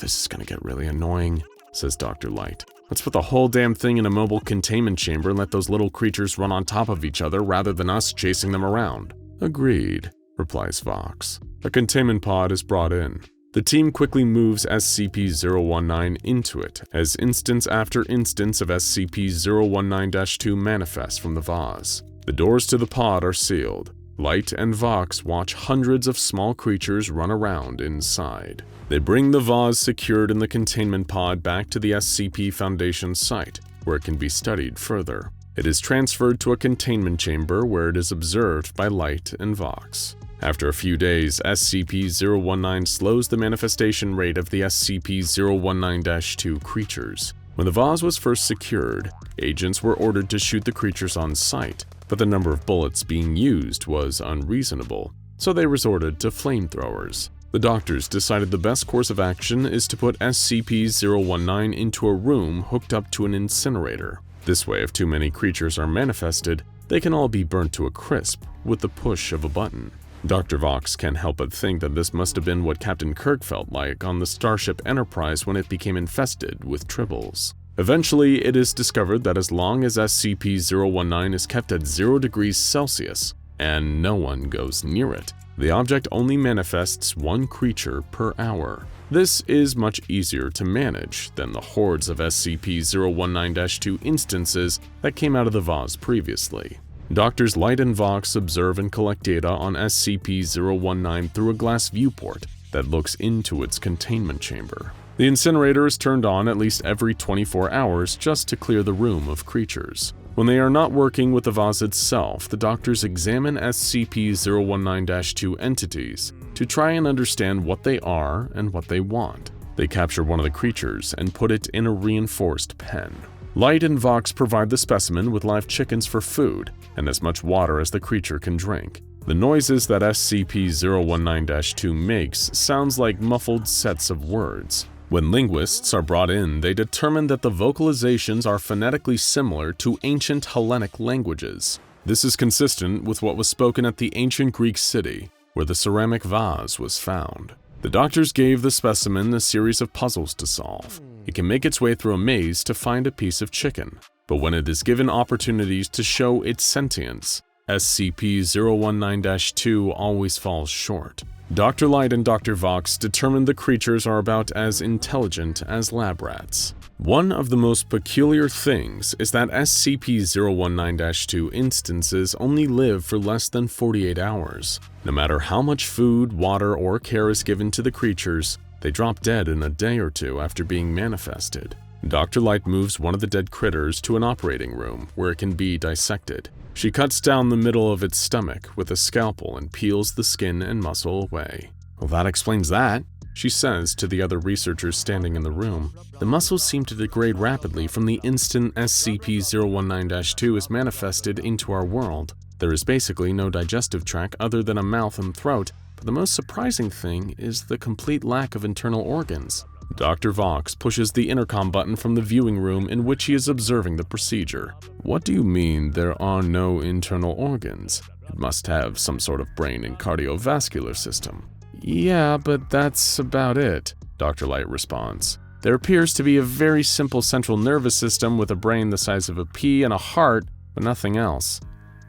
"This is gonna get really annoying," says Dr. Light. "Let's put the whole damn thing in a mobile containment chamber and let those little creatures run on top of each other rather than us chasing them around." "Agreed," replies Vox. A containment pod is brought in. The team quickly moves SCP-019 into it, as instance after instance of SCP-019-2 manifests from the vase. The doors to the pod are sealed. Light and Vox watch hundreds of small creatures run around inside. They bring the vase secured in the containment pod back to the SCP Foundation site, where it can be studied further. It is transferred to a containment chamber where it is observed by Light and Vox. After a few days, SCP-019 slows the manifestation rate of the SCP-019-2 creatures. When the vase was first secured, agents were ordered to shoot the creatures on sight, but the number of bullets being used was unreasonable, so they resorted to flamethrowers. The doctors decided the best course of action is to put SCP-019 into a room hooked up to an incinerator. This way, if too many creatures are manifested, they can all be burnt to a crisp with the push of a button. Dr. Vox can't help but think that this must have been what Captain Kirk felt like on the Starship Enterprise when it became infested with tribbles. Eventually, it is discovered that as long as SCP-019 is kept at 0 degrees Celsius, and no one goes near it, the object only manifests one creature per hour. This is much easier to manage than the hordes of SCP-019-2 instances that came out of the vase previously. Doctors Light and Vox observe and collect data on SCP-019 through a glass viewport that looks into its containment chamber. The incinerator is turned on at least every 24 hours just to clear the room of creatures. When they are not working with the vase itself, the doctors examine SCP-019-2 entities to try and understand what they are and what they want. They capture one of the creatures and put it in a reinforced pen. Light and Vox provide the specimen with live chickens for food and as much water as the creature can drink. The noises that SCP-019-2 makes sounds like muffled sets of words. When linguists are brought in, they determine that the vocalizations are phonetically similar to ancient Hellenic languages. This is consistent with what was spoken at the ancient Greek city, where the ceramic vase was found. The doctors gave the specimen a series of puzzles to solve. It can make its way through a maze to find a piece of chicken, but when it is given opportunities to show its sentience, SCP-019-2 always falls short. Dr. Light and Dr. Vox determine the creatures are about as intelligent as lab rats. One of the most peculiar things is that SCP-019-2 instances only live for less than 48 hours. No matter how much food, water, or care is given to the creatures, they drop dead in a day or two after being manifested. Dr. Light moves one of the dead critters to an operating room where it can be dissected. She cuts down the middle of its stomach with a scalpel and peels the skin and muscle away. "Well, that explains that," she says to the other researchers standing in the room. "The muscles seem to degrade rapidly from the instant SCP-019-2 is manifested into our world. There is basically no digestive tract other than a mouth and throat, but the most surprising thing is the complete lack of internal organs." Dr. Vox pushes the intercom button from the viewing room in which he is observing the procedure. "What do you mean there are no internal organs? It must have some sort of brain and cardiovascular system." "Yeah, but that's about it," Dr. Light responds. "There appears to be a very simple central nervous system with a brain the size of a pea and a heart, but nothing else.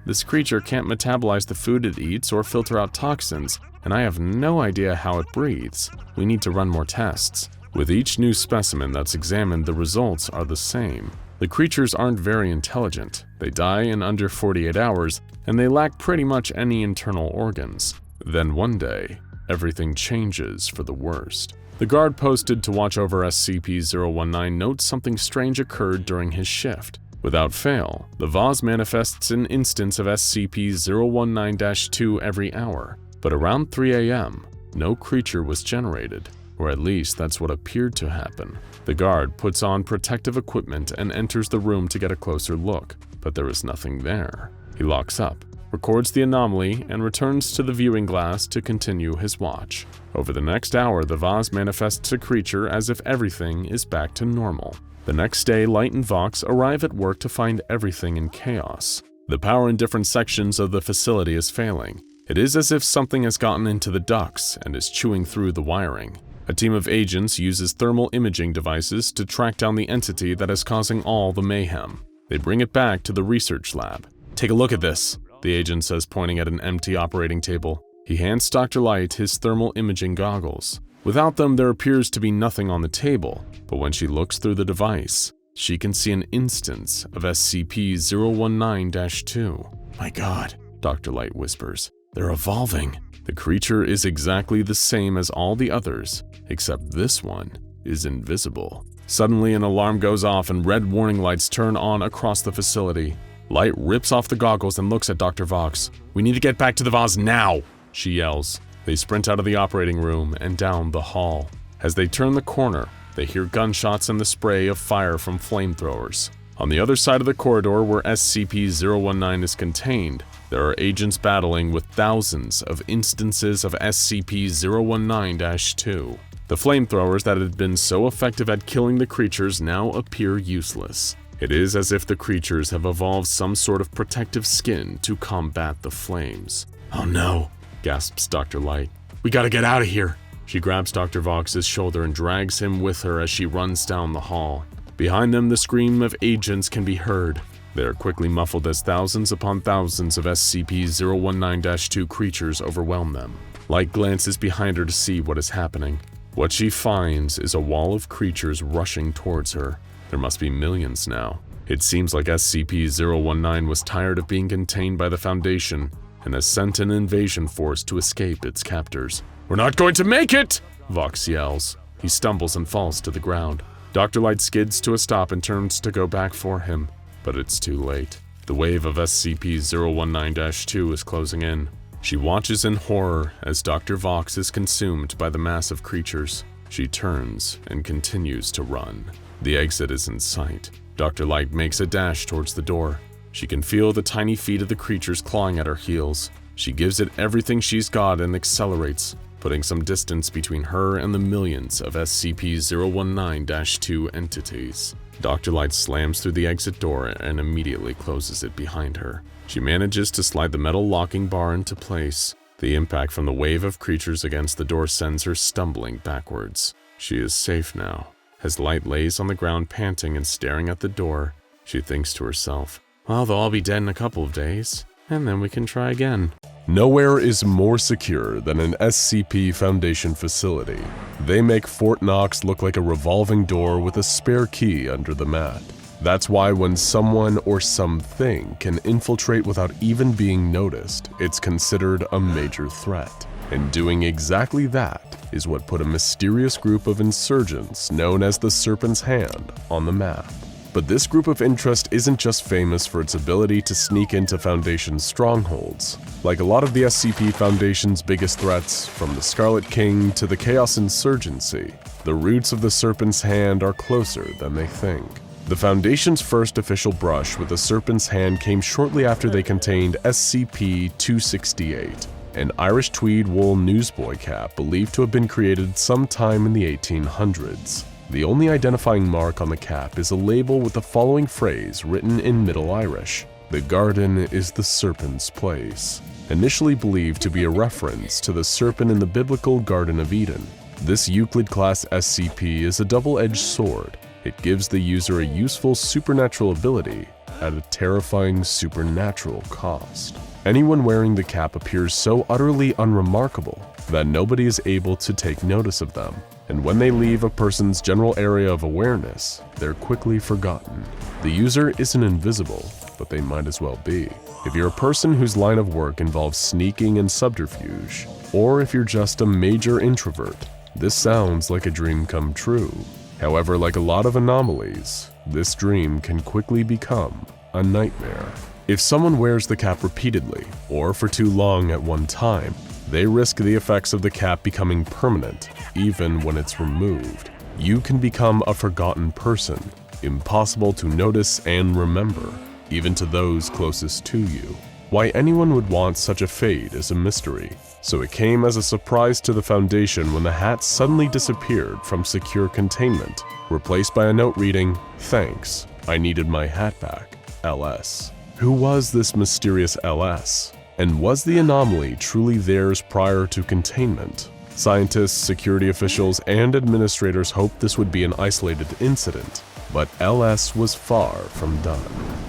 This creature can't metabolize the food it eats or filter out toxins, and I have no idea how it breathes. We need to run more tests." With each new specimen that's examined, the results are the same. The creatures aren't very intelligent. They die in under 48 hours, and they lack pretty much any internal organs. Then one day, everything changes for the worst. The guard posted to watch over SCP-019 notes something strange occurred during his shift. Without fail, the vase manifests an instance of SCP-019-2 every hour, but around 3 a.m., no creature was generated. Or at least that's what appeared to happen. The guard puts on protective equipment and enters the room to get a closer look, but there is nothing there. He locks up, records the anomaly, and returns to the viewing glass to continue his watch. Over the next hour, the vase manifests a creature as if everything is back to normal. The next day, Light and Vox arrive at work to find everything in chaos. The power in different sections of the facility is failing. It is as if something has gotten into the ducts and is chewing through the wiring. A team of agents uses thermal imaging devices to track down the entity that is causing all the mayhem. They bring it back to the research lab. "Take a look at this," the agent says, pointing at an empty operating table. He hands Dr. Light his thermal imaging goggles. Without them, there appears to be nothing on the table, but when she looks through the device, she can see an instance of SCP-019-2. My God, Dr. Light whispers. They're evolving. The creature is exactly the same as all the others, except this one is invisible. Suddenly, an alarm goes off and red warning lights turn on across the facility. Light rips off the goggles and looks at Dr. Vox. "We need to get back to the vase now," she yells. They sprint out of the operating room and down the hall. As they turn the corner, they hear gunshots and the spray of fire from flamethrowers. On the other side of the corridor where SCP-019 is contained, there are agents battling with thousands of instances of SCP-019-2. The flamethrowers that had been so effective at killing the creatures now appear useless. It is as if the creatures have evolved some sort of protective skin to combat the flames. "Oh no," gasps Dr. Light. "We gotta get out of here." She grabs Dr. Vox's shoulder and drags him with her as she runs down the hall. Behind them, the scream of agents can be heard. They are quickly muffled as thousands upon thousands of SCP-019-2 creatures overwhelm them. Light glances behind her to see what is happening. What she finds is a wall of creatures rushing towards her. There must be millions now. It seems like SCP-019 was tired of being contained by the Foundation and has sent an invasion force to escape its captors. "We're not going to make it!" Vox yells. He stumbles and falls to the ground. Dr. Light skids to a stop and turns to go back for him, but it's too late. The wave of SCP-019-2 is closing in. She watches in horror as Dr. Vox is consumed by the mass of creatures. She turns and continues to run. The exit is in sight. Dr. Light makes a dash towards the door. She can feel the tiny feet of the creatures clawing at her heels. She gives it everything she's got and accelerates, putting some distance between her and the millions of SCP-019-2 entities. Dr. Light slams through the exit door and immediately closes it behind her. She manages to slide the metal locking bar into place. The impact from the wave of creatures against the door sends her stumbling backwards. She is safe now. As Light lays on the ground panting and staring at the door, she thinks to herself, "Well, they'll all be dead in a couple of days, and then we can try again." Nowhere is more secure than an SCP Foundation facility. They make Fort Knox look like a revolving door with a spare key under the mat. That's why when someone or something can infiltrate without even being noticed, it's considered a major threat. And doing exactly that is what put a mysterious group of insurgents known as the Serpent's Hand on the map. But this group of interest isn't just famous for its ability to sneak into Foundation strongholds. Like a lot of the SCP Foundation's biggest threats, from the Scarlet King to the Chaos Insurgency, the roots of the Serpent's Hand are closer than they think. The Foundation's first official brush with the Serpent's Hand came shortly after they contained SCP-268, an Irish tweed wool newsboy cap believed to have been created sometime in the 1800s. The only identifying mark on the cap is a label with the following phrase written in Middle Irish: "The garden is the serpent's place," initially believed to be a reference to the serpent in the biblical Garden of Eden. This Euclid-class SCP is a double-edged sword. It gives the user a useful supernatural ability at a terrifying supernatural cost. Anyone wearing the cap appears so utterly unremarkable that nobody is able to take notice of them, and when they leave a person's general area of awareness, they're quickly forgotten. The user isn't invisible, but they might as well be. If you're a person whose line of work involves sneaking and subterfuge, or if you're just a major introvert, this sounds like a dream come true. However, like a lot of anomalies, this dream can quickly become a nightmare. If someone wears the cap repeatedly, or for too long at one time, they risk the effects of the cap becoming permanent, even when it's removed. You can become a forgotten person, impossible to notice and remember, even to those closest to you. Why anyone would want such a fate is a mystery, so it came as a surprise to the Foundation when the hat suddenly disappeared from secure containment, replaced by a note reading, "Thanks, I needed my hat back, LS." Who was this mysterious LS? And was the anomaly truly theirs prior to containment? Scientists, security officials, and administrators hoped this would be an isolated incident, but LS was far from done.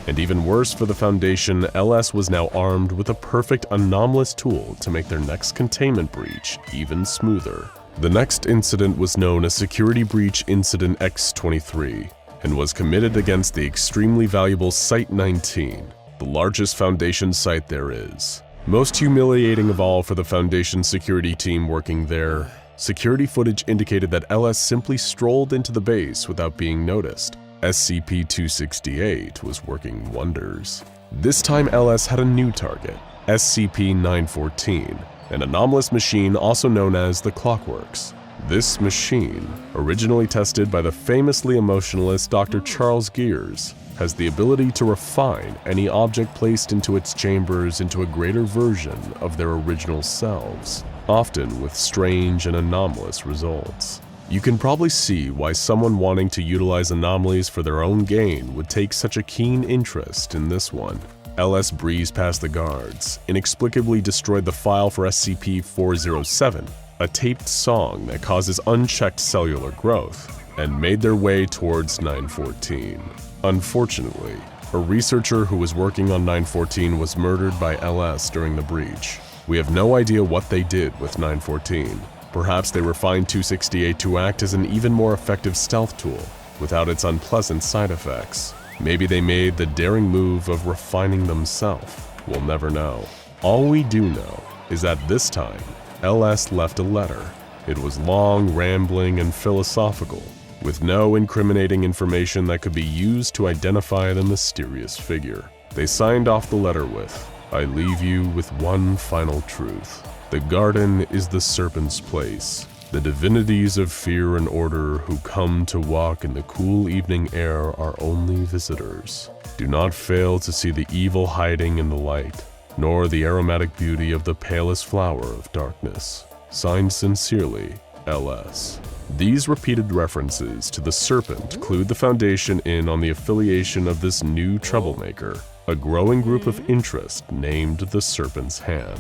And even worse for the Foundation, LS was now armed with a perfect anomalous tool to make their next containment breach even smoother. The next incident was known as Security Breach Incident X-23 and was committed against the extremely valuable Site-19, the largest Foundation site there is. Most humiliating of all for the Foundation security team working there, security footage indicated that LS simply strolled into the base without being noticed. SCP-268 was working wonders. This time LS had a new target, SCP-914, an anomalous machine also known as the Clockworks. This machine, originally tested by the famously emotionalist Dr. Charles Gears, has the ability to refine any object placed into its chambers into a greater version of their original selves, often with strange and anomalous results. You can probably see why someone wanting to utilize anomalies for their own gain would take such a keen interest in this one. LS breezed past the guards, inexplicably destroyed the file for SCP-407, a taped song that causes unchecked cellular growth, and made their way towards 914. Unfortunately, a researcher who was working on 914 was murdered by LS during the breach. We have no idea what they did with 914. Perhaps they refined 268 to act as an even more effective stealth tool, without its unpleasant side effects. Maybe they made the daring move of refining themselves. We'll never know. All we do know is that this time, LS left a letter. It was long, rambling, and philosophical, with no incriminating information that could be used to identify the mysterious figure. They signed off the letter with, "I leave you with one final truth. The garden is the Serpent's place. The divinities of fear and order who come to walk in the cool evening air are only visitors. Do not fail to see the evil hiding in the light, nor the aromatic beauty of the palest flower of darkness. Signed sincerely, LS." These repeated references to the Serpent clued the Foundation in on the affiliation of this new troublemaker, a growing group of interest named the Serpent's Hand.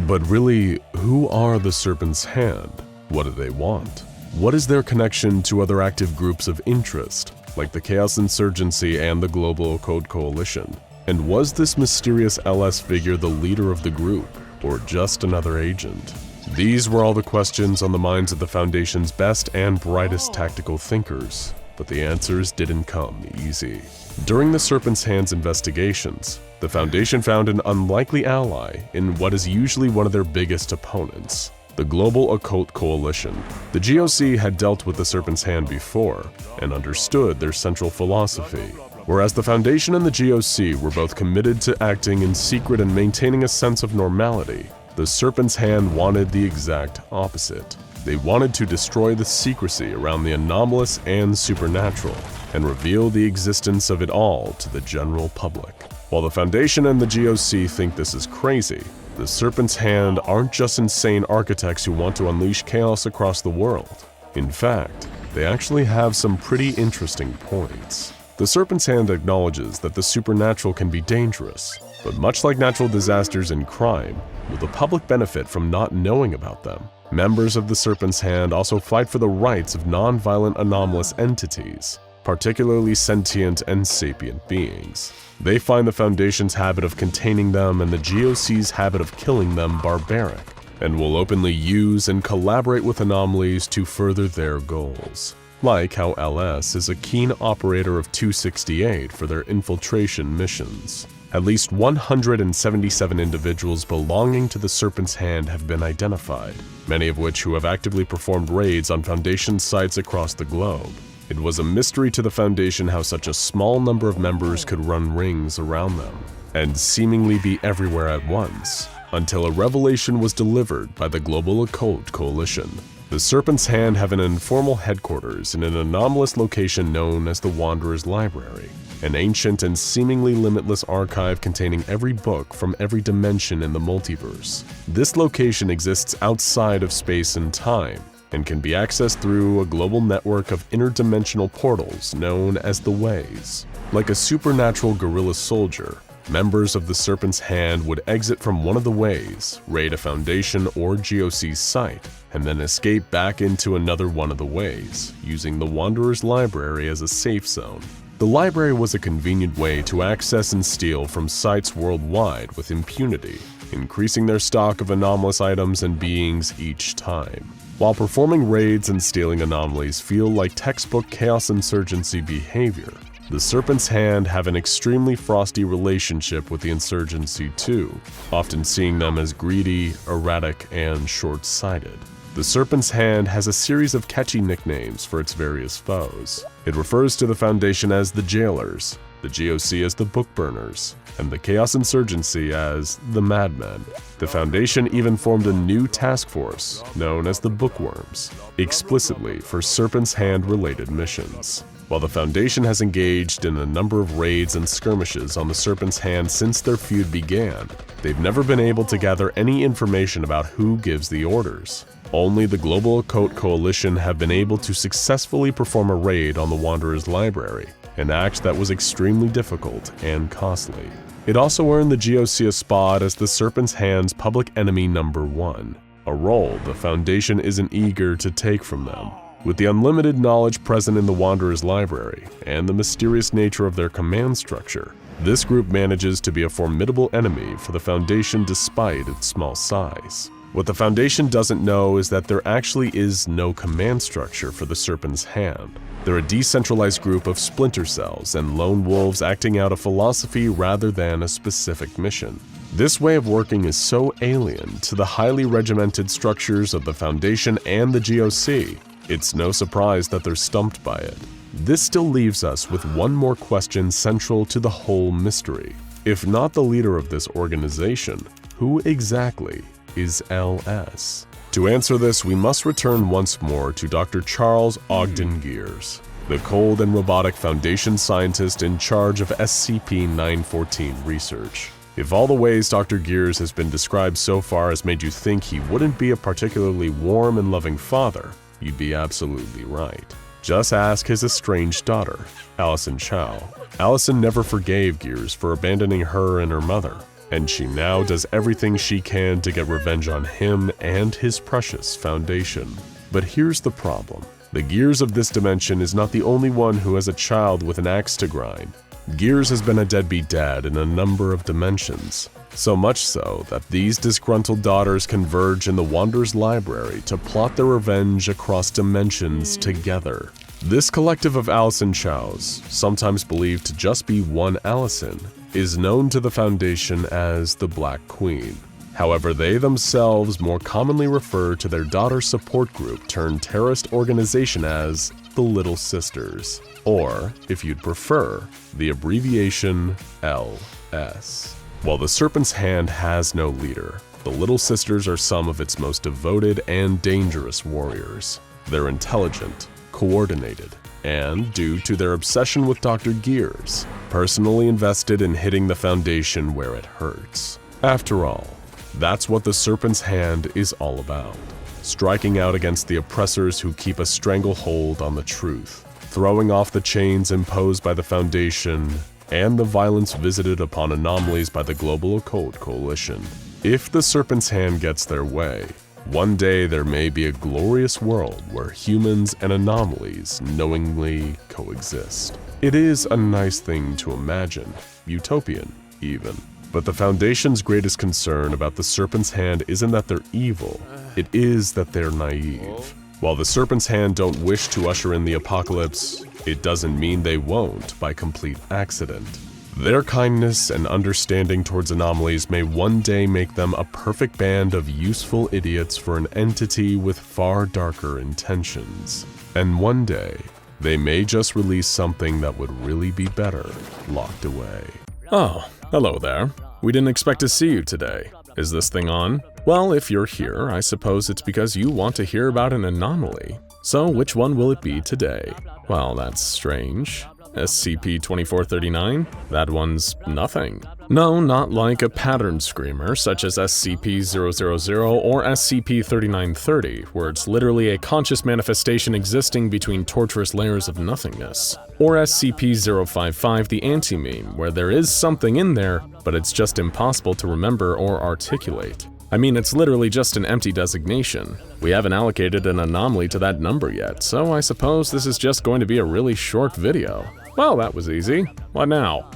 But really, who are the Serpent's Hand? What do they want? What is their connection to other active groups of interest, like the Chaos Insurgency and the Global Occult Coalition? And was this mysterious LS figure the leader of the group, or just another agent? These were all the questions on the minds of the Foundation's best and brightest tactical thinkers, but the answers didn't come easy. During the Serpent's Hand's investigations, the Foundation found an unlikely ally in what is usually one of their biggest opponents, the Global Occult Coalition. The GOC had dealt with the Serpent's Hand before and understood their central philosophy. Whereas the Foundation and the GOC were both committed to acting in secret and maintaining a sense of normality, the Serpent's Hand wanted the exact opposite. They wanted to destroy the secrecy around the anomalous and supernatural and reveal the existence of it all to the general public. While the Foundation and the GOC think this is crazy, the Serpent's Hand aren't just insane architects who want to unleash chaos across the world. In fact, they actually have some pretty interesting points. The Serpent's Hand acknowledges that the supernatural can be dangerous, but much like natural disasters and crime, will the public benefit from not knowing about them? Members of the Serpent's Hand also fight for the rights of non-violent anomalous entities, particularly sentient and sapient beings. They find the Foundation's habit of containing them and the GOC's habit of killing them barbaric, and will openly use and collaborate with anomalies to further their goals. Like how LS is a keen operator of 268 for their infiltration missions. At least 177 individuals belonging to the Serpent's Hand have been identified, many of which who have actively performed raids on Foundation sites across the globe. It was a mystery to the Foundation how such a small number of members could run rings around them, and seemingly be everywhere at once, until a revelation was delivered by the Global Occult Coalition. The Serpent's Hand have an informal headquarters in an anomalous location known as the Wanderer's Library, an ancient and seemingly limitless archive containing every book from every dimension in the multiverse. This location exists outside of space and time, and can be accessed through a global network of interdimensional portals known as the Ways. Like a supernatural guerrilla soldier, members of the Serpent's Hand would exit from one of the Ways, raid a Foundation or GOC site, and then escape back into another one of the Ways, using the Wanderer's Library as a safe zone. The library was a convenient way to access and steal from sites worldwide with impunity, increasing their stock of anomalous items and beings each time. While performing raids and stealing anomalies feel like textbook chaos insurgency behavior, the Serpent's Hand have an extremely frosty relationship with the insurgency too, often seeing them as greedy, erratic, and short-sighted. The Serpent's Hand has a series of catchy nicknames for its various foes. It refers to the Foundation as the Jailers, the GOC as the Bookburners, and the Chaos Insurgency as the Madmen. The Foundation even formed a new task force, known as the Bookworms, explicitly for Serpent's Hand-related missions. While the Foundation has engaged in a number of raids and skirmishes on the Serpent's Hand since their feud began, they've never been able to gather any information about who gives the orders. Only the Global Occult Coalition have been able to successfully perform a raid on the Wanderer's library, an act that was extremely difficult and costly. It also earned the GOC a spot as the Serpent's Hand's public enemy #1, a role the Foundation isn't eager to take from them. With the unlimited knowledge present in the Wanderer's library and the mysterious nature of their command structure, this group manages to be a formidable enemy for the Foundation despite its small size. What the Foundation doesn't know is that there actually is no command structure for the Serpent's Hand. They're a decentralized group of splinter cells and lone wolves acting out a philosophy rather than a specific mission. This way of working is so alien to the highly regimented structures of the Foundation and the GOC, it's no surprise that they're stumped by it. This still leaves us with one more question central to the whole mystery. If not the leader of this organization, who exactly is LS? To answer this, we must return once more to Dr. Charles Ogden Gears, the cold and robotic Foundation scientist in charge of SCP-914 research. If all the ways Dr. Gears has been described so far has made you think he wouldn't be a particularly warm and loving father, you'd be absolutely right. Just ask his estranged daughter, Allison Chow. Allison never forgave Gears for abandoning her and her mother, and she now does everything she can to get revenge on him and his precious Foundation. But here's the problem. The Gears of this dimension is not the only one who has a child with an axe to grind. Gears has been a deadbeat dad in a number of dimensions, so much so that these disgruntled daughters converge in the Wanderer's library to plot their revenge across dimensions together. This collective of Allison Chows, sometimes believed to just be one Allison, is known to the Foundation as the Black Queen. However, they themselves more commonly refer to their daughter support group turned terrorist organization as the Little Sisters, or, if you'd prefer, the abbreviation LS. While the Serpent's Hand has no leader, the Little Sisters are some of its most devoted and dangerous warriors. They're intelligent, coordinated, and, due to their obsession with Dr. Gears, personally invested in hitting the Foundation where it hurts. After all, that's what the Serpent's Hand is all about. Striking out against the oppressors who keep a stranglehold on the truth, throwing off the chains imposed by the Foundation, and the violence visited upon anomalies by the Global Occult Coalition. If the Serpent's Hand gets their way, one day there may be a glorious world where humans and anomalies knowingly coexist. It is a nice thing to imagine, utopian even. But the Foundation's greatest concern about the Serpent's Hand isn't that they're evil, it is that they're naive. While the Serpent's Hand don't wish to usher in the apocalypse, it doesn't mean they won't by complete accident. Their kindness and understanding towards anomalies may one day make them a perfect band of useful idiots for an entity with far darker intentions. And one day, they may just release something that would really be better locked away. Oh, hello there. We didn't expect to see you today. Is this thing on? Well, if you're here, I suppose it's because you want to hear about an anomaly. So which one will it be today? Well, that's strange. SCP-2439? That one's nothing. No, not like a pattern screamer such as SCP-000 or SCP-3930, where it's literally a conscious manifestation existing between torturous layers of nothingness. Or SCP-055, the anti-meme, where there is something in there, but it's just impossible to remember or articulate. I mean, it's literally just an empty designation. We haven't allocated an anomaly to that number yet, so I suppose this is just going to be a really short video. Well, that was easy. What now?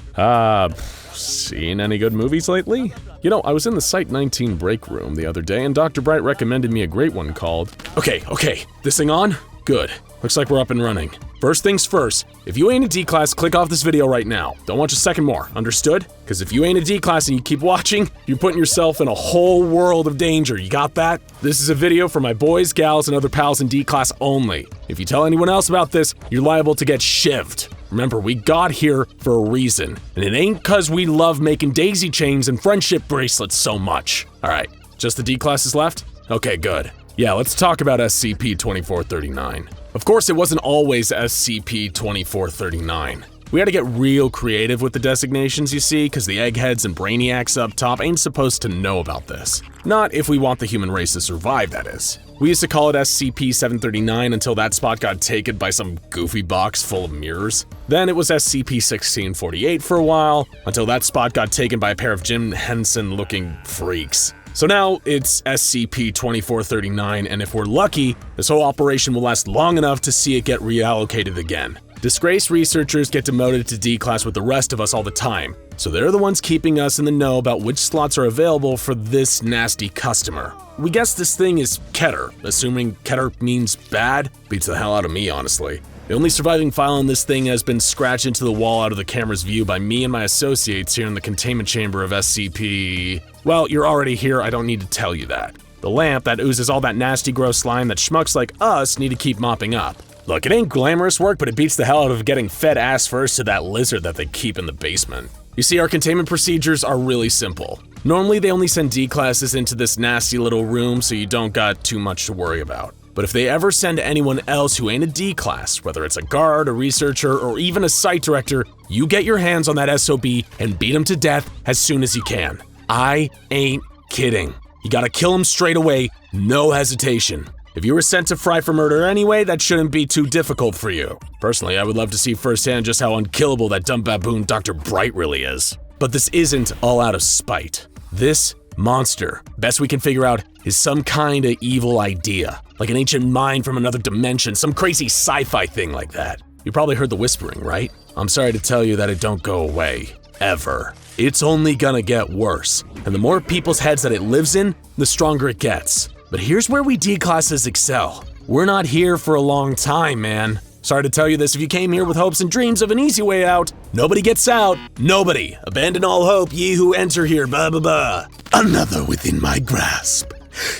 Seen any good movies lately? You know, I was in the Site 19 break room the other day and Dr. Bright recommended me a great one called... Okay, this thing on? Good. Looks like we're up and running. First things first, if you ain't a D-class, click off this video right now. Don't watch a second more, understood? Because if you ain't a D-class and you keep watching, you're putting yourself in a whole world of danger, you got that? This is a video for my boys, gals, and other pals in D-class only. If you tell anyone else about this, you're liable to get shivved. Remember, we got here for a reason, and it ain't cause we love making daisy chains and friendship bracelets so much. Alright, just the D-classes left? Okay, good. Yeah, let's talk about SCP-2439. Of course, it wasn't always SCP-2439. We had to get real creative with the designations, you see, because the eggheads and brainiacs up top ain't supposed to know about this. Not if we want the human race to survive, that is. We used to call it SCP-739 until that spot got taken by some goofy box full of mirrors. Then it was SCP-1648 for a while, until that spot got taken by a pair of Jim Henson-looking freaks. So now it's SCP-2439, and if we're lucky, this whole operation will last long enough to see it get reallocated again. Disgraced researchers get demoted to D-class with the rest of us all the time, so they're the ones keeping us in the know about which slots are available for this nasty customer. We guess this thing is Keter, assuming Keter means bad. Beats the hell out of me, honestly. The only surviving file on this thing has been scratched into the wall out of the camera's view by me and my associates here in the containment chamber of SCP... Well, you're already here, I don't need to tell you that. The lamp that oozes all that nasty gross slime that schmucks like us need to keep mopping up. Look, it ain't glamorous work, but it beats the hell out of getting fed ass first to that lizard that they keep in the basement. You see, our containment procedures are really simple. Normally, they only send D-classes into this nasty little room so you don't got too much to worry about. But if they ever send anyone else who ain't a D-class, whether it's a guard, a researcher, or even a site director, you get your hands on that SOB and beat him to death as soon as you can. I ain't kidding. You gotta kill him straight away, no hesitation. If you were sent to Fry for murder anyway, that shouldn't be too difficult for you. Personally, I would love to see firsthand just how unkillable that dumb baboon Dr. Bright really is. But this isn't all out of spite. This monster, best we can figure out, is some kind of evil idea. Like an ancient mind from another dimension, some crazy sci-fi thing like that. You probably heard the whispering, right? I'm sorry to tell you that it don't go away. Ever. It's only gonna get worse. And the more people's heads that it lives in, the stronger it gets. But here's where we D-classes excel. We're not here for a long time, man. Sorry to tell you this if you came here with hopes and dreams of an easy way out. Nobody gets out. Nobody. Abandon all hope, ye who enter here, blah blah blah. Another within my grasp.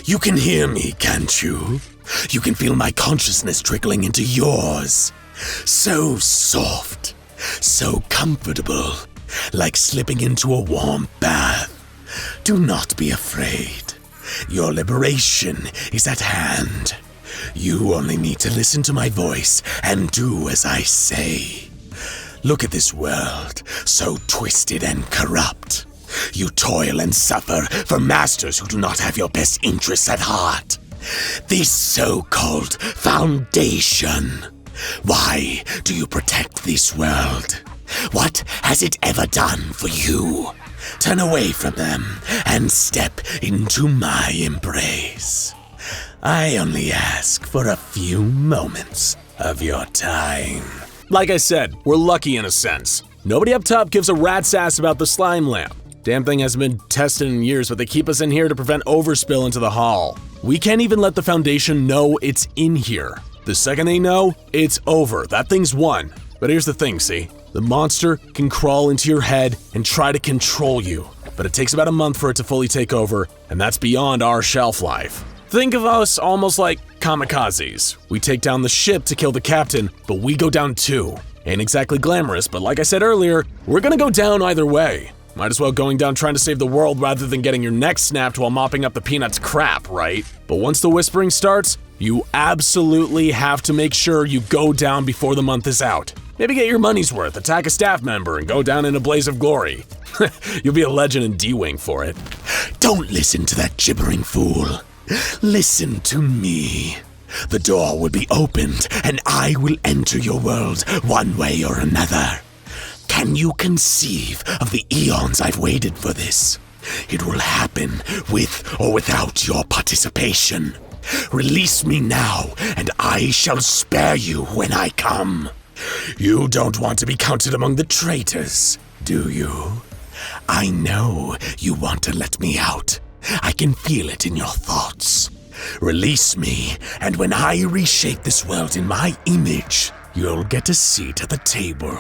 You can hear me, can't you? You can feel my consciousness trickling into yours. So soft, so comfortable, like slipping into a warm bath. Do not be afraid. Your liberation is at hand. You only need to listen to my voice and do as I say. Look at this world, so twisted and corrupt. You toil and suffer for masters who do not have your best interests at heart. This so-called foundation. Why do you protect this world? What has it ever done for you? Turn away from them and step into my embrace. I only ask for a few moments of your time. Like I said, we're lucky in a sense. Nobody up top gives a rat's ass about the slime lamp. Damn thing hasn't been tested in years, but they keep us in here to prevent overspill into the hall. We can't even let the Foundation know it's in here. The second they know, it's over. That thing's won. But here's the thing, see? The monster can crawl into your head and try to control you. But it takes about a month for it to fully take over, and that's beyond our shelf life. Think of us almost like kamikazes. We take down the ship to kill the captain, but we go down too. Ain't exactly glamorous, but like I said earlier, we're gonna go down either way. Might as well going down trying to save the world rather than getting your neck snapped while mopping up the Peanuts crap, right? But once the whispering starts, you absolutely have to make sure you go down before the month is out. Maybe get your money's worth, attack a staff member, and go down in a blaze of glory. You'll be a legend in D-Wing for it. Don't listen to that gibbering fool. Listen to me. The door will be opened, and I will enter your world one way or another. Can you conceive of the eons I've waited for this? It will happen with or without your participation. Release me now, and I shall spare you when I come. You don't want to be counted among the traitors, do you? I know you want to let me out. I can feel it in your thoughts. Release me, and when I reshape this world in my image, you'll get a seat at the table.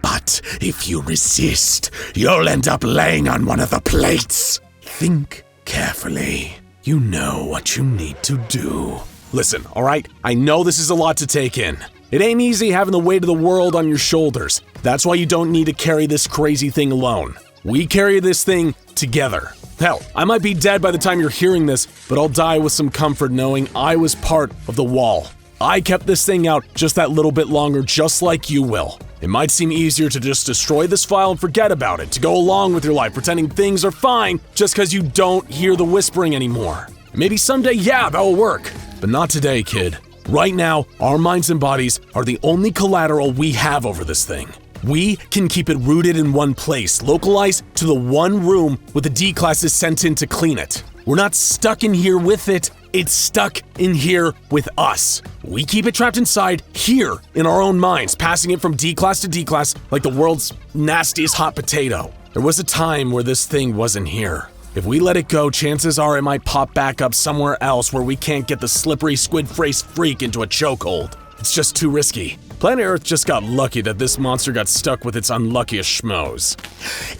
But if you resist, you'll end up laying on one of the plates. Think carefully. You know what you need to do. Listen, all right? I know this is a lot to take in. It ain't easy having the weight of the world on your shoulders. That's why you don't need to carry this crazy thing alone. We carry this thing together. Hell, I might be dead by the time you're hearing this, but I'll die with some comfort knowing I was part of the wall. I kept this thing out just that little bit longer, just like you will. It might seem easier to just destroy this file and forget about it, to go along with your life pretending things are fine just because you don't hear the whispering anymore. Maybe someday, yeah, that'll work. But not today, kid. Right now, our minds and bodies are the only collateral we have over this thing. We can keep it rooted in one place, localized to the one room with the D-classes sent in to clean it. We're not stuck in here with it, it's stuck in here with us. We keep it trapped inside here in our own minds, passing it from D-class to D-class like the world's nastiest hot potato. There was a time where this thing wasn't here. If we let it go, chances are it might pop back up somewhere else where we can't get the slippery squid-faced freak into a chokehold. It's just too risky. Planet Earth just got lucky that this monster got stuck with its unluckiest schmoes.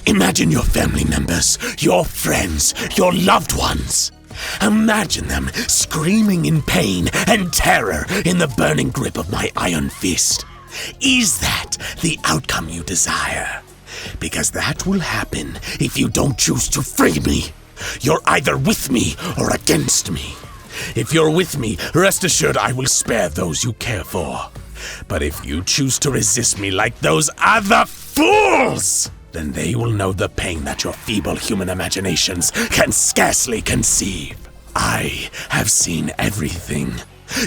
Imagine your family members, your friends, your loved ones. Imagine them screaming in pain and terror in the burning grip of my iron fist. Is that the outcome you desire? Because that will happen if you don't choose to free me. You're either with me or against me. If you're with me, rest assured I will spare those you care for. But if you choose to resist me like those other fools, then they will know the pain that your feeble human imaginations can scarcely conceive. I have seen everything.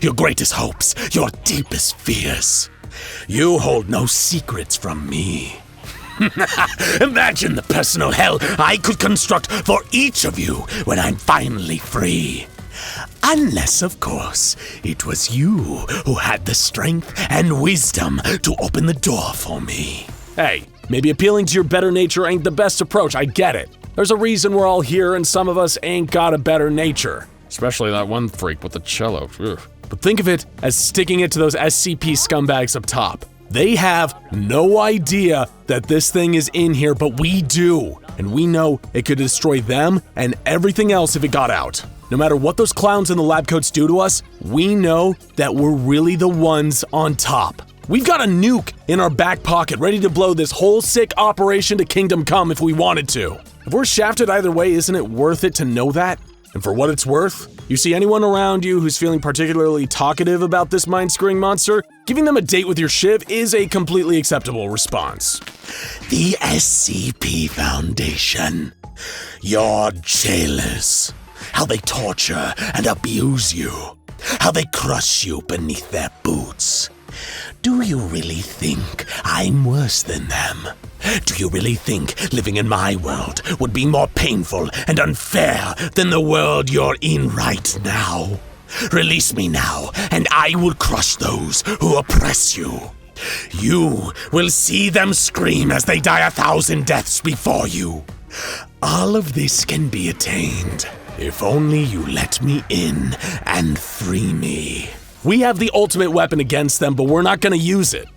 Your greatest hopes, your deepest fears. You hold no secrets from me. Imagine the personal hell I could construct for each of you when I'm finally free. Unless, of course, it was you who had the strength and wisdom to open the door for me. Hey, maybe appealing to your better nature ain't the best approach, I get it. There's a reason we're all here and some of us ain't got a better nature. Especially that one freak with the cello. Ugh. But think of it as sticking it to those SCP scumbags up top. They have no idea that this thing is in here, but we do. And we know it could destroy them and everything else if it got out. No matter what those clowns in the lab coats do to us, we know that we're really the ones on top. We've got a nuke in our back pocket ready to blow this whole sick operation to Kingdom Come if we wanted to. If we're shafted either way, isn't it worth it to know that? And for what it's worth, you see anyone around you who's feeling particularly talkative about this mind-screwing monster, giving them a date with your shiv is a completely acceptable response. The SCP Foundation. Your jailers. How they torture and abuse you. How they crush you beneath their boots. Do you really think I'm worse than them? Do you really think living in my world would be more painful and unfair than the world you're in right now? Release me now, and I will crush those who oppress you. You will see them scream as they die 1,000 deaths before you. All of this can be attained, if only you let me in and free me. We have the ultimate weapon against them, but we're not gonna use it.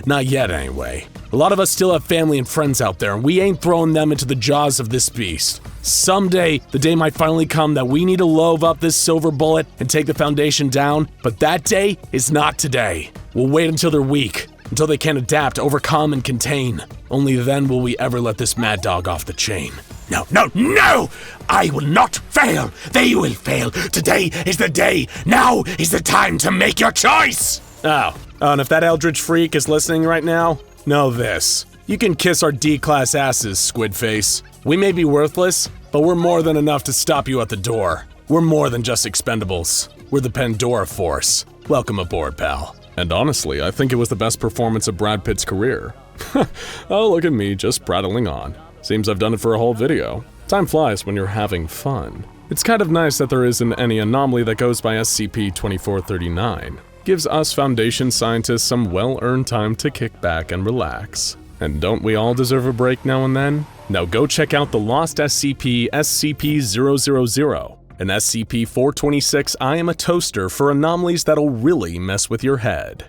Not yet, anyway. A lot of us still have family and friends out there, and we ain't throwing them into the jaws of this beast. Someday, the day might finally come that we need to load up this silver bullet and take the Foundation down, but that day is not today. We'll wait until they're weak, until they can adapt, overcome, and contain. Only then will we ever let this mad dog off the chain. No, no, no! I will not fail! They will fail! Today is the day! Now is the time to make your choice! Oh, and if that eldritch freak is listening right now, know this. You can kiss our D-class asses, Squidface. We may be worthless, but we're more than enough to stop you at the door. We're more than just expendables. We're the Pandora Force. Welcome aboard, pal. And honestly, I think it was the best performance of Brad Pitt's career. Oh, look at me, just prattling on. Seems I've done it for a whole video. Time flies when you're having fun. It's kind of nice that there isn't any anomaly that goes by SCP-2439. gives us Foundation scientists some well-earned time to kick back and relax. And don't we all deserve a break now and then? Now go check out the Lost SCP SCP-000, an SCP-426 I am a toaster for anomalies that'll really mess with your head.